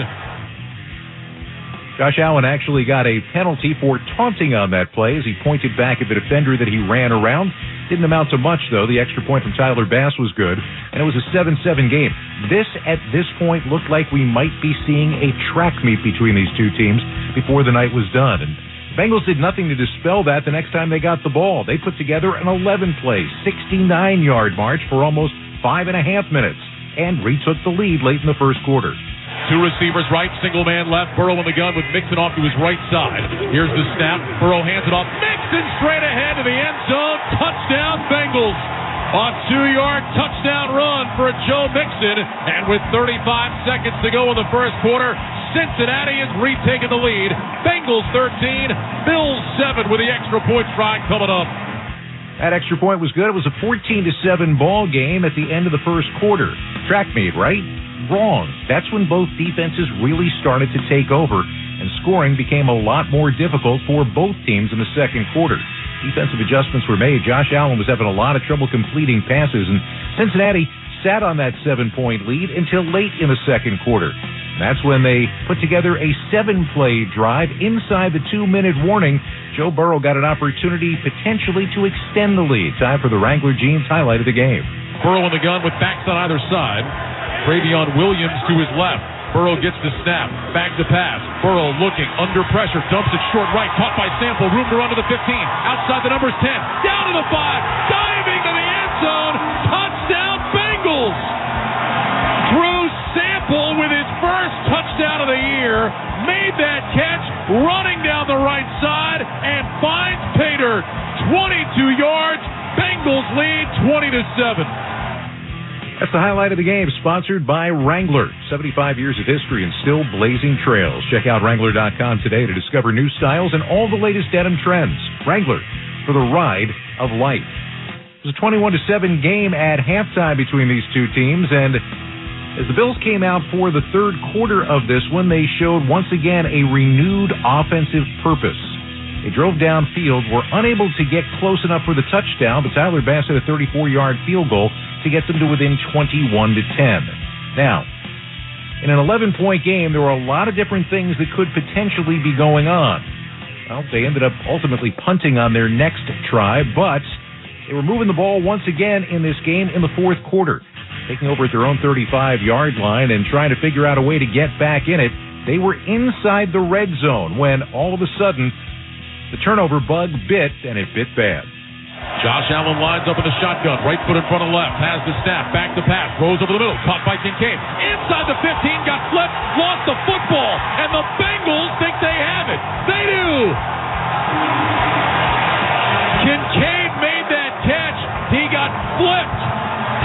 Josh Allen actually got a penalty for taunting on that play as he pointed back at the defender that he ran around. Didn't amount to much, though. The extra point from Tyler Bass was good, and it was a 7-7 game. This, at this point, looked like we might be seeing a track meet between these two teams before the night was done. And the Bengals did nothing to dispel that the next time they got the ball. They put together an 11-play, 69-yard march for almost 5.5 minutes and retook the lead late in the first quarter. 2 receivers right, single man left. Burrow in the gun with Mixon off to his right side. Here's the snap. Burrow hands it off. Mixon straight ahead to the end zone. Touchdown Bengals. A 2-yard touchdown run for Joe Mixon. And with 35 seconds to go in the first quarter, Cincinnati has retaken the lead. Bengals 13, Bills 7 with the extra point try coming up. That extra point was good. It was a 14-7 ball game at the end of the first quarter. Track meet, right? Wrong. That's when both defenses really started to take over, and scoring became a lot more difficult for both teams in the second quarter. Defensive adjustments were made. Josh Allen was having a lot of trouble completing passes, and Cincinnati sat on that 7-point lead until late in the second quarter. And that's when they put together a 7-play drive inside the 2-minute warning. Joe Burrow got an opportunity potentially to extend the lead. Time for the Wrangler Jeans highlight of the game. Burrow in the gun with backs on either side. Travion Williams to his left. Burrow gets the snap. Back to pass. Burrow looking under pressure. Dumps it short right. Caught by Sample. Room to run to the 15. Outside the numbers 10. Down to the 5. Diving to the end zone. Touchdown Bengals. Drew Sample with his first touchdown of the year. Made that catch. Running down the right side. And finds Pater. 22 yards. Bengals lead 20-7. That's the highlight of the game, sponsored by Wrangler. 75 years of history and still blazing trails. Check out Wrangler.com today to discover new styles and all the latest denim trends. Wrangler, for the ride of life. It was a 21-7 game at halftime between these two teams, and as the Bills came out for the third quarter of this one, they showed once again a renewed offensive purpose. They drove downfield, were unable to get close enough for the touchdown, but Tyler Bass had a 34-yard field goal to get them to within 21-10. Now, in an 11-point game, there were a lot of different things that could potentially be going on. Well, they ended up ultimately punting on their next try, but they were moving the ball once again in this game in the fourth quarter, taking over at their own 35-yard line and trying to figure out a way to get back in it. They were inside the red zone when all of a sudden the turnover bug bit, and it bit bad. Josh Allen lines up in the shotgun, right foot in front of left, has the snap, back to pass, throws over the middle, caught by Kincaid. Inside the 15, got flipped, lost the football, and the Bengals think they have it. They do! Kincaid made that catch. He got flipped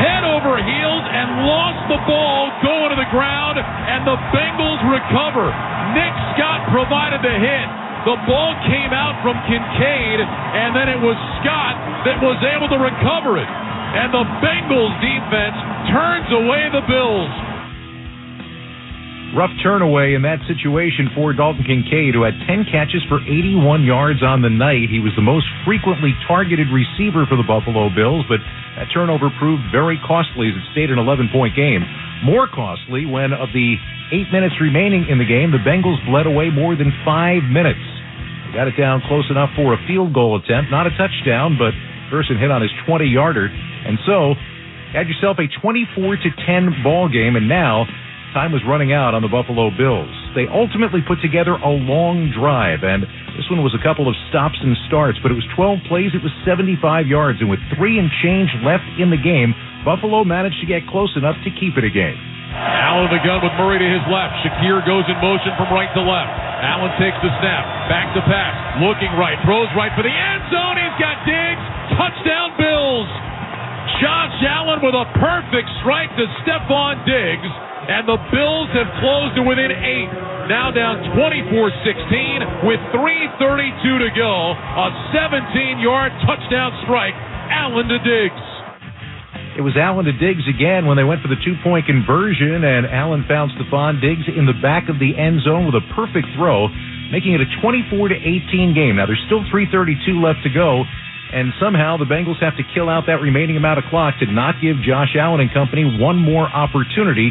head over heels and lost the ball going to the ground, and the Bengals recover. Nick Scott provided the hit. The ball came out from Kincaid, and then it was Scott that was able to recover it. And the Bengals defense turns away the Bills. Rough turn away in that situation for Dalton Kincaid, who had 10 catches for 81 yards on the night. He was the most frequently targeted receiver for the Buffalo Bills, but that turnover proved very costly as it stayed an 11-point game. More costly when, of the 8 minutes remaining in the game, the Bengals bled away more than 5 minutes. They got it down close enough for a field goal attempt, not a touchdown, but Gerson hit on his 20-yarder. And so, had yourself a 24-10 ball game, and now time was running out on the Buffalo Bills. They ultimately put together a long drive, and this one was a couple of stops and starts, but it was 12 plays, it was 75 yards, and with 3 and change left in the game, Buffalo managed to get close enough to keep it a game. Allen the gun with Murray to his left. Shakir goes in motion from right to left. Allen takes the snap. Back to pass. Looking right. Throws right for the end zone. He's got Diggs. Touchdown Bills. Josh Allen with a perfect strike to Stephon Diggs. And the Bills have closed to within 8. Now down 24-16 with 3:32 to go. A 17-yard touchdown strike. Allen to Diggs. It was Allen to Diggs again when they went for the 2-point conversion, and Allen found Stephon Diggs in the back of the end zone with a perfect throw, making it a 24-18 game. Now, there's still 3:32 left to go, and somehow the Bengals have to kill out that remaining amount of clock to not give Josh Allen and company one more opportunity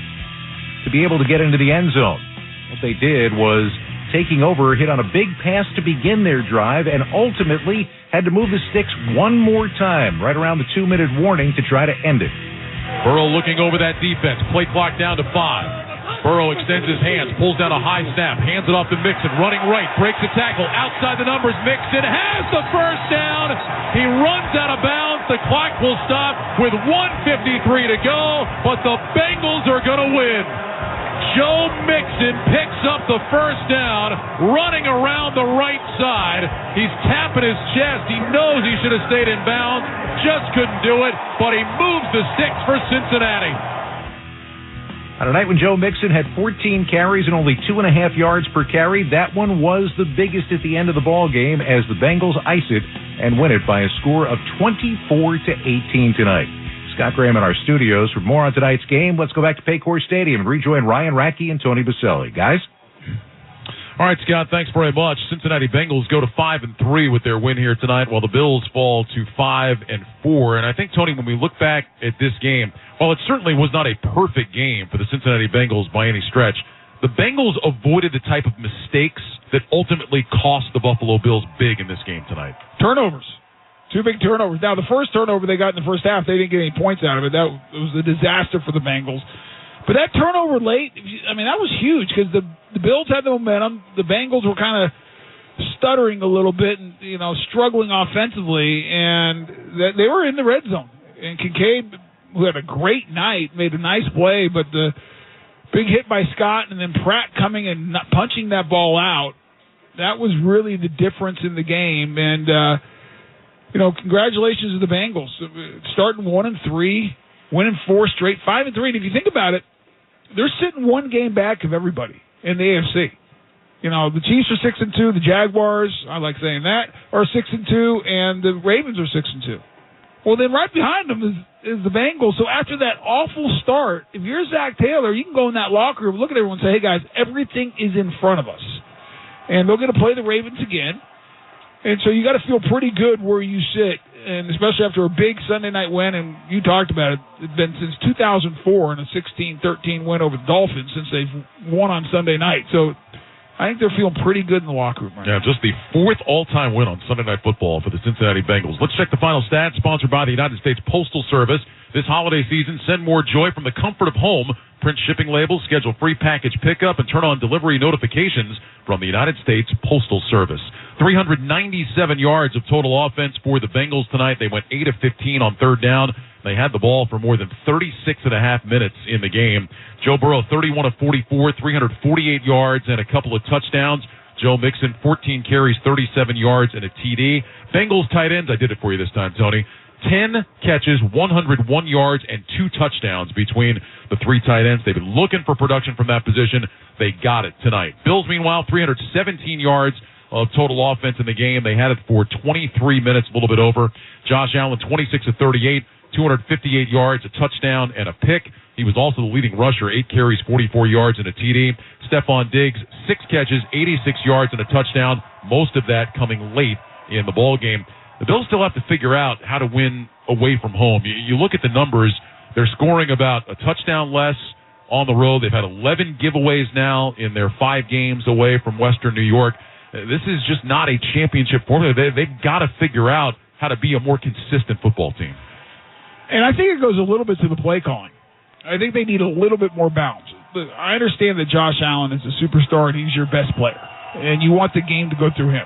to be able to get into the end zone. What they did was taking over, hit on a big pass to begin their drive, and ultimately had to move the sticks one more time, right around the 2-minute warning to try to end it. Burrow looking over that defense. Play clock down to 5. Burrow extends his hands, pulls down a high snap, hands it off to Mixon, running right, breaks a tackle, outside the numbers. Mixon has the first down. He runs out of bounds. The clock will stop with 1:53 to go, but the Bengals are going to win. Joe Mixon picks up the first down, running around the right side. He's tapping his chest. He knows he should have stayed in bounds, just couldn't do it, but he moves the sticks for Cincinnati. On a night when Joe Mixon had 14 carries and only 2.5 yards per carry, that one was the biggest at the end of the ball game as the Bengals ice it and win it by a score of 24-18 tonight. Scott Graham in our studios. For more on tonight's game, let's go back to Paycor Stadium and rejoin Ryan Radke and Tony Baselli. Guys? All right, Scott, thanks very much. Cincinnati Bengals go to 5-3 with their win here tonight, while the Bills fall to 5-4. And I think, Tony, when we look back at this game, while it certainly was not a perfect game for the Cincinnati Bengals by any stretch, the Bengals avoided the type of mistakes that ultimately cost the Buffalo Bills big in this game tonight. Turnovers. 2 big turnovers. Now, the first turnover they got in the first half, they didn't get any points out of it. That was a disaster for the Bengals. But that turnover late, I mean, that was huge because the Bills had the momentum. The Bengals were kind of stuttering a little bit and, struggling offensively, and they were in the red zone. And Kincaid, who had a great night, made a nice play, but the big hit by Scott and then Pratt coming and punching that ball out, that was really the difference in the game. And, congratulations to the Bengals. Starting 1-3, winning 4 straight, 5-3. And if you think about it, they're sitting one game back of everybody in the AFC. You know, the Chiefs are 6-2, the Jaguars, I like saying that, are 6-2, and the Ravens are 6-2. Well, then right behind them is the Bengals. So after that awful start, if you're Zach Taylor, you can go in that locker room, look at everyone and say, hey, guys, everything is in front of us. And they're going to play the Ravens again. And so you got to feel pretty good where you sit, and especially after a big Sunday night win, and you talked about it, it's been since 2004 in a 16-13 win over the Dolphins since they've won on Sunday night. So I think they're feeling pretty good in the locker room right now. Just the 4th all-time win on Sunday Night Football for the Cincinnati Bengals. Let's check the final stats, sponsored by the United States Postal Service. This holiday season, send more joy from the comfort of home. Print shipping labels, schedule free package pickup, and turn on delivery notifications from the United States Postal Service. 397 yards of total offense for the Bengals tonight. They went 8 of 15 on third down. They had the ball for more than 36 and a half minutes in the game. Joe Burrow, 31 of 44, 348 yards and a couple of touchdowns. Joe Mixon, 14 carries, 37 yards and a TD. Bengals tight ends, I did it for you this time, Tony. 10 catches, 101 yards, and 2 touchdowns between the 3 tight ends. They've been looking for production from that position. They got it tonight. Bills, meanwhile, 317 yards of total offense in the game. They had it for 23 minutes, a little bit over. Josh Allen, 26 of 38, 258 yards, a touchdown, and a pick. He was also the leading rusher, 8 carries, 44 yards, and a TD. Stephon Diggs, 6 catches, 86 yards, and a touchdown, most of that coming late in the ball game. The Bills still have to figure out how to win away from home. You look at the numbers, they're scoring about a touchdown less on the road. They've had 11 giveaways now in their 5 games away from Western New York. This is just not a championship formula. They've got to figure out how to be a more consistent football team. And I think it goes a little bit to the play calling. I think they need a little bit more balance. I understand that Josh Allen is a superstar and he's your best player, and you want the game to go through him.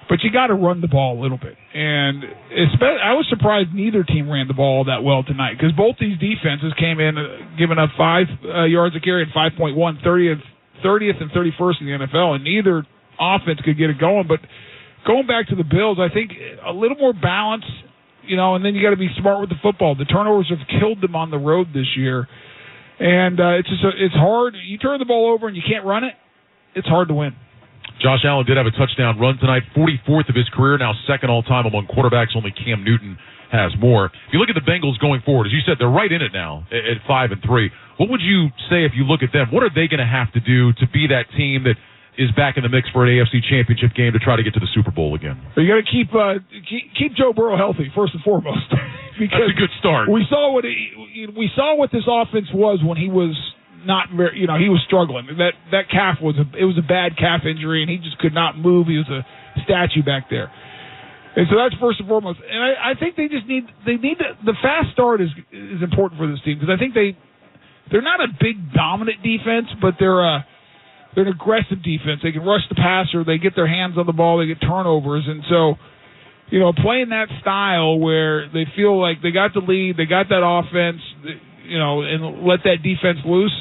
But you got to run the ball a little bit. And I was surprised neither team ran the ball that well tonight, because both these defenses came in giving up 5 yards a carry and 5.1, 30th and 31st in the NFL, and neither offense could get it going. But going back to the Bills, I think a little more balance, and then you got to be smart with the football. The turnovers have killed them on the road this year. And it's hard. You turn the ball over and you can't run it, it's hard to win. Josh Allen did have a touchdown run tonight, 44th of his career, now second all-time among quarterbacks. Only Cam Newton has more. If you look at the Bengals going forward, as you said, they're right in it now at 5-3. What would you say if you look at them? What are they going to have to do to be that team that is back in the mix for an AFC championship game to try to get to the Super Bowl again? You got to keep Joe Burrow healthy, first and foremost. Because that's a good start. We saw what this offense was when he was not very, he was struggling. That calf was a bad calf injury, and he just could not move. He was a statue back there. And so that's first and foremost. And I think they need the fast start is important for this team, because I think they're not a big dominant defense, but they're an aggressive defense. They can rush the passer, they get their hands on the ball, they get turnovers, and so playing that style where they feel like they got the lead, they got that offense, and let that defense loose,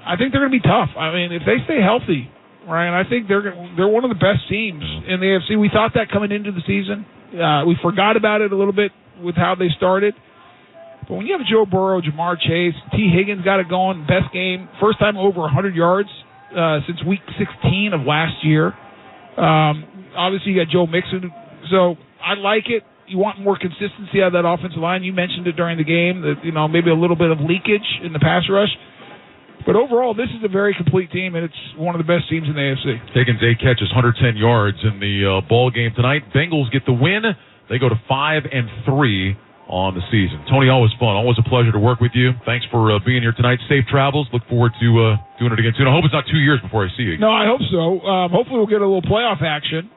I think they're going to be tough. I mean, if they stay healthy, Ryan, I think they're one of the best teams in the AFC. We thought that coming into the season. We forgot about it a little bit with how they started. But when you have Joe Burrow, Jamar Chase, T. Higgins got it going, best game, first time over 100 yards since week 16 of last year. Obviously, you got Joe Mixon. So I like it. You want more consistency out of that offensive line. You mentioned it during the game, that maybe a little bit of leakage in the pass rush. But overall, this is a very complete team, and it's one of the best teams in the AFC. Higgins, 8 catches, 110 yards in the ball game tonight. Bengals get the win. They go to 5-3 on the season. Tony, always fun. Always a pleasure to work with you. Thanks for being here tonight. Safe travels. Look forward to doing it again soon. I hope it's not 2 years before I see you again. No, I hope so. Hopefully we'll get a little playoff action.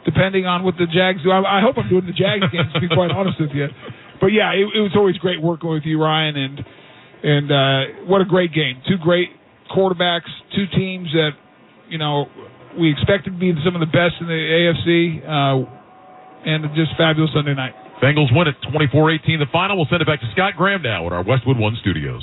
Depending on what the Jags do. I hope I'm doing the Jags games, to be quite honest with you. But yeah, it was always great working with you, Ryan, and what a great game. 2 great quarterbacks, 2 teams that, we expected to be some of the best in the AFC, and just fabulous Sunday night. Bengals win it 24-18 the final. We'll send it back to Scott Graham now at our Westwood One studios.